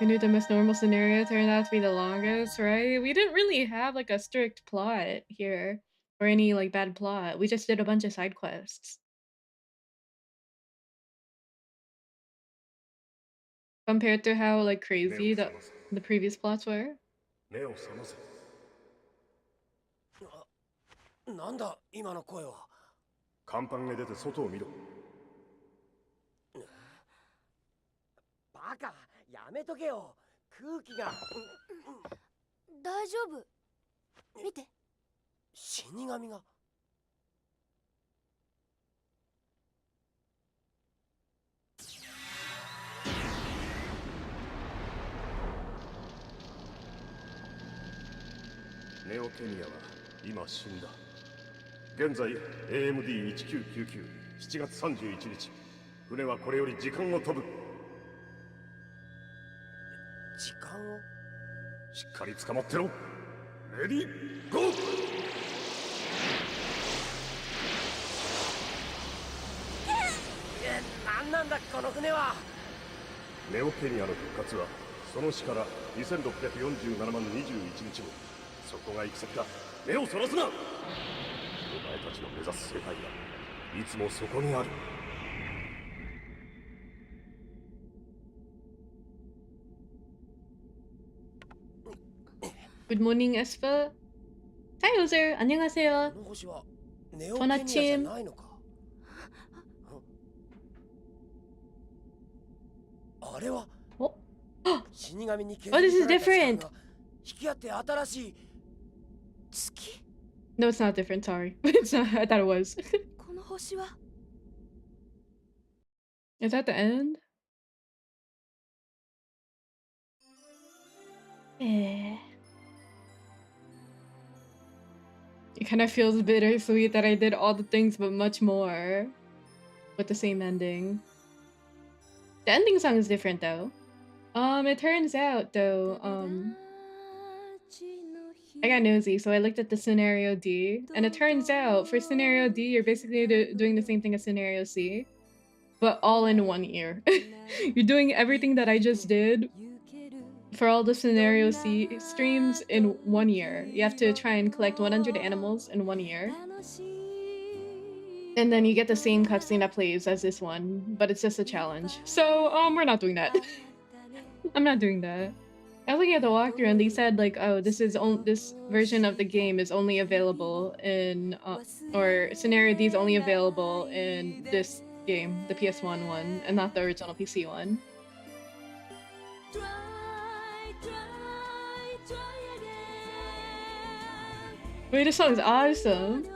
We knew the most normal scenario turned out to be the longest, right? We didn't really have like a strict plot here or any like bad plot. We just did a bunch of side quests. Compared to how like crazy the previous plots were. なんだ今の声は。甲板へ出て外を見ろ。バカ、やめとけよ。空気が。大丈夫。見て。死神が。ネオケニアは今死んだ。現在 AMD1999 7月31日。船はこれより時間を飛ぶ。時間を？しっかり捕まってろ。レディーゴー！何なんだこの船は。ネオケニアの復活はその死から2647万21日後。そこが行き先だ。目をそらすな。お前たちの目指す世界はいつもそこにある。 Good morning, Esper. Hi, user. 안녕하세요. 좋은 아침. Oh, this is different. No, it's not different. Sorry, it's not. I thought it was. Is that the end? Yeah. It kind of feels bittersweet that I did all the things but much more with the same ending. The ending song is different though. It turns out though, I got nosy, so I looked at the scenario D, and it turns out for scenario D, you're basically doing the same thing as scenario C, but all in 1 year. You're doing everything that I just did for all the scenario C streams in 1 year. You have to try and collect 100 animals in 1 year. And then you get the same cutscene that plays as this one, but it's just a challenge. So, we're not doing that. I'm not doing that. I was looking at the walkthrough and they said like, oh, this version of the game is only available in or scenario D is only available in this game, the PS1 one, and not the original PC one. Wait, this song is awesome.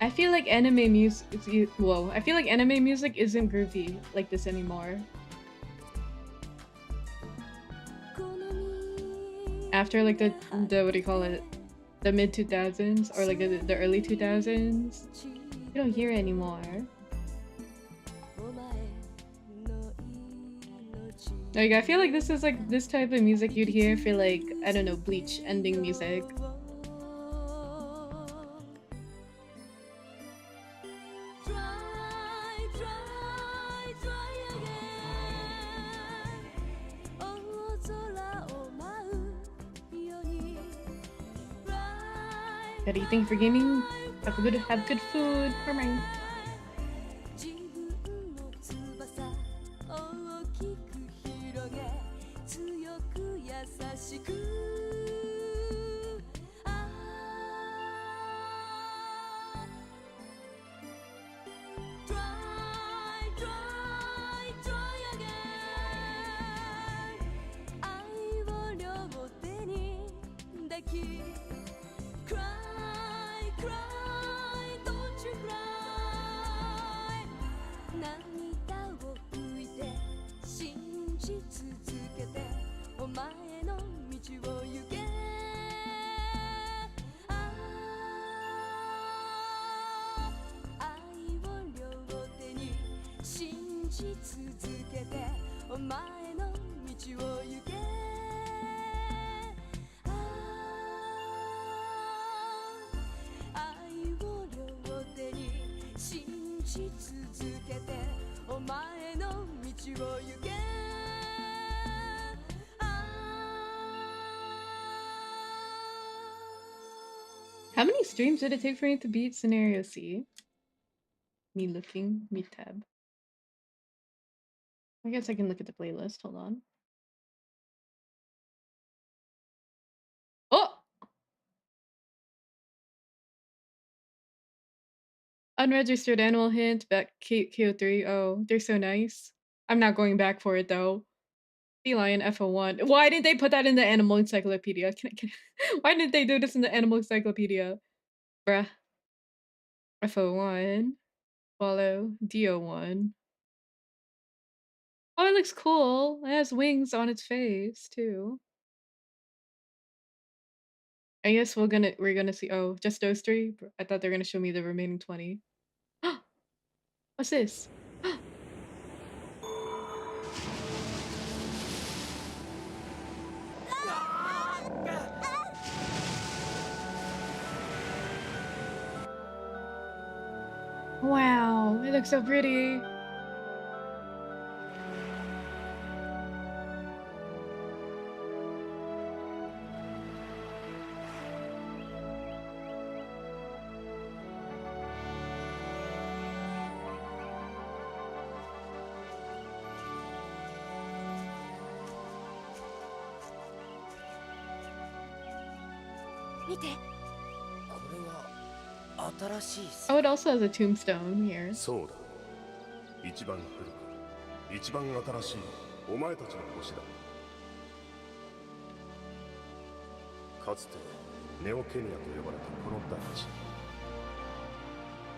I feel like anime music. Whoa! I feel like anime music isn't groovy like this anymore. After like the what do you call it? The mid 2000s or like the early 2000s, you don't hear it anymore. Like I feel like this is like this type of music you'd hear for like I don't know Bleach ending music. Gotta eat things for gaming. Have good food. Bye. How many streams did it take for me to beat scenario C? Me looking, me tab. I guess I can look at the playlist. Hold on. Oh! Unregistered animal hint, back KO3. Oh, they're so nice. I'm not going back for it though. Sea lion FO1. Why didn't they put that in the animal encyclopedia? Why didn't they do this in the animal encyclopedia? Bruh. FO1. Follow. DO1. Oh, it looks cool. It has wings on its face too. I guess we're gonna see. Oh, just those 3. I thought they were gonna show me the remaining 20. What's this? Wow, it looks so pretty. Oh, it also has a tombstone here. そうだ。一番古く、一番新しいお前たちの星だ。かつてネオケニアと呼ばれたこの大地。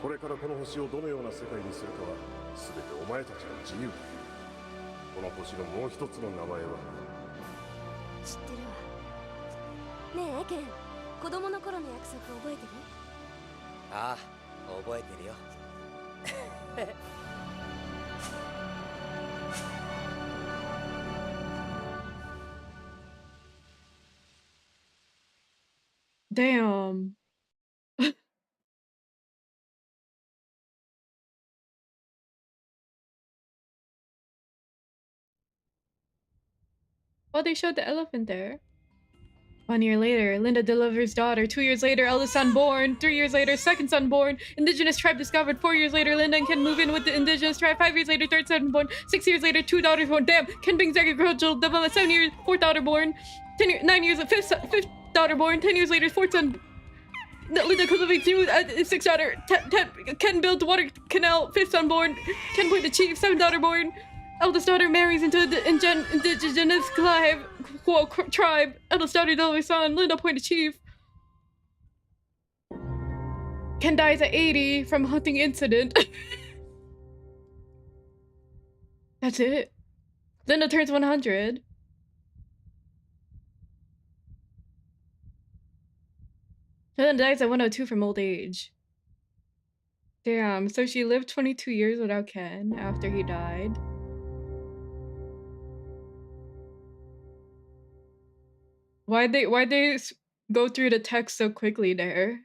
これからこの星をどのような世界にするかは全てお前たちの自由だ。この星のもう一つの名前は知ってるわ。ねえエケン、子供の頃の約束覚えてる？ああ、覚えてるよ。Damn. Oh, they showed the elephant there. 1 year later, Linda delivers daughter. 2 years later, eldest son born. 3 years later, second son born. Indigenous tribe discovered. 4 years later, Linda and Ken move in with the indigenous tribe. 5 years later, third son born. 6 years later, 2 daughters born. Damn, Ken brings agricultural development. 7 years, fourth daughter born. 9 years, fifth daughter born. 10 years later, fourth son. Linda cultivates new, sixth daughter. Ken builds water canal. Fifth son born. Ken point the chief. Seventh daughter born. Eldest daughter marries into the indigenous tribe. Eldest daughter delivers son. Linda appointed chief. Ken dies at 80 from hunting incident. That's it. Linda turns 100. Linda dies at 102 from old age. Damn, so she lived 22 years without Ken after he died. Why'd they go through the text so quickly there?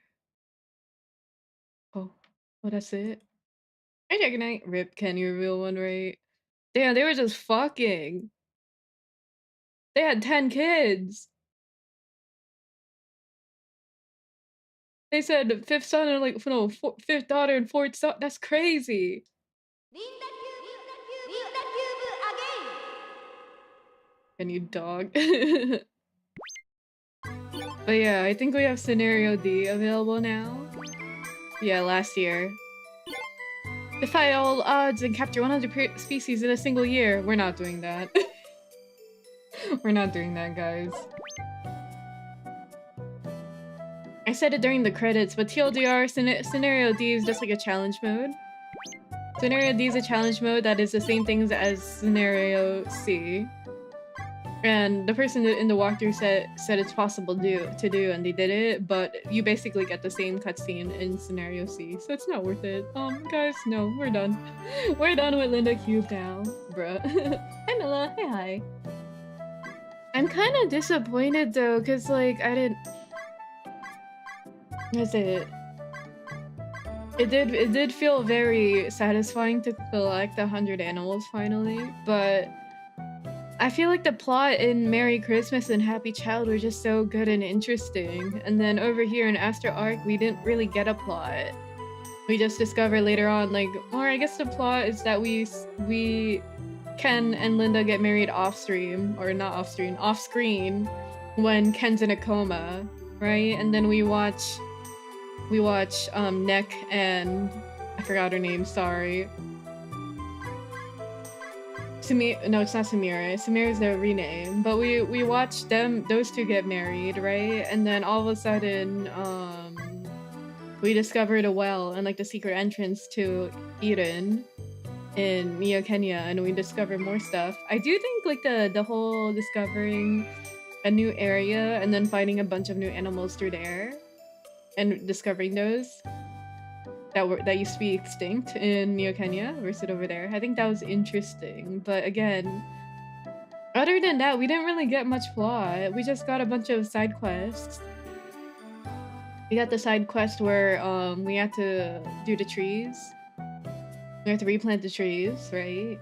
Oh, that's it. Hey, Cargodin. Rip, Ken, you real one, right? Damn, they were just fucking. They had 10 kids. They said fifth son and like, no, fifth daughter and fourth son. That's crazy. Can you dog? But yeah, I think we have scenario D available now. Yeah, last year. Defy all odds and capture 100 species in a single year. We're not doing that. We're not doing that, guys. I said it during the credits, but TLDR, Scenario D is just like a challenge mode. Scenario D is a challenge mode that is the same things as Scenario C. And the person in the walkthrough said it's possible to do, and they did it, but you basically get the same cutscene in Scenario C, so it's not worth it. Guys, no, we're done. We're done with Linda Cube now, bruh. Hi, Mila. Hey, hi. I'm kind of disappointed though, because like I didn't. That's it. It did feel very satisfying to collect 100 animals finally, but I feel like the plot in Merry Christmas and Happy Child were just so good and interesting. And then over here in After ARK, we didn't really get a plot. We just discover later on, like, or I guess the plot is that we Ken and Linda get married off stream, or not off stream, off screen, when Ken's in a coma, right? And then we watch Neck and I forgot her name, sorry. No, it's not Samira. Samira's their rename. But we watched those two get married, right? And then all of a sudden, we discovered a well and like the secret entrance to Eden in Neo Kenya, and we discovered more stuff. I do think like the whole discovering a new area and then finding a bunch of new animals through there and discovering those that used to be extinct in Neo Kenya versus over there. I think that was interesting, but again, other than that, we didn't really get much plot. We just got a bunch of side quests. We got the side quest where we had to do the trees. We have to replant the trees, right?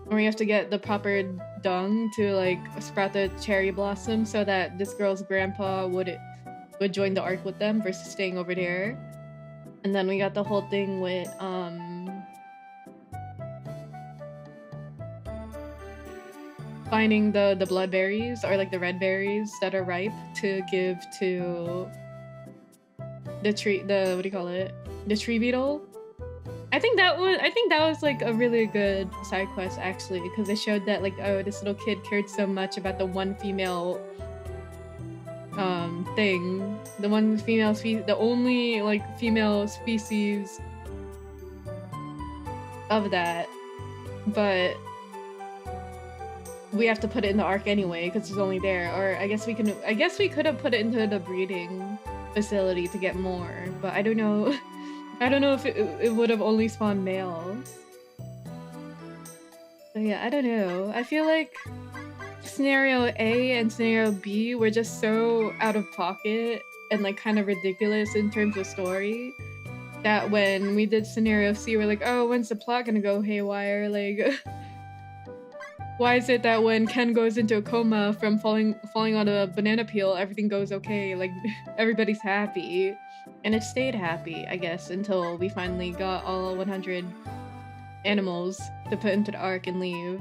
Or we have to get the proper dung to like sprout the cherry blossom so that this girl's grandpa would join the ARK with them versus staying over there. And then we got the whole thing with finding the blood berries, or like the red berries that are ripe to give to the tree, what do you call it? The tree beetle. I think that was like a really good side quest actually, because it showed that like, oh, this little kid cared so much about the one female thing, the one female species, the only like female species of that, but we have to put it in the ARK anyway because it's only there. Or I guess we could have put it into the breeding facility to get more, but I don't know. I don't know if it would have only spawned males. So yeah, I don't know. I feel like scenario A and scenario B were just so out of pocket and like kind of ridiculous in terms of story that when we did scenario C, we're like, oh, when's the plot gonna go haywire? Like, why is it that when Ken goes into a coma from falling on a banana peel, everything goes okay? Like, everybody's happy. And it stayed happy, I guess, until we finally got all 100 animals to put into the ARK and leave.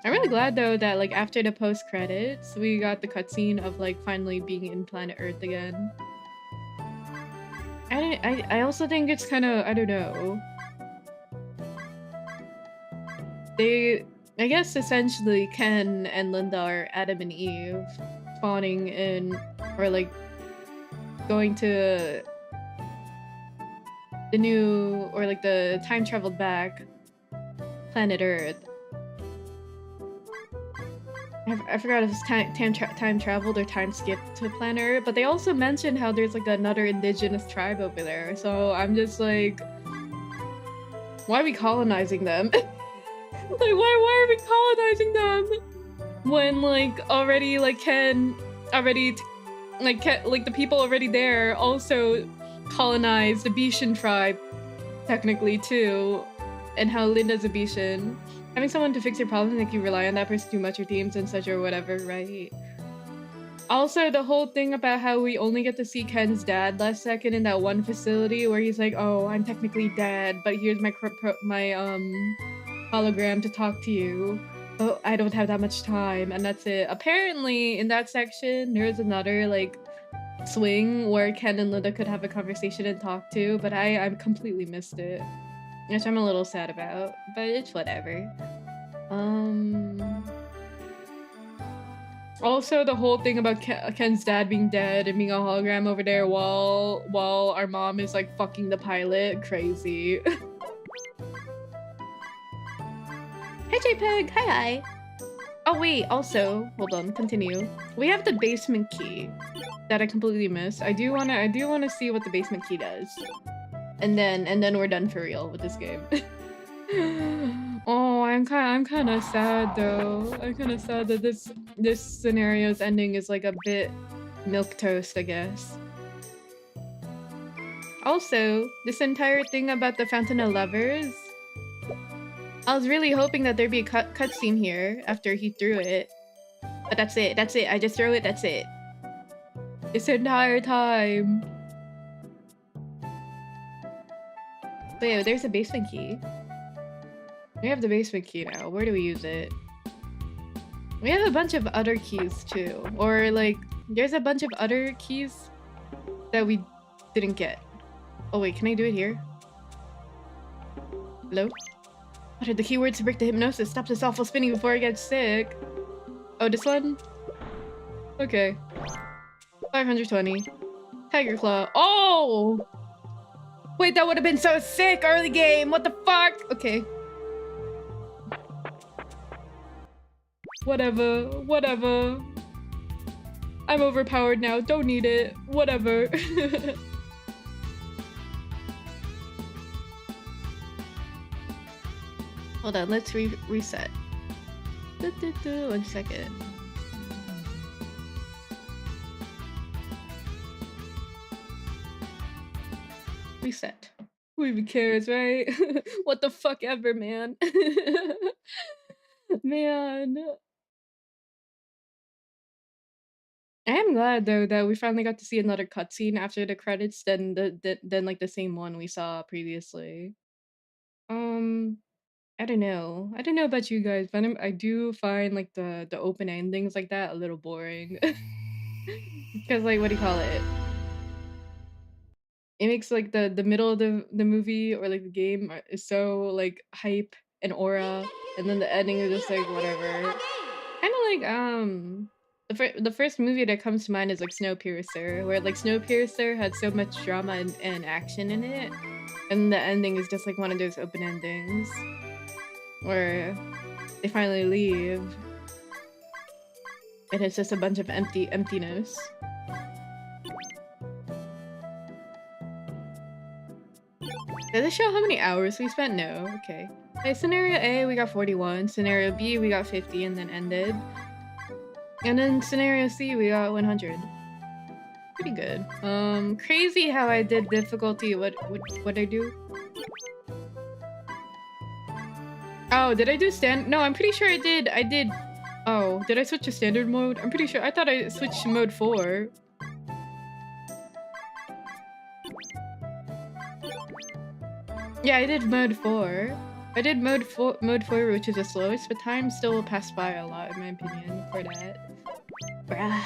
I'm really glad though that like after the post credits, we got the cutscene of like finally being in planet Earth again. I also think it's kind of, I don't know. I guess essentially Ken and Linda are Adam and Eve spawning in, or like going to the new, or like the time traveled back planet Earth. I forgot if it's time traveled or time skipped to planet Earth, but they also mentioned how there's like another indigenous tribe over there. So I'm just like, why are we colonizing them? Like, why are we colonizing them when like already like Ken already like the people already there also colonized the Bishan tribe technically too, and how Linda's a Bishan. Having someone to fix your problems and make you rely on that person too much, or teams and such or whatever, right? Also, the whole thing about how we only get to see Ken's dad last second in that one facility where he's like, oh, I'm technically dead, but here's my hologram to talk to you. Oh, I don't have that much time, and that's it. Apparently, in that section, there's another, like, swing where Ken and Linda could have a conversation and talk to, but I completely missed it. Which I'm a little sad about, but it's whatever. Also, the whole thing about Ken's dad being dead and being a hologram over there while our mom is like fucking the pilot, crazy. Hey JPEG, hi. Oh wait, also, hold on, continue. We have the basement key that I completely missed. I do wanna see what the basement key does. And then we're done for real with this game. Oh, I'm kind of sad though. I'm kind of sad that this scenario's ending is like a bit milquetoast, I guess. Also, this entire thing about the Fountain of Lovers, I was really hoping that there'd be a cutscene here after he threw it. But that's it. That's it. I just throw it. That's it. This entire time. Wait, there's a basement key. We have the basement key now. Where do we use it? We have a bunch of other keys too. Or like, there's a bunch of other keys that we didn't get. Oh wait, can I do it here? Hello? What are the keywords to break the hypnosis? Stop this awful spinning before I get sick. Oh, this one? Okay. 520. Tiger Claw. Oh! Wait, that would have been so sick early game. What the fuck? Okay. Whatever. Whatever. I'm overpowered now. Don't need it. Whatever. Hold on. Let's reset. 1 second. Reset. Who even cares, right? What the fuck ever, man. Man. I am glad though that we finally got to see another cutscene after the credits than like the same one we saw previously. I don't know. I don't know about you guys, but I do find like the open endings like that a little boring. Because like, what do you call it? It makes like the middle of the movie or like the game is so like hype and aura, and then the ending is just like whatever. Kind of like the first movie that comes to mind is like Snowpiercer, where like Snowpiercer had so much drama and action in it, and the ending is just like one of those open endings where they finally leave and it's just a bunch of emptiness. Does it show how many hours we spent? No. Okay. Okay, scenario A, we got 41. Scenario B, we got 50 and then ended. And then scenario C, we got 100. Pretty good. Crazy how I did difficulty. What I do? Oh, did I do no, I'm pretty sure I did. Oh, did I switch to standard mode? I'm pretty sure. I thought I switched to mode 4. Yeah, I did mode 4. I did mode 4, which is the slowest, but time still passed by a lot, in my opinion, for that. Bruh.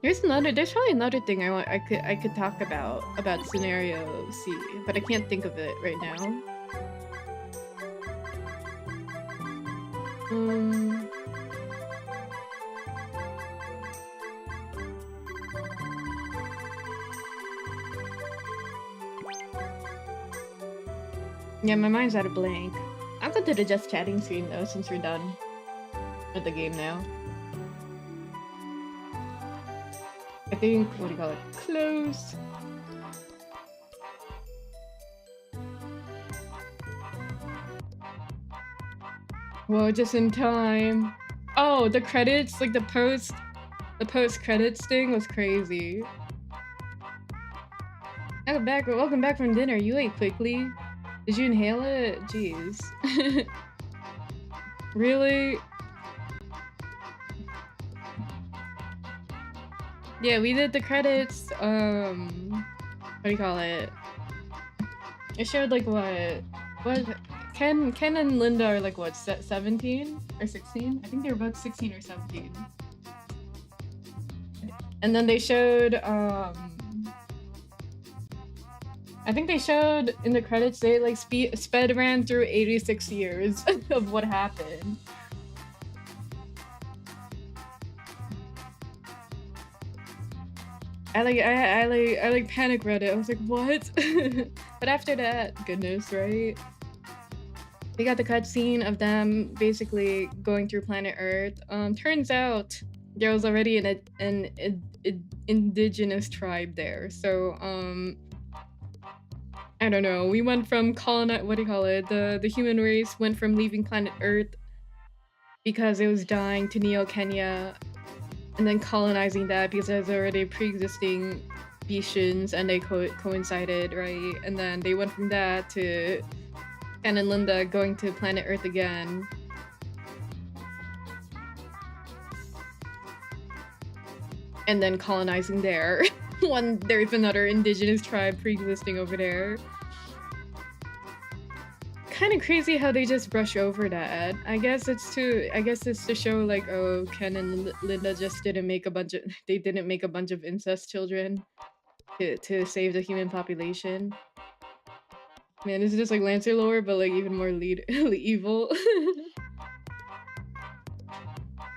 There's probably another thing I could talk about scenario C, but I can't think of it right now. Yeah, my mind's at a blank. I'll go to the just chatting screen though, since we're done with the game now. I think, what do you call it? Close. Whoa, just in time. Oh, the credits, like the post credits thing was crazy. Welcome back from dinner. You ate quickly. Did you inhale it? Jeez. Really? Yeah, we did the credits. What do you call it? It showed like what Ken and Linda are like what, 17 or 16? I think they were both 16 or 17. And then they showed I think they showed in the credits they like sped ran through 86 years of what happened. I like panic read it. I was like, what? But after that, goodness, right? We got the cutscene of them basically going through planet Earth. Turns out there was already an indigenous tribe there. So I don't know. We went from what do you call it? The human race went from leaving planet Earth because it was dying to Neo Kenya, and then colonizing that because there's already pre-existing species and they coincided, right? And then they went from that to Ken and Linda going to planet Earth again. And then colonizing there. There's another indigenous tribe pre-existing over there. Kind of crazy how they just brush over that. I guess it's to show like, oh, Ken and Linda just didn't make a bunch of incest children to save the human population. Man, this is just like Lancer lore, but like even more evil.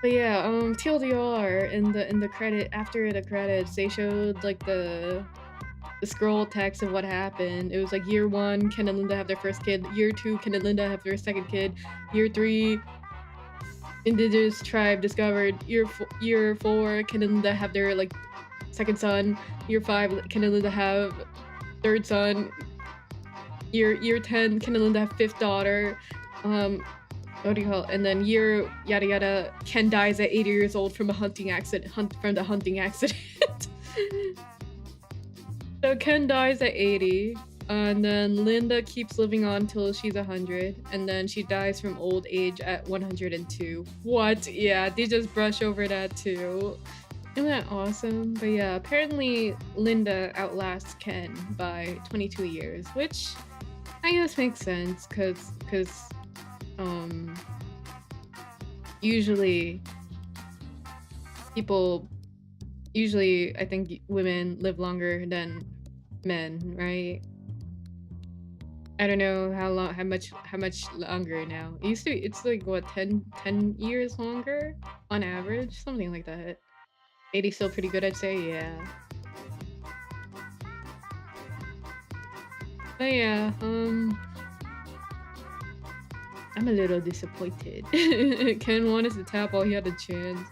But yeah, TLDR in the credit, after the credits, they showed like the scroll text of what happened. It was like year 1, Ken and Linda have their first kid. Year 2, Ken and Linda have their second kid. Year 3, indigenous tribe discovered. Year 4, Ken and Linda have their like second son. Year 5, Ken and Linda have third son. Year 10, Ken and Linda have fifth daughter. What do you call it? And then year yada yada, Ken dies at 80 years old from a hunting accident. So Ken dies at 80, and then Linda keeps living on till she's 100, and then she dies from old age at 102. What? Yeah, they just brush over that too. Isn't that awesome? But yeah, apparently Linda outlasts Ken by 22 years, which I guess makes sense, cause usually I think women live longer than men, right? I don't know how much longer now. It's like what, 10 years longer on average, something like that. 80 still pretty good, I'd say. Yeah. But yeah, I'm a little disappointed. Ken wanted to tap while he had a chance.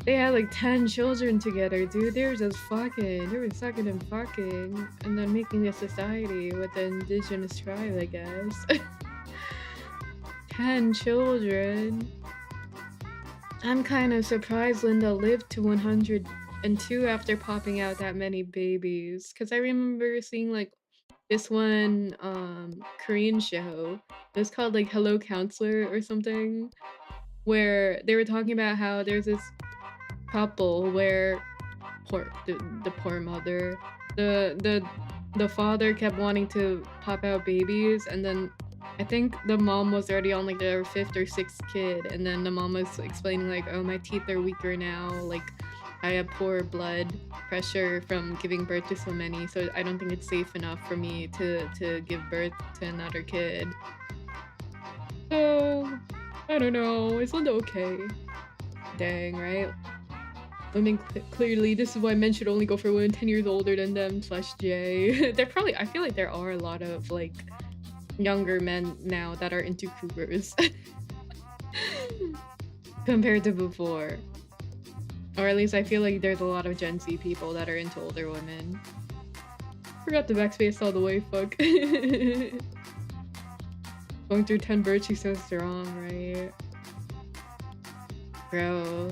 They had like 10 children together, dude. They were just fucking. They were sucking and fucking. And then making a society with the indigenous tribe, I guess. 10 children. I'm kind of surprised Linda lived to 102 after popping out that many babies. Because I remember seeing like this one Korean show. It was called like Hello Counselor or something. Where they were talking about how there's this couple where the poor mother, the father kept wanting to pop out babies, and then I think the mom was already on like their 5th or 6th kid, and then the mom was explaining like, oh, my teeth are weaker now, like I have poor blood pressure from giving birth to so many, so I don't think it's safe enough for me to give birth to another kid. So I don't know, is Linda okay? Dang, right? Women clearly, this is why men should only go for women 10 years older than them / J. They're probably, I feel like there are a lot of like younger men now that are into cougars compared to before. Or at least I feel like there's a lot of Gen Z people that are into older women. Forgot the backspace all the way, fuck. Going through 10 birds, she's so strong, right? Bro.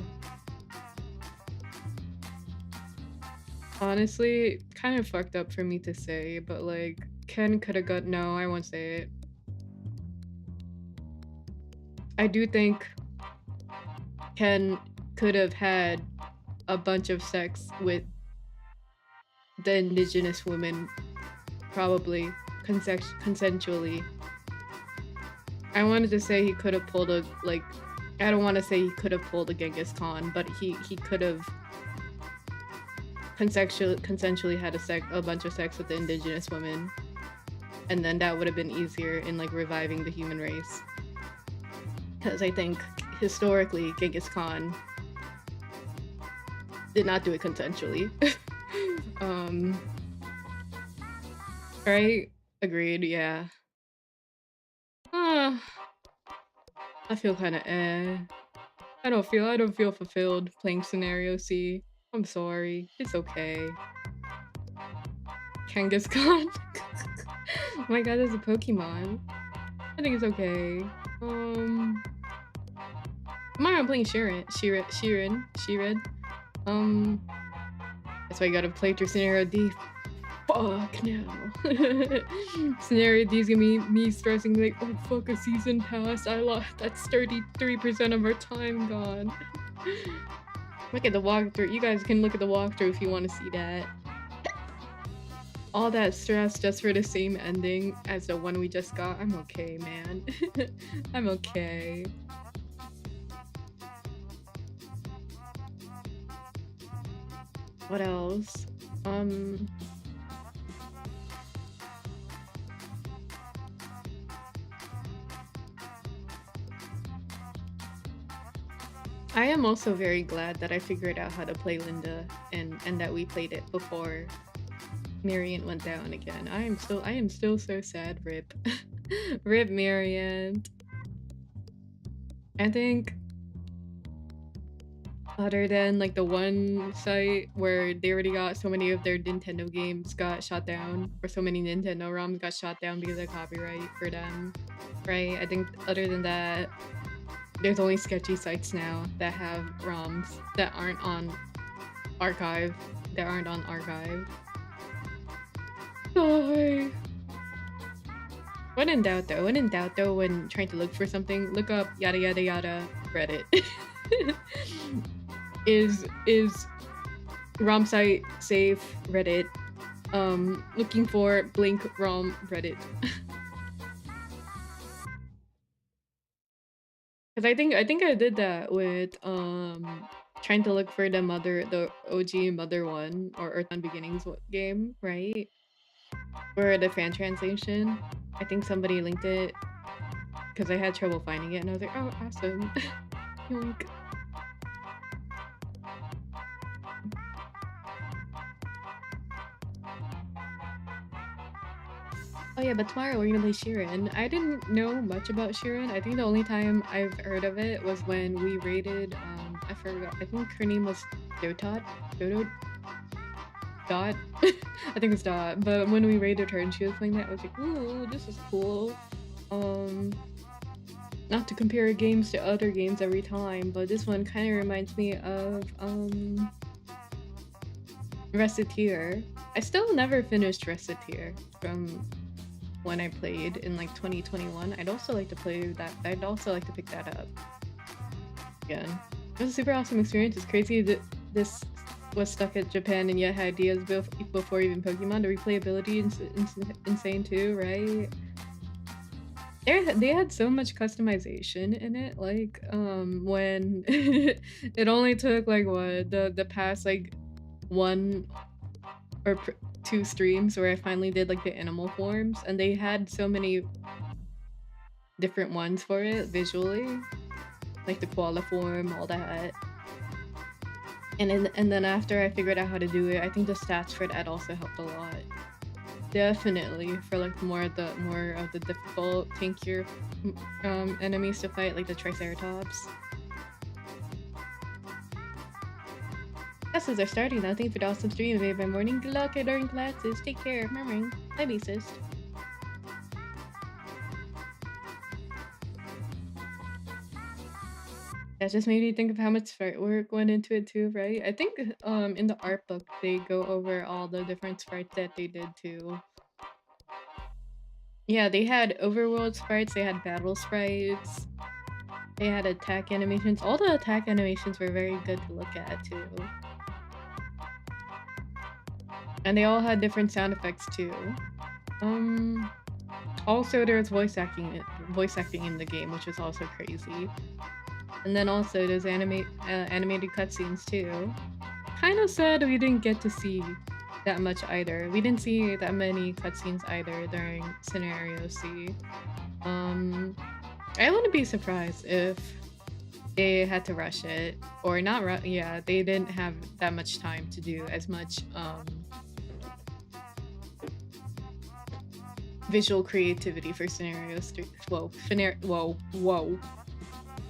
Honestly, kind of fucked up for me to say, but like, Ken could have got— no, I won't say it. I do think Ken could have had a bunch of sex with the indigenous women, probably consensually. I wanted to say he could have pulled a, like, I don't want to say he could have pulled a Genghis Khan, but he could have consensually had a bunch of sex with the indigenous women, and then that would have been easier in like reviving the human race, because I think historically Genghis Khan did not do it consensually. Right? Agreed, yeah. I feel kind of I don't feel fulfilled playing scenario C. I'm sorry. It's okay. Genghis Khan. Oh my god, there's a Pokemon. I think it's okay. I'm playing Sheeran. That's why you gotta play through scenario D. Fuck now. Scenario D's gonna be me stressing like, oh fuck, a season passed. I lost. That's 33% of our time gone. Look at the walkthrough. You guys can look at the walkthrough if you want to see that. All that stress just for the same ending as the one we just got. I'm okay, man. I'm okay. What else? I am also very glad that I figured out how to play Linda and that we played it before Marian went down again. I am still so sad. Rip. Rip Marian. I think other than like the one site where they already got so many of their Nintendo games got shot down, or so many Nintendo ROMs got shot down because of copyright for them, right? I think other than that, there's only sketchy sites now that have ROMs that aren't on archive. Oh, when in doubt though, when trying to look for something, look up yada yada yada Reddit. is ROM site safe Reddit. Looking for Blink ROM Reddit. Cause I think I did that with trying to look for the OG Mother one, or Earth on Beginnings game, right? For the fan translation. I think somebody linked it because I had trouble finding it, and I was like, oh, awesome. Yoink. Oh yeah, but tomorrow we're gonna play Sheeran. I didn't know much about Sheeran. I think the only time I've heard of it was when we raided I forgot. I think her name was Dot. Dot. I think it's Dot. But when we raided her and she was playing that, I was like, ooh, this is cool. Not to compare games to other games every time, but this one kind of reminds me of Reciteer. I still never finished Reciteer from when I played in like 2021. I'd also like to play that. I'd also like to pick that up again. It was a super awesome experience. It's crazy that this was stuck at Japan and yet had ideas before even Pokemon. The replayability is insane too, right? They had so much customization in it, like when it only took like what the past like one or two streams where I finally did like the animal forms, and they had so many different ones for it visually, like the koala form, all that. And then after I figured out how to do it, I think the stats for that also helped a lot. Definitely for like more of the difficult, tankier enemies to fight, like the Triceratops. Classes are starting now. Thank you for the awesome stream. Have a morning. Good luck during classes. Take care. Murmuring. Bye, bassist. That just made me think of how much work went into it too, right? I think in the Artbook they go over all the different sprites that they did too. Yeah, they had overworld sprites, they had battle sprites, they had attack animations. All the attack animations were very good to look at too. And they all had different sound effects too. Also there was voice acting in the game, which was also crazy. And then also there's animated cutscenes too. Kind of sad we didn't get to see that much either. We didn't see that many cutscenes either during Scenario C. I wouldn't be surprised if they had to rush it, or not. Yeah, they didn't have that much time to do as much visual creativity for Scenario C.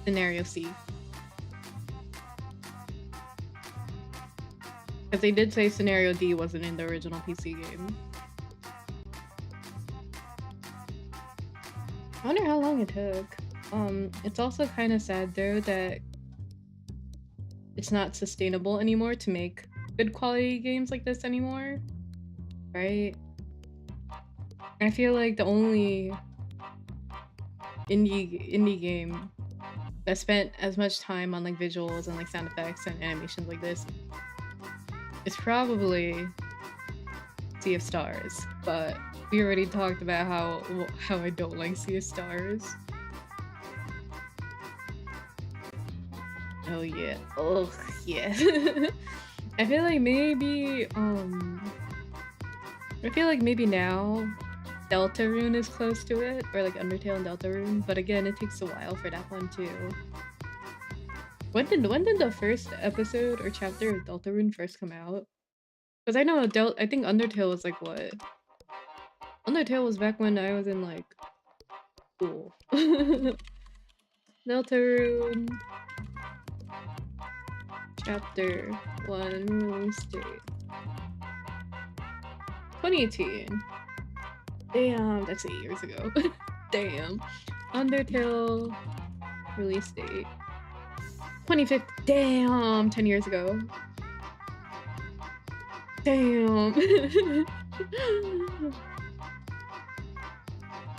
Scenario C. Because they did say Scenario D wasn't in the original PC game. I wonder how long it took. It's also kind of sad though that it's not sustainable anymore to make good quality games like this anymore, right? I feel like the only indie game that spent as much time on like visuals and like sound effects and animations like this is probably Sea of Stars, but we already talked about how I don't like Sea of Stars. Oh yeah. Oh yeah. I feel like maybe now Deltarune is close to it, or like Undertale and Deltarune, but again it takes a while for that one too. When did the first episode or chapter of Deltarune first come out? Because I know I think Undertale was like what? Undertale was back when I was in like school. Deltarune Chapter 1 release date 2018. Damn, that's 8 years ago. Damn. Undertale release date 2015. Damn, 10 years ago. Damn.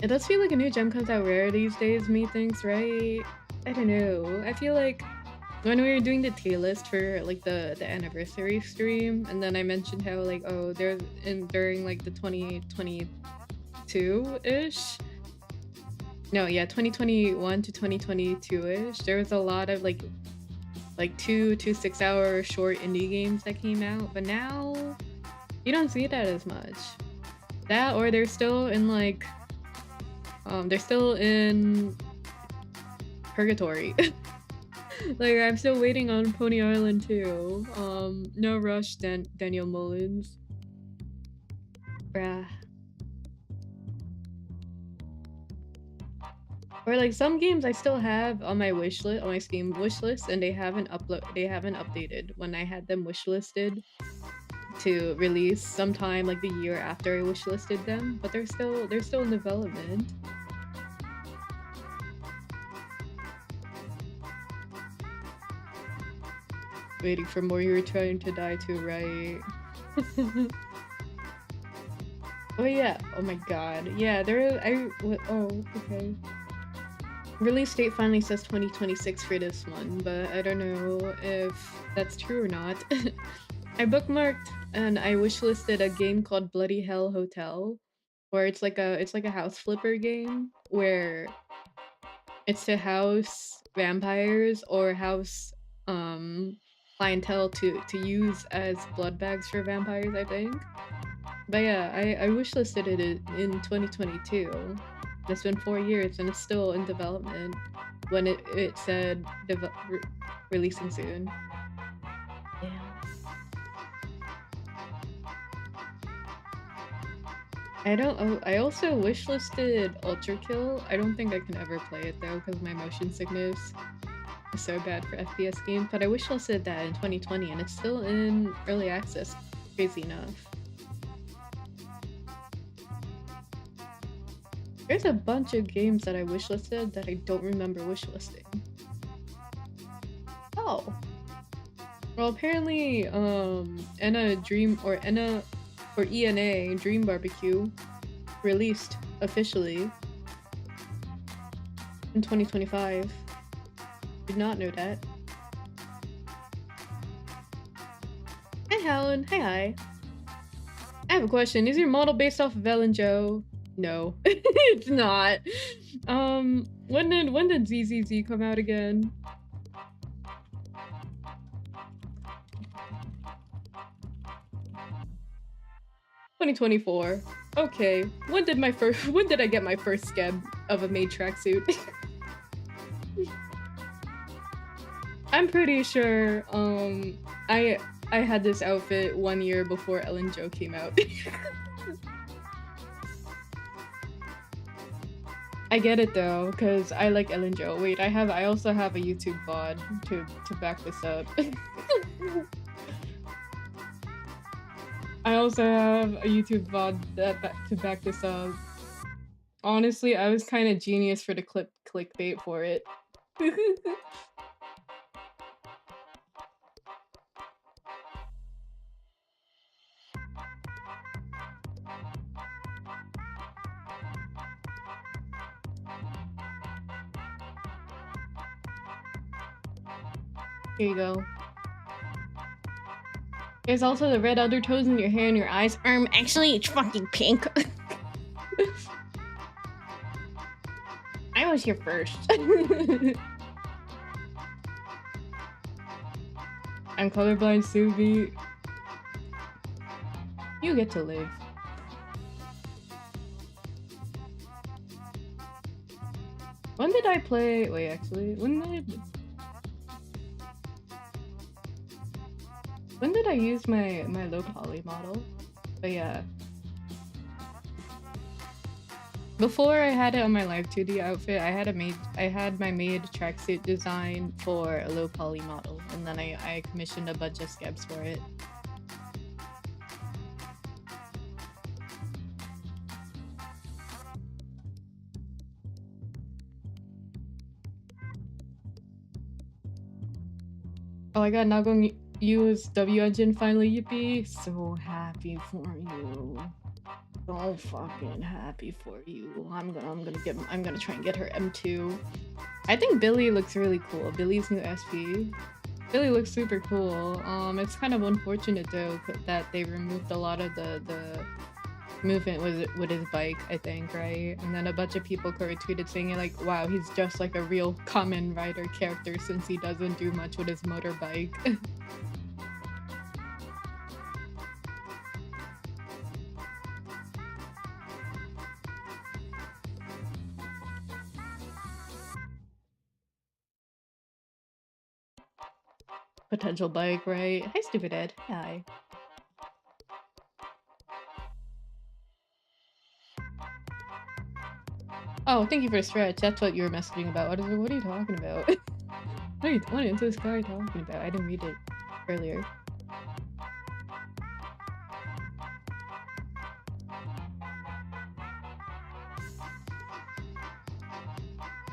It does feel like a new gem comes out rare these days, methinks, right? I don't know. I feel like when we were doing the tier list for like the anniversary stream, and then I mentioned how like, oh, there's during like the 2022-ish. No, yeah, 2021 to 2022-ish. There was a lot of like 2 to 6 hour short indie games that came out, but now you don't see that as much. That, or they're still in like they're still in purgatory. Like I'm still waiting on Pony Island too. No rush, Daniel Mullins. Bruh. Or like some games I still have on my wish list, on my Steam wish list, and they haven't updated when I had them wishlisted to release sometime like the year after I wishlisted them, but they're still in development. Waiting for more You're Trying to Die to right. Oh yeah, oh my god. Yeah, oh, okay. Release date finally says 2026 for this one, but I don't know if that's true or not. I bookmarked and I wishlisted a game called Bloody Hell Hotel, where it's like a house flipper game where it's to house vampires or house clientele to use as blood bags for vampires, I think. But yeah, I wishlisted it in 2022. It's been 4 years and it's still in development when it said releasing soon. Yeah. I also wishlisted Ultra Kill. I don't think I can ever play it though because my motion sickness is so bad for FPS games, but I wishlisted that in 2020 and it's still in early access, crazy enough. There's a bunch of games that I wishlisted that I don't remember wishlisting. Oh. Well, apparently, ENA Dream Barbecue released officially in 2025. Did not know that. Hi, Helen. Hi. I have a question. Is your model based off of Ellen Joe? No, it's not. When did ZZZ come out again? $2024. Okay. When did I get my first scab of a maid tracksuit? I'm pretty sure I had this outfit 1 year before Ellen Joe came out. I get it though, because I like Ellen Joe. Wait, I also have a YouTube VOD to back this up. I also have a YouTube VOD to back this up. Honestly, I was kind of genius for the clickbait for it. Here you go. There's also the red undertones in your hair and your eyes. Actually, it's fucking pink. I was here first. I'm colorblind, Subi. You get to live. When did I play? Wait, actually, when did I use my low poly model? But yeah. Before I had it on my live 2D outfit, I had my maid tracksuit design for a low poly model, and then I commissioned a bunch of scabs for it. Oh my god, now going to use W engine finally, yippee! So happy for you. So fucking happy for you. I'm gonna try and get her M2. I think Billy looks really cool. Billy's new Espie. Billy looks super cool. It's kind of unfortunate though that they removed a lot of the movement with his bike, I think, right? And then a bunch of people retweeted saying like, wow, he's just like a real Kamen Rider character since he doesn't do much with his motorbike. Potential bike, right? Hi, Stupid Ed. Hi. Oh, thank you for the stretch. That's what you were messaging about. What are you talking about? What is this guy talking about? I didn't read it earlier.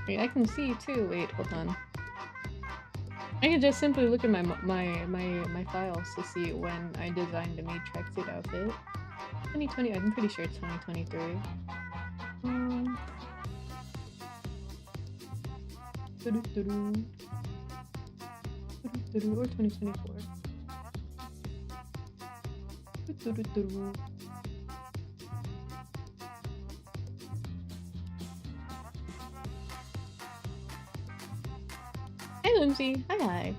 Wait, I can see too. Wait, hold on. I can just simply look at my files to see when I designed the maid tracksuit outfit. 2020. I'm pretty sure it's 2023. Or 2024. Hi, Lindsay. Hi.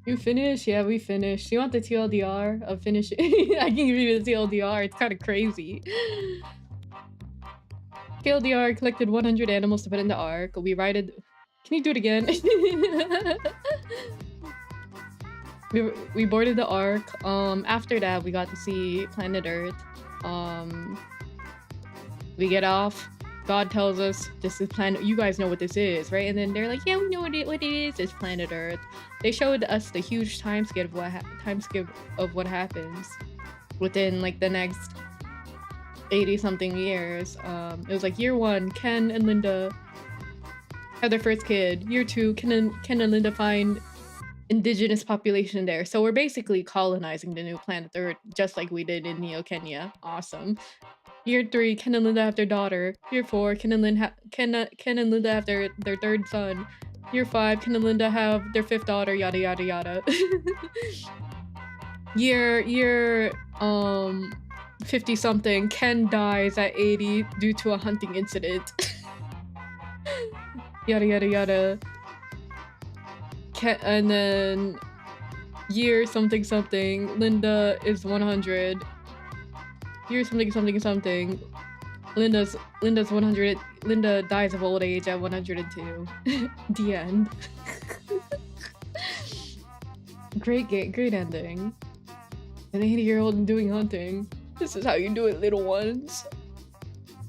You finished? Yeah, we finished. You want the TLDR of finishing? I can give you the TLDR. It's kind of crazy. TLDR collected 100 animals to put in the ARK. We righted. Can you do it again? we boarded the ARK. After that, we got to see planet Earth. We get off. God tells us this is planet. You guys know what this is, right? And then they're like, "Yeah, we know what it is. It's planet Earth." They showed us the huge timescale of what happens within like the next 80-something years. It was like year 1, Ken and Linda have their first kid. Year 2, Ken and Linda find indigenous population there. So we're basically colonizing the new planet Earth, just like we did in Neo Kenya. Awesome. Year 3, Ken and Linda have their daughter. Year 4, Ken and Linda have their third son. Year 5, Ken and Linda have their 5th daughter, yada yada yada. year 50-something, Ken dies at 80 due to a hunting incident. Yada yada yada. And then year something, Linda is 100. Year something. Linda's 100. Linda dies of old age at 102. The end. Great ending. An 80-year-old and doing hunting. This is how you do it, little ones.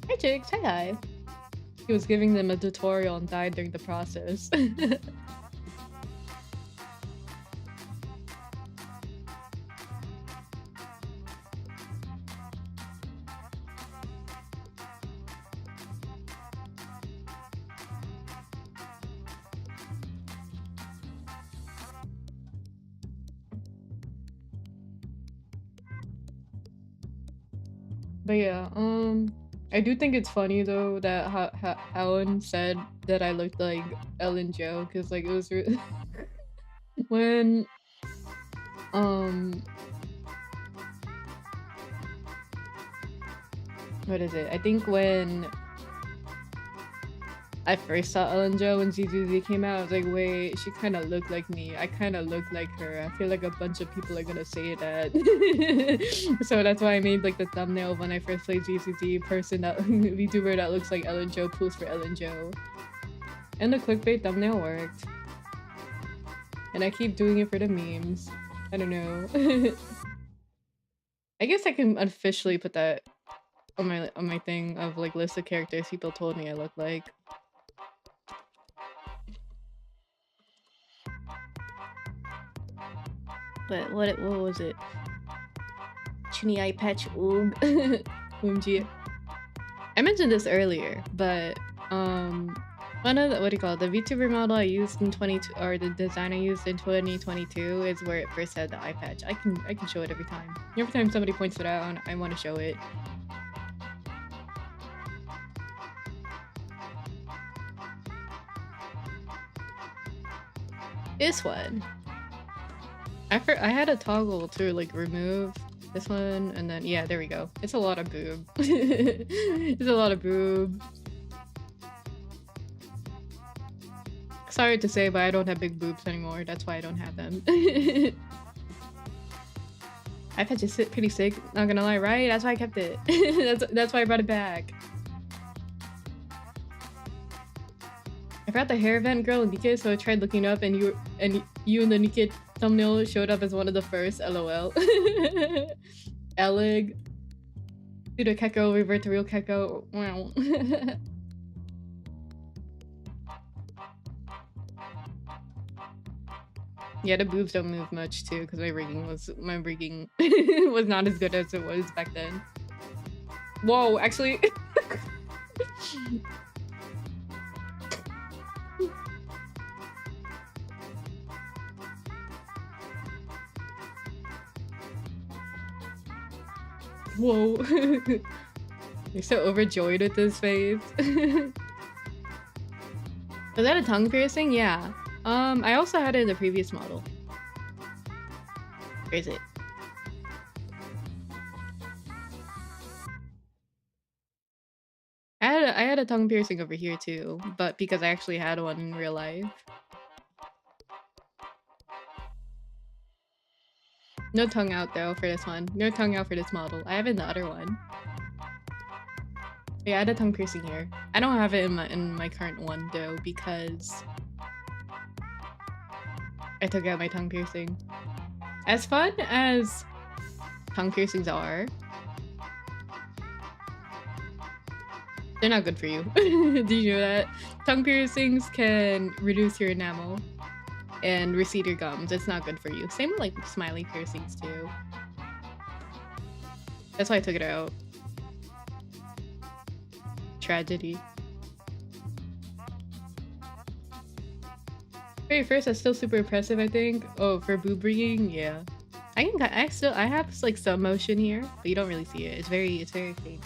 Hi, chicks. Hi. He was giving them a tutorial and died during the process. But yeah, I do think it's funny though that Helen said that I looked like Ellen Joe, because like it was when what is it? I think when I first saw Ellen Joe when ZZZ came out, I was like, wait, she kind of looked like me. I kind of look like her. I feel like a bunch of people are gonna say that. So that's why I made like the thumbnail when I first played ZZZ, person that VTuber that looks like Ellen Joe, pulls for Ellen Joe. And the clickbait thumbnail worked. And I keep doing it for the memes. I don't know. I guess I can officially put that on my thing of like list of characters people told me I look like. But what was it? Chunny eye patch oog. OMG. I mentioned this earlier, but one of the the VTuber model I used in 22, or the design I used in 2022 is where it first had the eye patch. I can show it every time. Every time somebody points it out, I want to show it. This one. I had a toggle to like remove this one, and then yeah, there we go. It's a lot of boob. It's a lot of boob. Sorry to say, but I don't have big boobs anymore. That's why I don't have them. iPad just sit pretty sick. Not gonna lie, right? That's why I kept it. That's why I brought it back. I forgot the hair event girl in Nikkei, so I tried looking up, and you in the Nikkei thumbnail showed up as one of the first. LOL. Eleg. Pseudo Keko revert to real Keko. Wow. Yeah, the boobs don't move much too, because my rigging was not as good as it was back then. Whoa, actually. Whoa. You're so overjoyed with this face. Was that a tongue piercing? Yeah. I also had it in the previous model. Where is it? I had a tongue piercing over here too, but because I actually had one in real life. No tongue out though for this one. No tongue out for this model. I have it in the other one. Yeah, I had a tongue piercing here. I don't have it in my current one though because I took out my tongue piercing. As fun as tongue piercings are, they're not good for you. Did you know that? Tongue piercings can reduce your enamel and recede your gums. It's not good for you. Same with like smiley piercings too. That's why I took it out. Tragedy. Very first, that's still super impressive, I think. Oh, for boob rigging, yeah. I have like some motion here, but you don't really see it. It's very faint.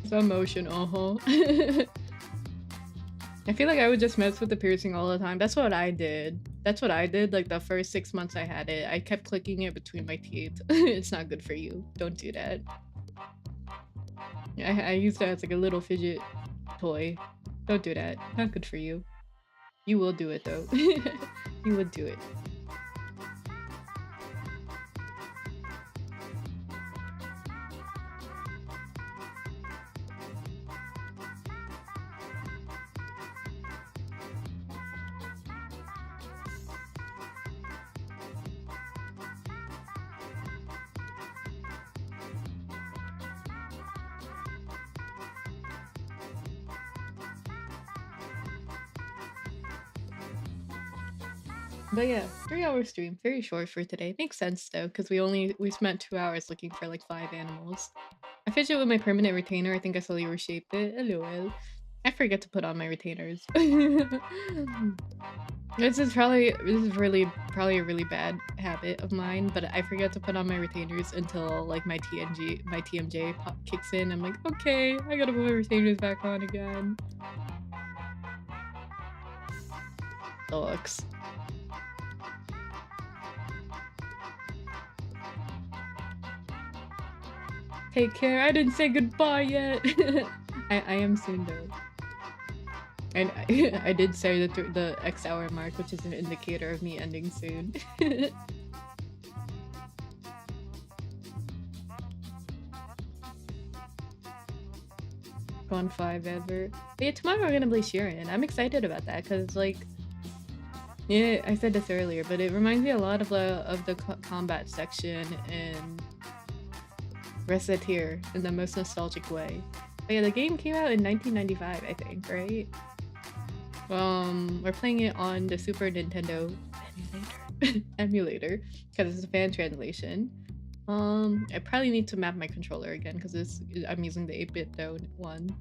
Some motion, I feel like I would just mess with the piercing all the time. That's what I did. Like the first 6 months I had it. I kept clicking it between my teeth. It's not good for you. Don't do that. I used it as like a little fidget toy. Don't do that. Not good for you. You will do it though. You would do it. But yeah, 3-hour stream, very short for today. Makes sense though, because we spent 2 hours looking for like 5 animals. I fidget with my permanent retainer. I think I slowly reshaped it. LOL. I forget to put on my retainers. This is probably a really bad habit of mine, but I forget to put on my retainers until like my TMJ kicks in. I'm like, okay, I gotta put my retainers back on again. Sucks. Take care. I didn't say goodbye yet. I am soon though. And I did say the X hour mark, which is an indicator of me ending soon. Gone 5 ever. But yeah, tomorrow we're gonna play Sheeran. I'm excited about that because like, yeah, I said this earlier, but it reminds me a lot of the combat section in Reciteer in the most nostalgic way. But yeah, the game came out in 1995, I think, right? We're playing it on the Super Nintendo emulator because it's a fan translation. I probably need to map my controller again because I'm using the 8-bit one.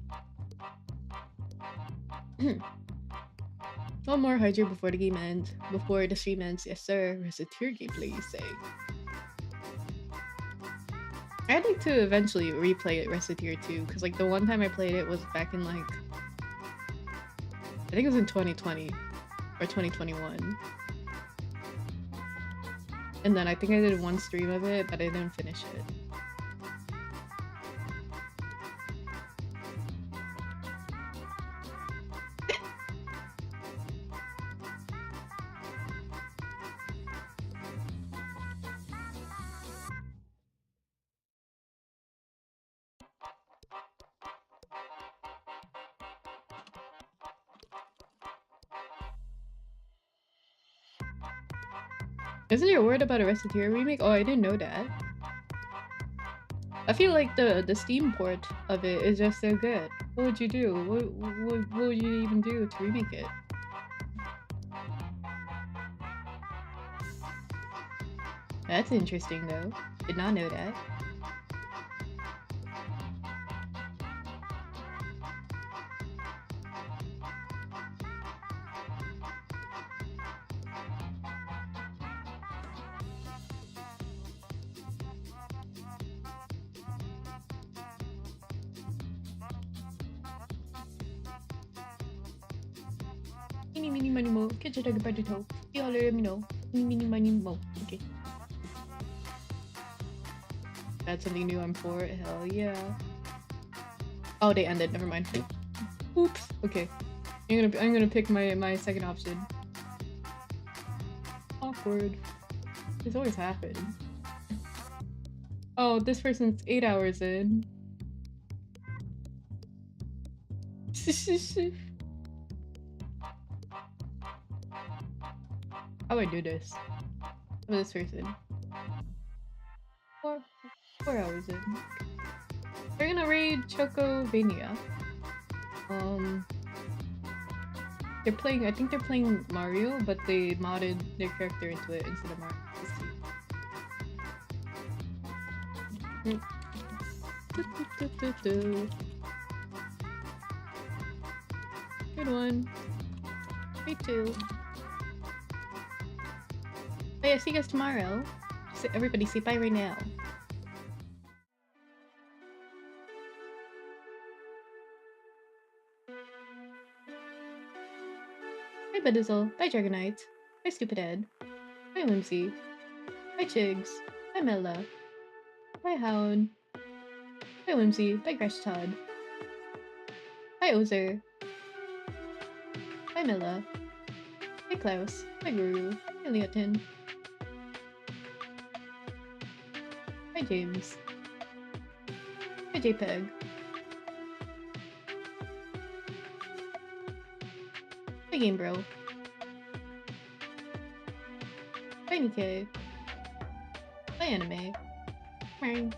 One more Hydra before the game ends. Before the stream ends, yes sir. Reciteer gameplay, you say? I'd like to eventually replay it, Reciteer 2, because like the one time I played it was back in like, I think it was in 2020 or 2021. And then I think I did one stream of it, but I didn't finish it. Isn't there a word about a Reciteer remake? Oh, I didn't know that. I feel like the Steam port of it is just so good. What would you do? What would you even do to remake it? That's interesting though. Did not know that. Mini mini money mo. Catch it about it. You all let me know. Mini money mo. Okay. That's something new I'm for. Hell yeah. Oh, they ended. Never mind. Oops. Okay. I'm gonna pick my second option. Awkward. This always happens. Oh, this person's 8 hours in. How do I do this? For this person. 4 hours in. We're gonna raid Chocovania. They're playing, I think they're playing Mario, but they modded their character into it instead of Mario. Good one. Me too. Oh yeah, see you guys tomorrow. So everybody say bye right now. Bye Bedizzle. Bye Dragonite. Bye Stupid Ed. Bye Whimsy. Bye Chigs. Bye Mella. Bye Hound. Bye Whimsy. Bye Gresh Todd. Bye Ozer. Bye Mella. Bye Klaus. Bye Guru. Bye Leotin. Bye James. Bye JPEG. Bye Game Bro. Bye Nikkei. Bye Anime. Bye.